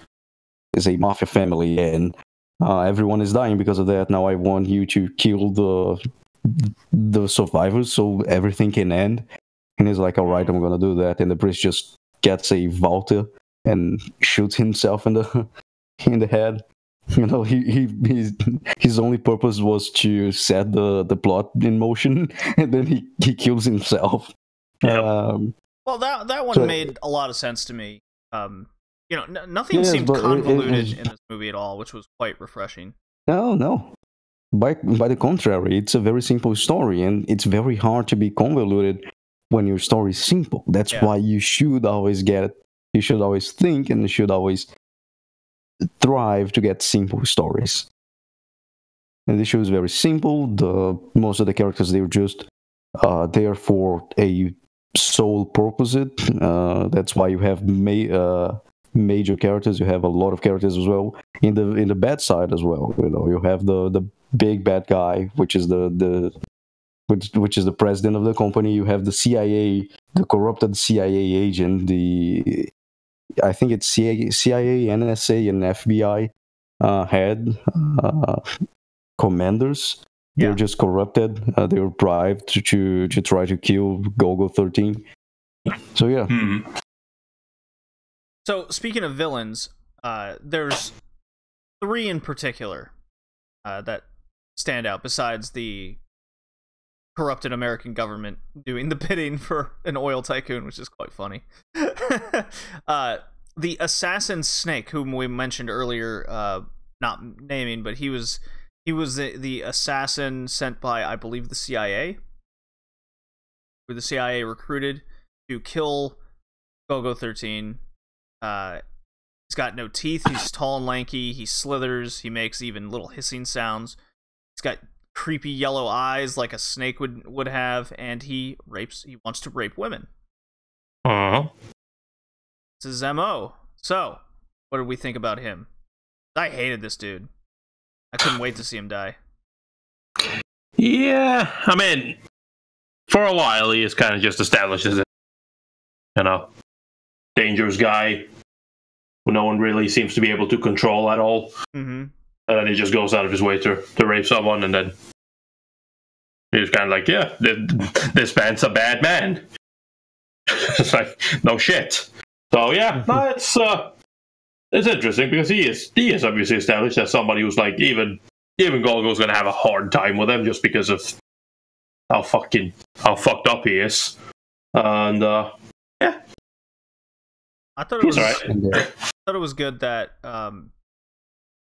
[SPEAKER 1] a mafia family, and everyone is dying because of that. Now I want you to kill the survivors so everything can end. And he's like, all right, I'm gonna do that. And the priest just gets a Walter and shoots himself in the head. You know, his only purpose was to set the plot in motion, and then he kills himself.
[SPEAKER 2] Yep.
[SPEAKER 3] Well, that one made a lot of sense to me. You know, nothing seemed convoluted in this movie at all, which was quite refreshing.
[SPEAKER 1] No. By the contrary, it's a very simple story, and it's very hard to be convoluted when your story is simple. That's why you should always you should always think, and you should always thrive to get simple stories. And this show is very simple. Most of the characters, they're just there for a sole purpose. That's why you have major characters. You have a lot of characters as well in the bad side as well. You know, you have the big bad guy, which is the president of the company. You have the CIA, the corrupted CIA agent, I think it's CIA, NSA, and FBI head commanders. They're just corrupted. They were bribed to try to kill Golgo 13. So yeah.
[SPEAKER 2] Mm-hmm.
[SPEAKER 3] So speaking of villains, there's 3 in particular that stand out besides the corrupted American government doing the bidding for an oil tycoon, which is quite funny. The assassin Snake, whom we mentioned earlier, not naming, but he was the assassin sent by, I believe, the CIA, who the CIA recruited to kill Golgo 13. He's got no teeth. He's tall and lanky. He slithers. He makes even little hissing sounds. He's got creepy yellow eyes like a snake would have, and he wants to rape women. It's his MO. So, what did we think about him? I hated this dude. I couldn't wait to see him die.
[SPEAKER 2] Yeah, I mean, for a while he is kind of just established as a, dangerous guy who no one really seems to be able to control at all.
[SPEAKER 3] Mm-hmm.
[SPEAKER 2] And then he just goes out of his way to rape someone, and then He was kind of like, yeah, this man's a bad man. It's like, no shit. So yeah, no, it's interesting because he is obviously established as somebody who's like even Golgo's gonna have a hard time with him just because of how fucked up he is. And yeah,
[SPEAKER 3] I thought it was
[SPEAKER 2] right.
[SPEAKER 3] I thought it was good that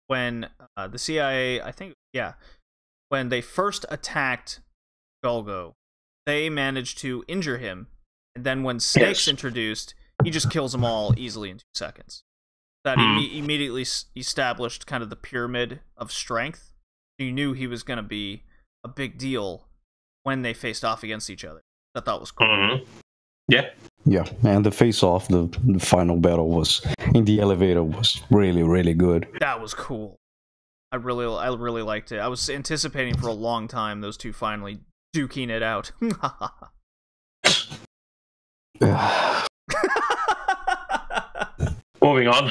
[SPEAKER 3] when the CIA, I think, when they first attacked Golgo, they managed to injure him, and then when Snake's introduced, he just kills them all easily in 2 seconds. That immediately established kind of the pyramid of strength. You knew he was going to be a big deal when they faced off against each other. I thought was cool.
[SPEAKER 2] Mm-hmm. Yeah.
[SPEAKER 1] Yeah, and the face-off, the final battle was in the elevator was really, really good.
[SPEAKER 3] That was cool. I really liked it. I was anticipating for a long time those two finally duking it out.
[SPEAKER 2] Moving on.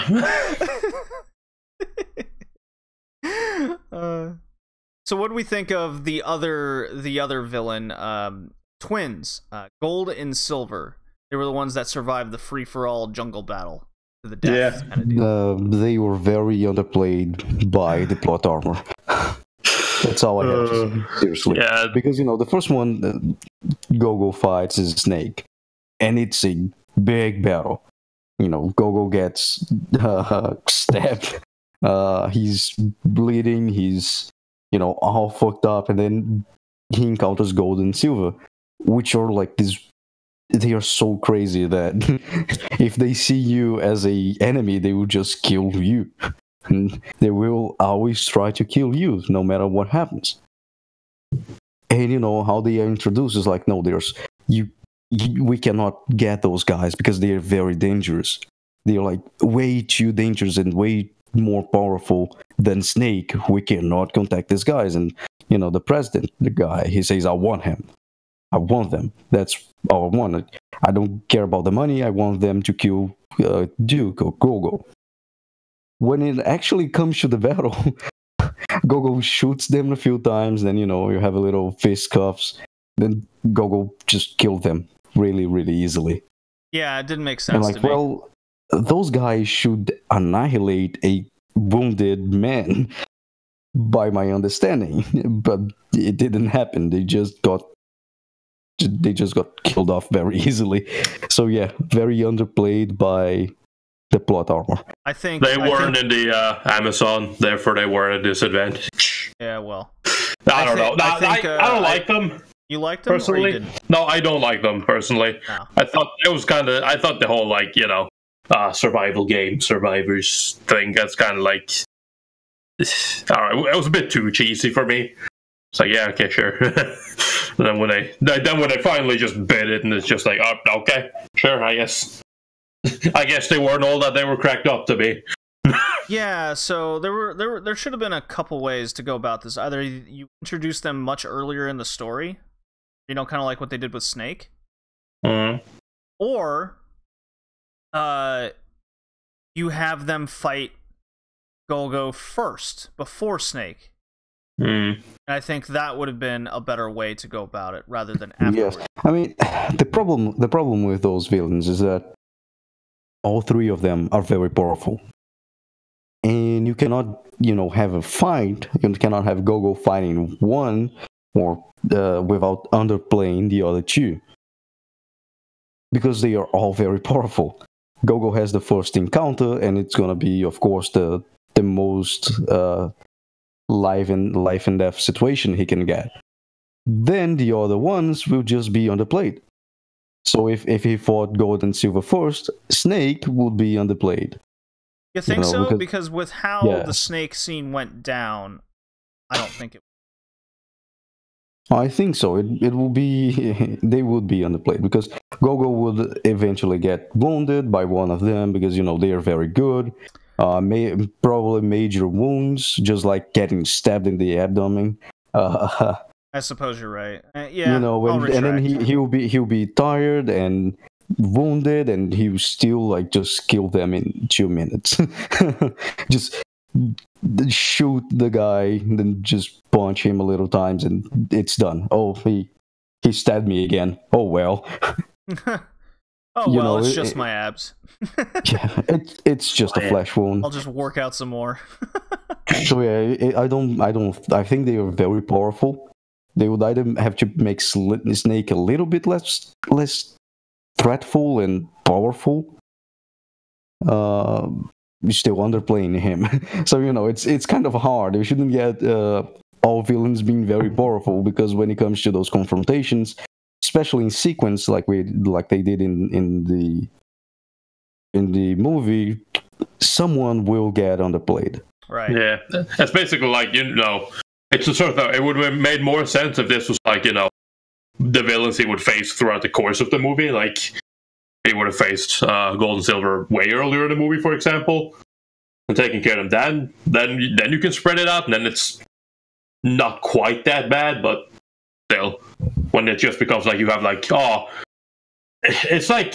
[SPEAKER 3] So what do we think of the other villain, twins, Gold and Silver? They were the ones that survived the free-for-all jungle battle to the death. Kind of deal.
[SPEAKER 1] They were very underplayed by the plot armor. That's all I have to say, seriously.
[SPEAKER 2] Yeah.
[SPEAKER 1] Because, the first one, Golgo fights is Snake, and it's a big battle. Golgo gets stabbed, he's bleeding, he's, all fucked up, and then he encounters Gold and Silver, which are like this. They are so crazy that if they see you as a enemy, they will just kill you. And they will always try to kill you, no matter what happens. And how they are introduced is like, no, we cannot get those guys because they are very dangerous. They are like way too dangerous and way more powerful than Snake. We cannot contact these guys. And the president, the guy, he says, I want him. I want them. That's all I want. I don't care about the money. I want them to kill Duke or Golgo. When it actually comes to the battle, Golgo shoots them a few times. Then, you have a little fist cuffs. Then Golgo just killed them really, really easily.
[SPEAKER 3] Yeah, it didn't make sense to me.
[SPEAKER 1] Well, those guys should annihilate a wounded man, by my understanding. But it didn't happen. They just got killed off very easily. So yeah, very underplayed by the plot armor.
[SPEAKER 3] I think
[SPEAKER 2] they weren't in the Amazon, therefore they were at a disadvantage.
[SPEAKER 3] Yeah, well,
[SPEAKER 2] I don't know. I don't like them.
[SPEAKER 3] You liked them
[SPEAKER 2] personally?
[SPEAKER 3] Or you didn't?
[SPEAKER 2] No, I don't like them personally.
[SPEAKER 3] No.
[SPEAKER 2] I thought the whole survival game, survivors thing. That's kind of like, I don't know, it was a bit too cheesy for me. It's like, yeah, okay, sure. And then when they finally just bit it, and it's just like, oh, okay, sure, I guess they weren't all that they were cracked up to be.
[SPEAKER 3] Yeah, so there should have been a couple ways to go about this. Either you introduce them much earlier in the story, kind of like what they did with Snake, or you have them fight Golgo first before Snake. And I think that would have been a better way to go about it rather than afterwards.
[SPEAKER 1] Yes, I mean the problem with those villains is that all three of them are very powerful, and you cannot have a fight. You cannot have Golgo fighting one or without underplaying the other two, because they are all very powerful. Golgo has the first encounter, and it's gonna be, of course, the most life and death situation he can get. Then the other ones will just be underplayed. So if he fought Gold and Silver first, Snake would be underplayed.
[SPEAKER 3] You think so? Because with how the Snake scene went down, I don't think it.
[SPEAKER 1] I think so. It will be. They would be underplayed because Golgo would eventually get wounded by one of them because they are very good. Probably major wounds, just like getting stabbed in the abdomen.
[SPEAKER 3] I suppose you're right. Yeah,
[SPEAKER 1] and then he'll be tired and wounded, and he'll still just kill them in 2 minutes. Just shoot the guy, then just punch him a little times, and it's done. Oh, he stabbed me again. Oh well.
[SPEAKER 3] Oh well, it's just my abs.
[SPEAKER 1] Yeah, it's just a flesh wound.
[SPEAKER 3] I'll just work out some more.
[SPEAKER 1] So yeah, I think they are very powerful. They would either have to make Snake a little bit less threatful and powerful. Still underplaying him. So it's kind of hard. We shouldn't get all villains being very powerful, because when it comes to those confrontations, especially in sequence like they did in the movie, someone will get underplayed.
[SPEAKER 3] Right.
[SPEAKER 2] Yeah, that's basically like, it's a sort of, it would have made more sense if this was like, the villains he would face throughout the course of the movie. Like, he would have faced Gold and Silver way earlier in the movie, for example, and taking care of them. Then you can spread it out, and then it's not quite that bad, but still, when it just becomes like you have like, it's like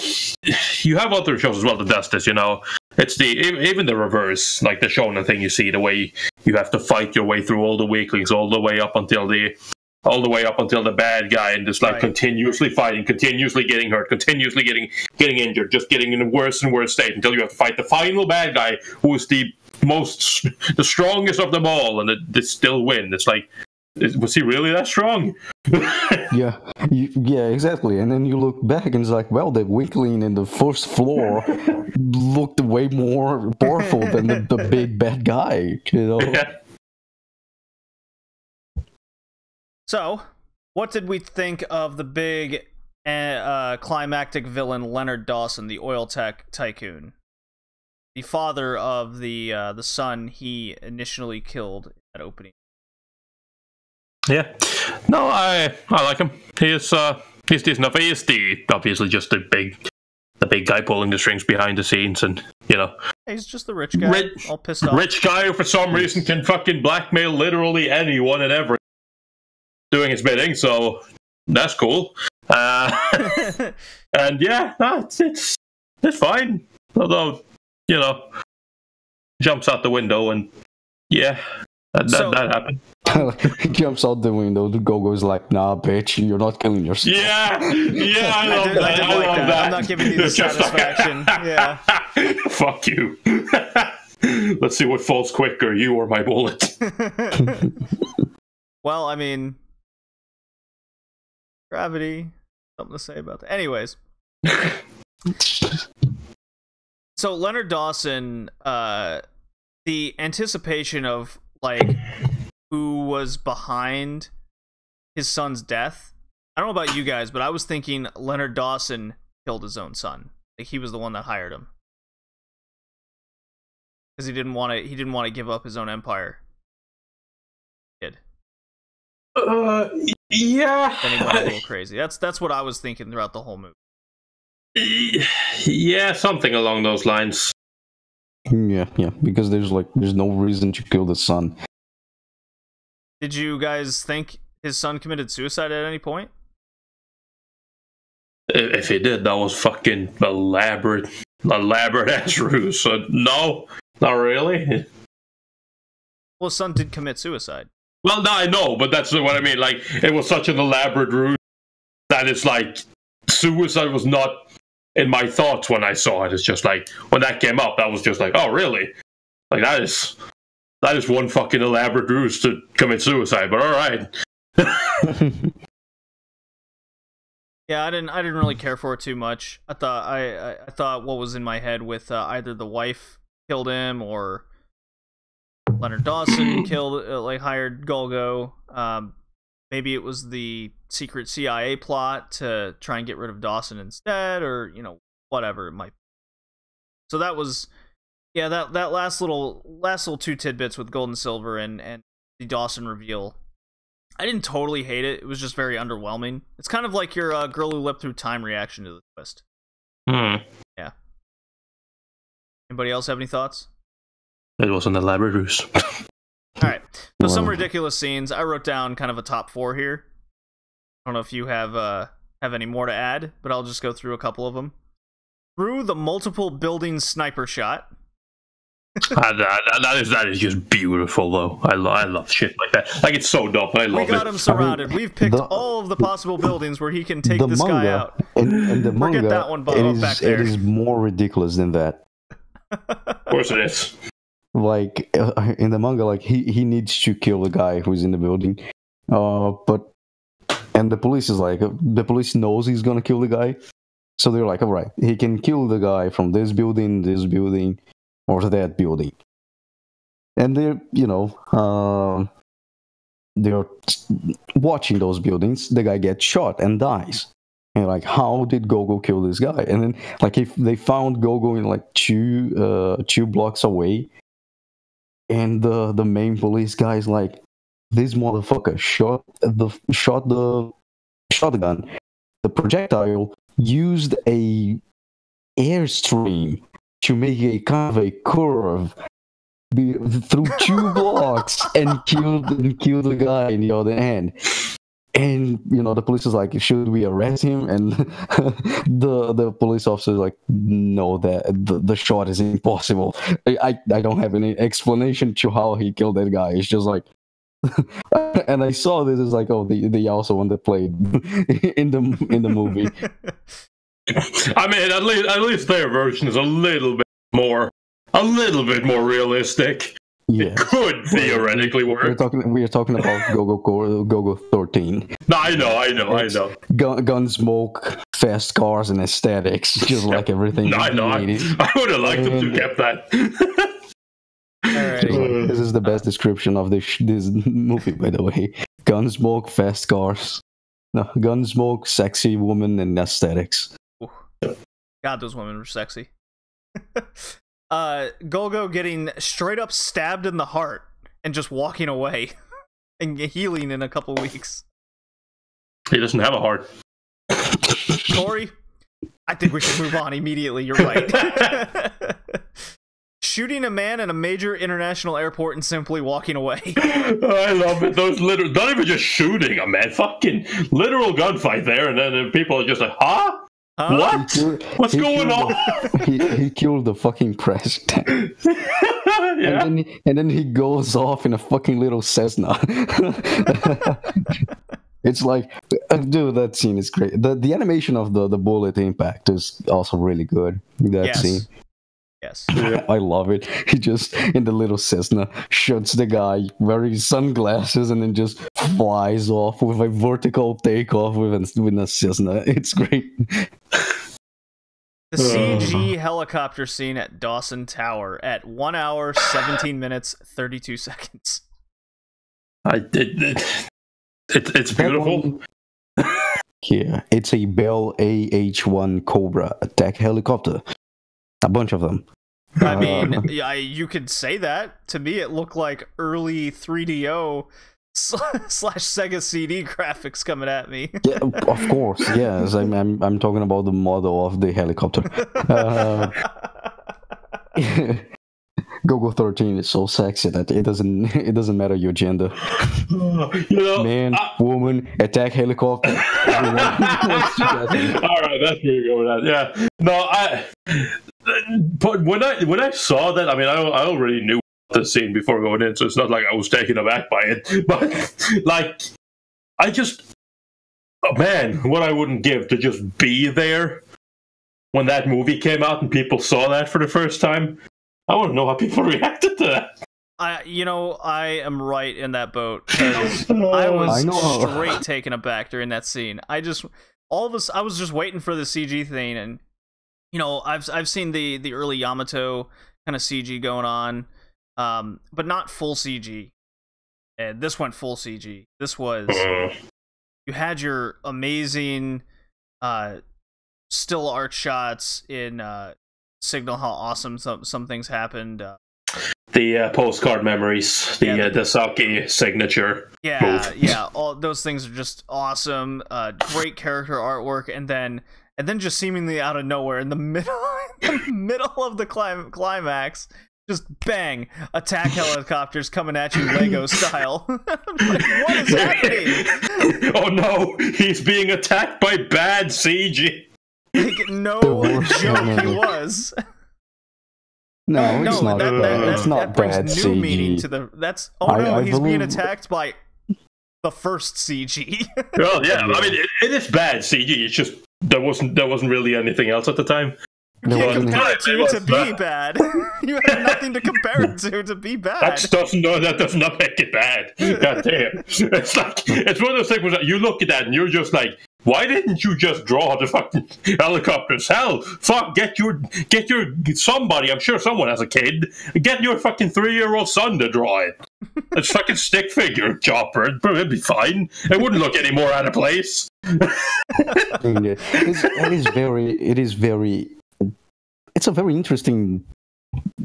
[SPEAKER 2] you have other shows as well that does this, It's even the reverse, like the shonen thing. You see the way you have to fight your way through all the weaklings, all the way up until the bad guy, and just like continuously fighting, continuously getting hurt, continuously getting injured, just getting in a worse and worse state until you have to fight the final bad guy, who is the strongest of them all, and they still win. It's like, was he really that strong?
[SPEAKER 1] Yeah, exactly. And then you look back and it's like, well, the weakling in the first floor looked way more powerful than the big bad guy,
[SPEAKER 2] Yeah.
[SPEAKER 3] So, what did we think of the big climactic villain Leonard Dawson, the oil tycoon, the father of the son he initially killed at opening?
[SPEAKER 2] Yeah, no, I like him. He's decent enough. He is obviously just the big guy pulling the strings behind the scenes, and
[SPEAKER 3] he's just the rich guy, all pissed off.
[SPEAKER 2] Rich guy who for some reason can fucking blackmail literally anyone and everyone doing his bidding. So that's cool. And yeah, no, it's fine. Although jumps out the window, and yeah, that happened.
[SPEAKER 1] He jumps out the window. The Golgo's like, "Nah, bitch, you're not killing yourself."
[SPEAKER 2] Yeah, I love that. I love that.
[SPEAKER 3] I'm not giving you the satisfaction. Yeah.
[SPEAKER 2] Fuck you. Let's see what falls quicker, you or my bullet.
[SPEAKER 3] Well, I mean, gravity. Something to say about that. Anyways. So Leonard Dawson, the anticipation of like who was behind his son's death. I don't know about you guys, but I was thinking Leonard Dawson killed his own son. Like, he was the one that hired him because he didn't want to give up his own empire. Kid.
[SPEAKER 2] Yeah.
[SPEAKER 3] Then he went a little crazy. That's what I was thinking throughout the whole movie.
[SPEAKER 2] Yeah, something along those lines.
[SPEAKER 1] Yeah, because there's no reason to kill the son.
[SPEAKER 3] Did you guys think his son committed suicide at any point?
[SPEAKER 2] If he did, that was fucking elaborate ass ruse. So no, not really.
[SPEAKER 3] Well, his son did commit suicide.
[SPEAKER 2] Well, no, I know, but that's what I mean. Like, it was such an elaborate ruse that it's like suicide was not in my thoughts when I saw it. It's just like when that came up, that was just like, oh, really? Like that is one fucking elaborate ruse to commit suicide. But all right.
[SPEAKER 3] Yeah, I didn't really care for it too much. I thought what was in my head with either the wife killed him or Leonard Dawson hired Golgo. Maybe it was the secret CIA plot to try and get rid of Dawson instead, or whatever it might be. So that was, yeah, that last little two tidbits with Gold and Silver and the Dawson reveal. I didn't totally hate it. It was just very underwhelming. It's kind of like your girl who leapt through time reaction to the twist. Yeah. Anybody else have any thoughts?
[SPEAKER 2] It was an elaborate ruse.
[SPEAKER 3] Alright. So some ridiculous scenes. I wrote down kind of a top 4 here. I don't know if you have any more to add, but I'll just go through a couple of them. Through the multiple buildings sniper shot.
[SPEAKER 2] That is just beautiful, though. I love shit like that. Like, it's so dope. I love it.
[SPEAKER 3] We got him surrounded. We've picked all of the possible buildings where he can take this guy out.
[SPEAKER 1] And the manga,
[SPEAKER 3] Forget that one back there.
[SPEAKER 1] It is more ridiculous than that.
[SPEAKER 2] Of course it is.
[SPEAKER 1] Like, in the manga, like, he needs to kill the guy who's in the building. And the police is like, the police knows he's gonna kill the guy. So they're like, all right, he can kill the guy from this building, or that building. And they're, they're watching those buildings. The guy gets shot and dies. And like, how did Golgo kill this guy? And then, like, if they found Golgo in like two blocks away, and the main police guy is like, this motherfucker shot the shotgun. The projectile used a airstream to make a kind of a curve through 2 blocks and kill the guy in the other end. And the police is like, should we arrest him? And the police officer is like, no, that the shot is impossible. I don't have any explanation to how he killed that guy. It's just like, and I saw this as like, oh, the also one that played in the movie.
[SPEAKER 2] I mean, at least their version is a little bit more realistic. Yeah. It could theoretically work.
[SPEAKER 1] We are talking about Golgo 13.
[SPEAKER 2] No, I know.
[SPEAKER 1] Gunsmoke, fast cars, and aesthetics, just like everything.
[SPEAKER 2] No, I know. I would have liked them to kept that.
[SPEAKER 3] Alright.
[SPEAKER 1] This is the best description of this movie, by the way. Gunsmoke, fast cars. No, Gunsmoke, sexy woman, and aesthetics.
[SPEAKER 3] God, those women were sexy. Golgo getting straight up stabbed in the heart and just walking away and healing in a couple weeks.
[SPEAKER 2] He doesn't have a heart.
[SPEAKER 3] Corey, I think we should move on immediately. You're right. Shooting a man in a major international airport and simply walking away.
[SPEAKER 2] I love it. Those literal, not even just shooting a man, fucking literal gunfight there, and then people are just like, huh? What? What's going on?
[SPEAKER 1] He killed the fucking president. Yeah. And then he goes off in a fucking little Cessna. It's like, dude, that scene is great. The animation of the bullet impact is also really good. That scene.
[SPEAKER 3] Yes.
[SPEAKER 1] I love it. He just, in the little Cessna, shoots the guy wearing sunglasses and then just flies off with a vertical takeoff with a Cessna. It's great.
[SPEAKER 3] The CG helicopter scene at Dawson Tower at 1 hour, 17 minutes, 32 seconds.
[SPEAKER 2] It's beautiful.
[SPEAKER 1] Yeah, it's a Bell AH-1 Cobra attack helicopter. A bunch of them.
[SPEAKER 3] I mean, you could say that. To me, it looked like early 3DO / Sega CD graphics coming at me.
[SPEAKER 1] Yeah, of course. Yes, I'm talking about the model of the helicopter. Golgo 13 is so sexy that it doesn't matter your gender. Man, woman, attack helicopter. All
[SPEAKER 2] right, that's where you're going at. Yeah. No, but when I saw that, I mean, I already knew the scene before going in, so it's not like I was taken aback by it. But like, man, what I wouldn't give to just be there when that movie came out and people saw that for the first time. I want to know how people reacted to that.
[SPEAKER 3] I am right in that boat. I was straight taken aback during that scene. I was just waiting for the CG thing, and I've seen the early Yamato kind of CG going on, but not full CG. And this went full CG. This was you had your amazing still art shots in signal how awesome some things happened.
[SPEAKER 2] The postcard memories, the Saki signature.
[SPEAKER 3] Yeah, all those things are just awesome. Great character artwork, and then just seemingly out of nowhere in the middle of the climax, just bang, attack helicopters coming at you Lego style. Like, what is happening?
[SPEAKER 2] Oh no, he's being attacked by bad CG.
[SPEAKER 3] Like, no joke he was.
[SPEAKER 1] No, it's
[SPEAKER 3] No,
[SPEAKER 1] not.
[SPEAKER 3] that
[SPEAKER 1] It's not
[SPEAKER 3] brings
[SPEAKER 1] bad
[SPEAKER 3] new
[SPEAKER 1] CG.
[SPEAKER 3] meaning to the. That's no, he's being
[SPEAKER 1] believe-
[SPEAKER 3] attacked by the first CG.
[SPEAKER 2] Well, yeah, I mean, it is bad CG. It's just there wasn't really anything else at the time.
[SPEAKER 3] You
[SPEAKER 1] There
[SPEAKER 3] can't
[SPEAKER 1] wasn't-
[SPEAKER 3] compare it
[SPEAKER 2] It was
[SPEAKER 3] to be bad. You have nothing to compare it to be bad.
[SPEAKER 2] That does not make it bad. God damn. It's one of those things where you look at that and you're just like, why didn't you just draw the fucking helicopters? Hell, fuck, get your somebody, I'm sure someone has a kid, get your fucking 3-year-old son to draw it. It's fucking stick figure chopper. It'd be fine. It wouldn't look any more out of place.
[SPEAKER 1] It's a very interesting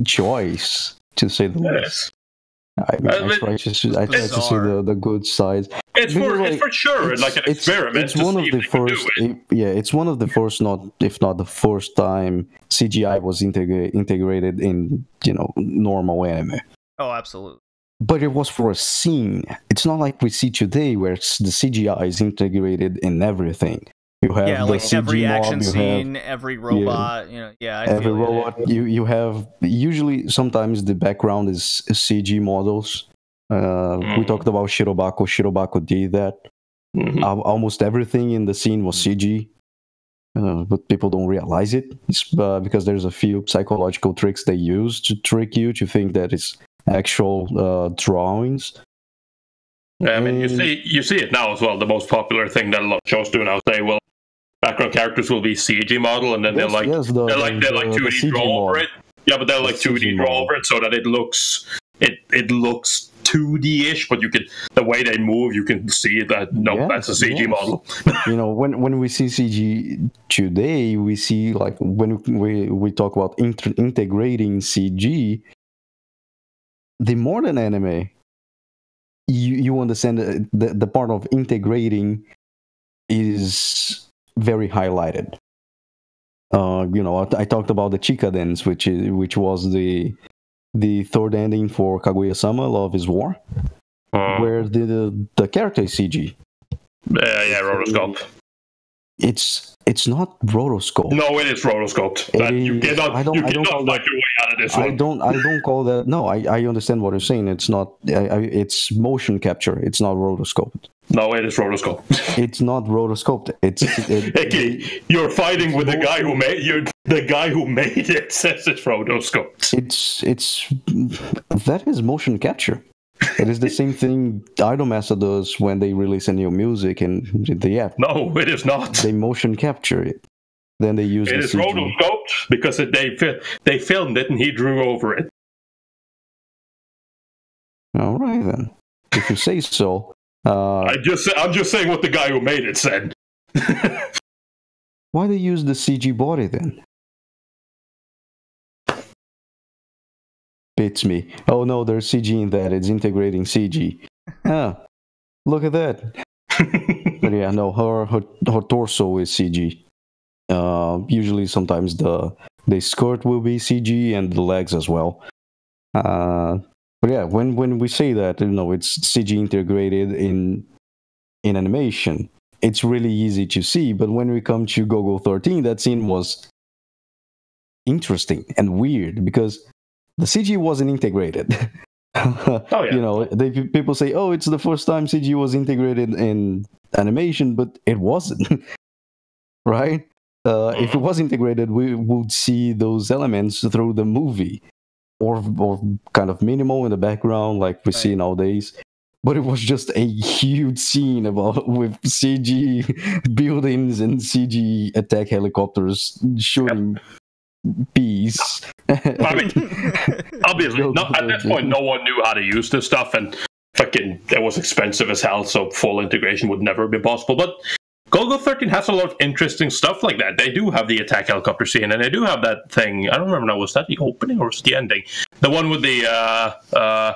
[SPEAKER 1] choice, to say the least. I try to see the good sides.
[SPEAKER 2] It's for sure like an experiment.
[SPEAKER 1] It's one of the first. It's one of the first, if not the first time CGI was integrated in normal anime.
[SPEAKER 3] Oh, absolutely.
[SPEAKER 1] But it was for a scene. It's not like we see today, where the CGI is integrated in everything. You have the
[SPEAKER 3] like
[SPEAKER 1] CG
[SPEAKER 3] every action
[SPEAKER 1] mob,
[SPEAKER 3] scene, every robot.
[SPEAKER 1] Every robot. You have usually sometimes the background is CG models. We talked about Shirobako. Shirobako did that.
[SPEAKER 2] Mm-hmm.
[SPEAKER 1] Almost everything in the scene was CG, but people don't realize it. It's because there's a few psychological tricks they use to trick you to think that it's actual drawings.
[SPEAKER 2] Yeah, I mean, you see it now as well. The most popular thing that a lot of shows do now say, well, background characters will be CG model, and then they'll 2D draw over it. Yeah, but they'll 2D draw over it so that it looks 2D-ish, but the way they move, you can see that that's a CG model.
[SPEAKER 1] When we see CG today, we see like when we talk about integrating CG, the modern anime, you understand the part of integrating is very highlighted. I talked about the Chika dance, which was the third ending for Kaguya-sama: Love is War, where the character is CG.
[SPEAKER 2] Rotoscope.
[SPEAKER 1] It's not rotoscope.
[SPEAKER 2] No, it is rotoscoped. You cannot fight your way out of this one.
[SPEAKER 1] I don't call that. No, I understand what you're saying. It's not. It's motion capture. It's not rotoscoped.
[SPEAKER 2] No, it is rotoscoped.
[SPEAKER 1] It's not rotoscoped.
[SPEAKER 2] You're fighting with the guy who made the guy who made it says it's rotoscoped.
[SPEAKER 1] That is motion capture. It is the same thing Idolmaster does when they release a new music in the app.
[SPEAKER 2] No, it is not.
[SPEAKER 1] They motion capture it. Then they use
[SPEAKER 2] it. It is rotoscoped because they filmed it and he drew over it.
[SPEAKER 1] All right then, if you say so.
[SPEAKER 2] I'm just saying what the guy who made it said.
[SPEAKER 1] Why they use the CG body then? Beats me. Oh no, there's CG in that. It's integrating CG. Look at that. But yeah, no, her torso is CG. Usually, sometimes the skirt will be CG and the legs as well. But yeah, when we say that, it's CG integrated in animation, it's really easy to see. But when we come to Golgo 13, that scene was interesting and weird because the CG wasn't integrated.
[SPEAKER 2] Oh yeah.
[SPEAKER 1] People say, "Oh, it's the first time CG was integrated in animation," but it wasn't, right? If it was integrated, we would see those elements through the movie. Or kind of minimal in the background like we see nowadays. But it was just a huge scene with CG buildings and CG attack helicopters shooting peas.
[SPEAKER 2] I mean, obviously, at that point, no one knew how to use this stuff, and fucking it was expensive as hell, so full integration would never be possible. But Golgo 13 has a lot of interesting stuff like that. They do have the attack helicopter scene, and they do have that thing. I don't remember now. Was that the opening or was it the ending? The one with the I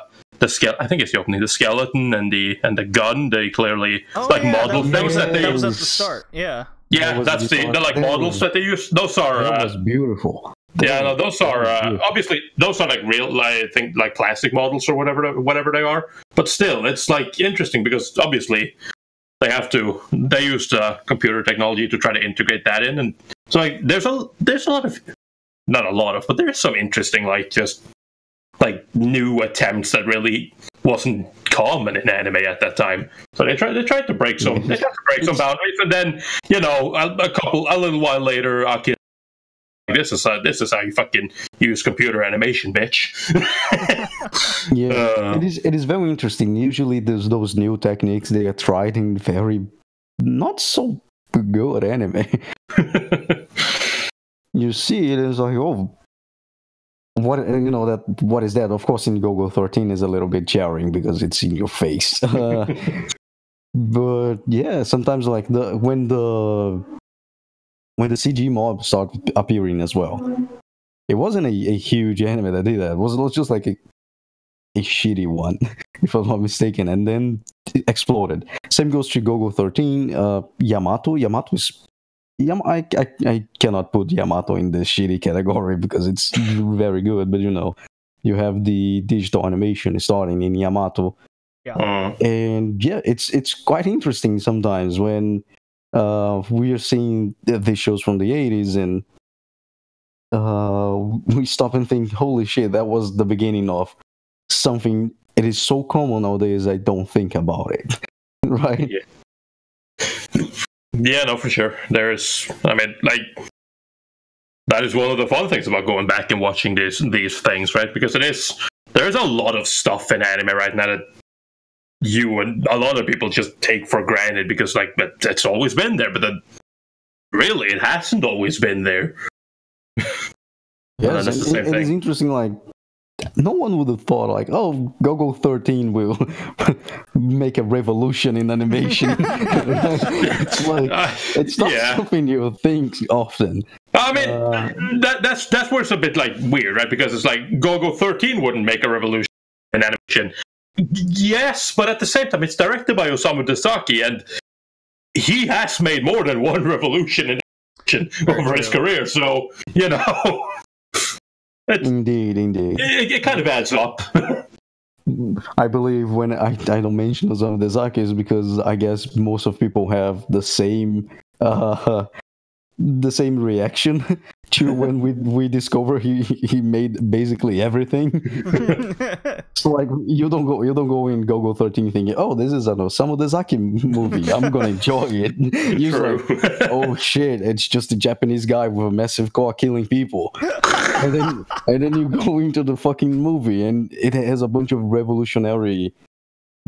[SPEAKER 2] think it's the opening. The skeleton and the gun. They clearly model things that they use.
[SPEAKER 3] That was at the start. Yeah.
[SPEAKER 2] Yeah, that's the models that they use. Those are.
[SPEAKER 1] That was beautiful.
[SPEAKER 2] Yeah, no, those are obviously those are like real, I think, like plastic models or whatever they are. But still, it's like interesting because obviously. They used computer technology to try to integrate that in, and so like there's a lot of not a lot of, but there is some interesting, like, just like new attempts that really wasn't common in anime at that time. So they tried to break some boundaries, and then a little while later, Aki, this is how you fucking use computer animation, bitch.
[SPEAKER 1] Yeah, it is very interesting. Usually, there's those new techniques they are tried in very not so good anime. You see it is like, oh, what is that? Of course, in Golgo 13 is a little bit jarring because it's in your face. But yeah, sometimes like when the CG mobs start appearing as well. It wasn't a huge anime that did that. It was just like a shitty one, if I'm not mistaken, and then it exploded. Same goes to Golgo 13. Yamato is... I cannot put Yamato in the shitty category because it's very good, but you have the digital animation starting in Yamato.
[SPEAKER 3] Yeah.
[SPEAKER 1] And yeah, it's quite interesting sometimes when we are seeing these shows from the 80s and we stop and think, holy shit, that was the beginning of something. It is so common nowadays, I don't think about it. Right?
[SPEAKER 2] Yeah, no, for sure. That is one of the fun things about going back and watching these things, right? Because there's a lot of stuff in anime right now that you and a lot of people just take for granted because, like, it's always been there, but then really, it hasn't always been there.
[SPEAKER 1] Yes, it is interesting, like, no one would have thought, like, oh, Golgo 13 will make a revolution in animation. It's like, it's not something you think often.
[SPEAKER 2] I mean, that's where it's a bit, like, weird, right? Because it's like, Golgo 13 wouldn't make a revolution in animation. Yes, but at the same time, it's directed by Osamu Dezaki, and he has made more than one revolution in animation over his career, so,
[SPEAKER 1] Indeed.
[SPEAKER 2] It kind of adds up.
[SPEAKER 1] I believe when I don't mention Osamu Dezaki is because I guess most of people have the same reaction to when we discover he made basically everything. So like you don't go in Golgo 13 thinking, oh, this is an Osamu Dezaki movie, I'm gonna enjoy it. You're like, oh shit, it's just a Japanese guy with a massive car killing people. And then you go into the fucking movie and it has a bunch of revolutionary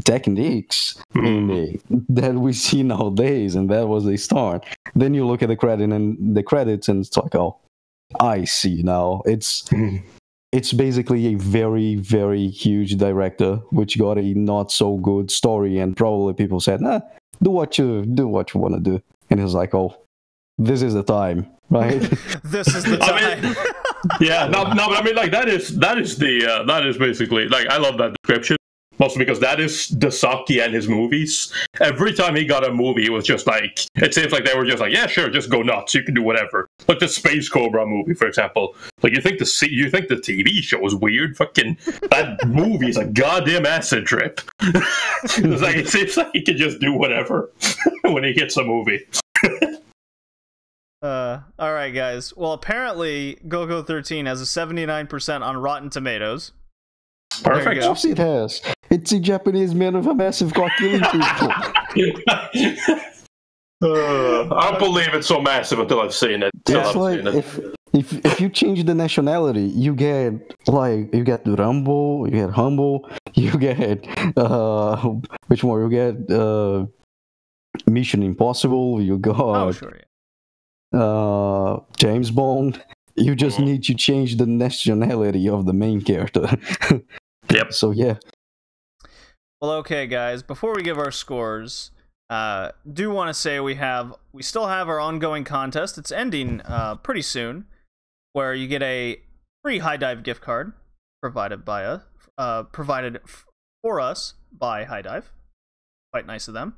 [SPEAKER 1] techniques in it that we see nowadays, and that was a start. Then you look at the credits and it's like, oh, I see now. It's basically a very, very huge director which got a not so good story, and probably people said, nah, do what you want to do. And it's like, oh, this is the time, right?
[SPEAKER 3] This is the time.
[SPEAKER 2] I mean, yeah, no, but I mean, like, that is basically, like, I love that description. Mostly because that is Dezaki and his movies. Every time he got a movie, it was just like, it seems like they were just like, yeah, sure, just go nuts, you can do whatever. Like the Space Cobra movie, for example. Like, you think the TV show is weird? Fucking, that movie is a goddamn acid trip. It's like, it seems like he can just do whatever when he gets a movie.
[SPEAKER 3] Alright, guys. Well, apparently, Golgo 13 has a 79% on Rotten Tomatoes.
[SPEAKER 2] Perfect.
[SPEAKER 1] Of course it has. It's a Japanese man with a massive cock killing people.
[SPEAKER 2] I believe it's so massive until I've seen it.
[SPEAKER 1] It's like if you change the nationality, you get Rumble, you get Humble, you get which more? You get Mission Impossible. You got James Bond. You just need to change the nationality of the main character.
[SPEAKER 2] Yep.
[SPEAKER 1] So yeah.
[SPEAKER 3] Well, okay, guys. Before we give our scores, do want to say we still have our ongoing contest. It's ending pretty soon, where you get a free High Dive gift card provided for us by High Dive. Quite nice of them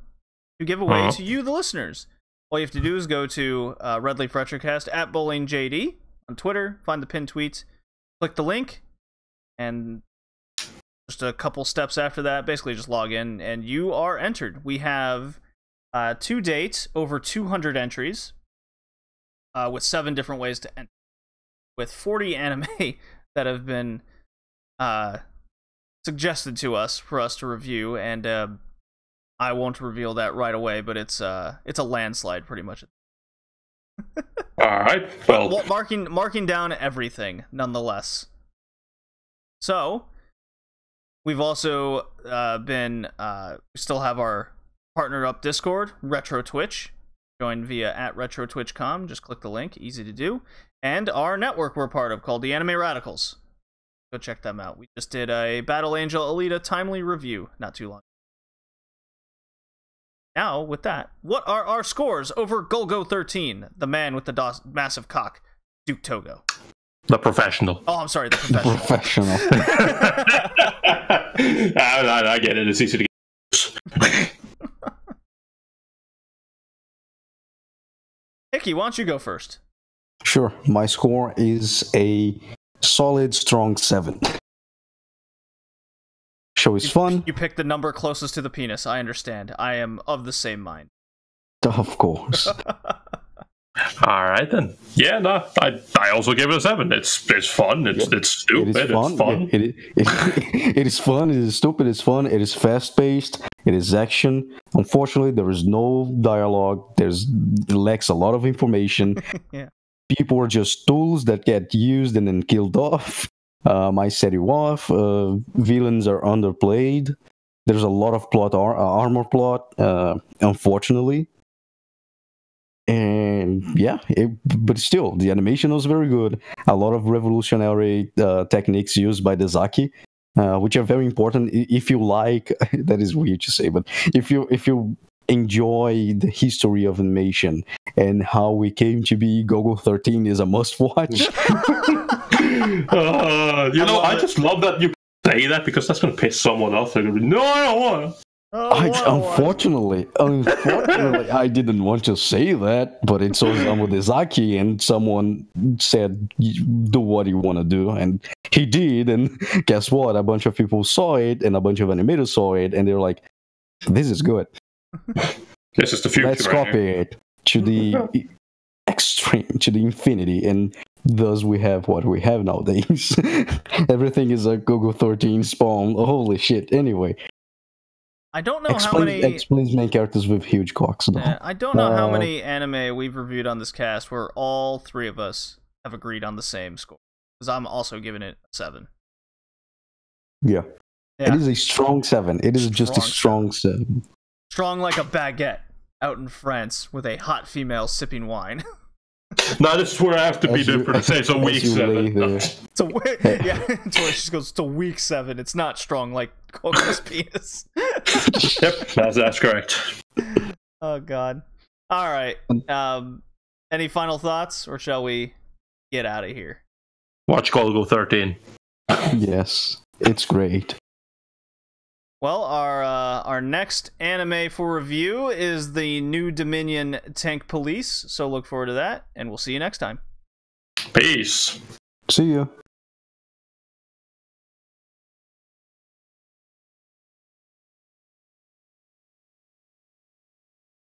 [SPEAKER 3] to give away to you, the listeners. All you have to do is go to Red Leaf Retrocast at BowlingJD on Twitter, find the pinned tweet, click the link, and just a couple steps after that, basically just log in, and you are entered. We have, to date, over 200 entries, with 7 different ways to enter. with 40 anime that have been suggested to us for us to review, and I won't reveal that right away, but it's a landslide pretty much.
[SPEAKER 2] All right. Well,
[SPEAKER 3] marking down everything nonetheless. So we've also we still have our partner up Discord, Retro Twitch. Join via @RetroTwitch.com. Just click the link, easy to do. And our network we're part of called the Anime Radicals. Go check them out. We just did a Battle Angel Alita timely review not too long. Now, with that, what are our scores over Golgo 13, the man with the massive cock, Duke Togo?
[SPEAKER 2] the professional.
[SPEAKER 3] Oh, I'm sorry, the professional.
[SPEAKER 2] I get it. It's easy to get.
[SPEAKER 3] Hickey, why don't you go first?
[SPEAKER 1] Sure. My score is a solid, strong 7. Show is fun.
[SPEAKER 3] You picked the number closest to the penis. I understand. I am of the same mind.
[SPEAKER 1] Of course.
[SPEAKER 2] All right then. Yeah, no, I also give it a 7. It's fun. It's stupid.
[SPEAKER 1] It is fun.
[SPEAKER 2] It's fun.
[SPEAKER 1] It is fun. It is stupid. It's fun. It is fast paced. It is action. Unfortunately, there is no dialogue. It lacks a lot of information.
[SPEAKER 3] Yeah.
[SPEAKER 1] People are just tools that get used and then killed off. I set you off. Villains are underplayed. There's a lot of plot armor plot. Unfortunately. And yeah, but still, the animation was very good. A lot of revolutionary techniques used by the Zaki, which are very important. If you like, that is weird to say, but if you enjoy the history of animation and how we came to be, Golgo 13 is a must-watch.
[SPEAKER 2] I just love that you say that because that's going to piss someone off. They're going to be, no, I don't want to.
[SPEAKER 1] Unfortunately, I didn't want to say that, but it's Osamu Dezaki, and someone said, do what you want to do, and he did, and guess what? A bunch of people saw it, and a bunch of animators saw it, and they're like, this is good.
[SPEAKER 2] This is the future.
[SPEAKER 1] Let's copy it to the extreme, to the infinity, and thus we have what we have nowadays. Everything is a Golgo 13 spawn. Holy shit. Anyway.
[SPEAKER 3] I don't know how many...
[SPEAKER 1] Explains main characters with huge cocks, though.
[SPEAKER 3] I don't know how many anime we've reviewed on this cast where all three of us have agreed on the same score. Because I'm also giving it a 7.
[SPEAKER 1] Yeah. It is a strong 7. It is just a strong 7.
[SPEAKER 3] Strong like a baguette out in France with a hot female sipping wine.
[SPEAKER 2] No, this is where I have to be different and say it's a weak 7.
[SPEAKER 3] It's a yeah, it's where she goes, it's a weak 7. It's not strong like Golgo's penis.
[SPEAKER 2] Yep, that's correct.
[SPEAKER 3] Oh god. Alright. Any final thoughts, or shall we get out of here?
[SPEAKER 2] Watch Golgo 13.
[SPEAKER 1] Yes, it's great.
[SPEAKER 3] Well, our next anime for review is the New Dominion Tank Police, so look forward to that, and we'll see you next time.
[SPEAKER 2] Peace.
[SPEAKER 1] See ya.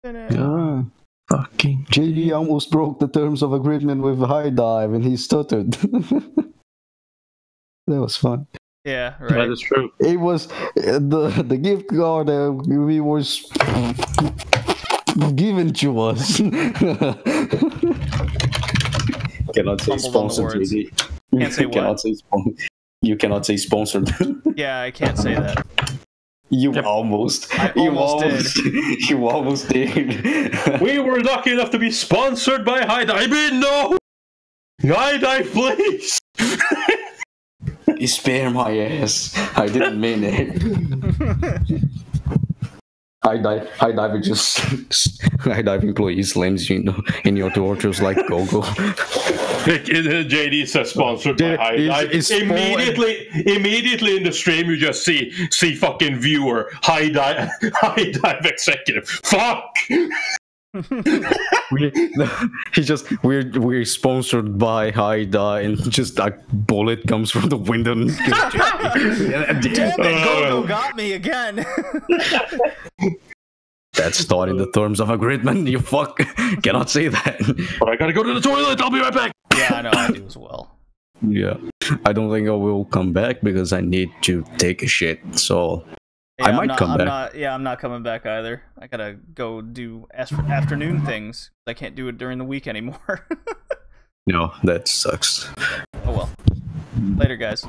[SPEAKER 2] Fucking
[SPEAKER 1] JD almost broke the terms of agreement with High Dive, and he stuttered. That was fun.
[SPEAKER 3] Yeah, right.
[SPEAKER 2] That is true.
[SPEAKER 1] It was the gift card that we was given to us. Cannot say sponsored, JD.
[SPEAKER 3] Can't say what?
[SPEAKER 1] You cannot say sponsored.
[SPEAKER 3] Yeah, I can't say that.
[SPEAKER 1] You almost. You almost did.
[SPEAKER 2] We were lucky enough to be sponsored by High Dive. I mean, no! High Dive, please!
[SPEAKER 1] You spare my ass. I didn't mean it. High dive employees slams you in your tortures like Golgo.
[SPEAKER 2] JD says sponsored by High Dive. Immediately in the stream, you just see fucking viewer High Dive executive. Fuck.
[SPEAKER 1] We're sponsored by High Dive, and just a bullet comes from the window. And
[SPEAKER 3] damn it, Golgo got me again.
[SPEAKER 1] That's not in the terms of agreement. You fuck cannot say that.
[SPEAKER 2] But I gotta go to the toilet. I'll be right back.
[SPEAKER 3] Yeah, I know, I do as well.
[SPEAKER 1] Yeah, I don't think I will come back because I need to take a shit. So I might come back.
[SPEAKER 3] I'm not coming back either. I gotta go do afternoon things. I can't do it during the week anymore.
[SPEAKER 1] No, that sucks.
[SPEAKER 3] Oh well. Later, guys.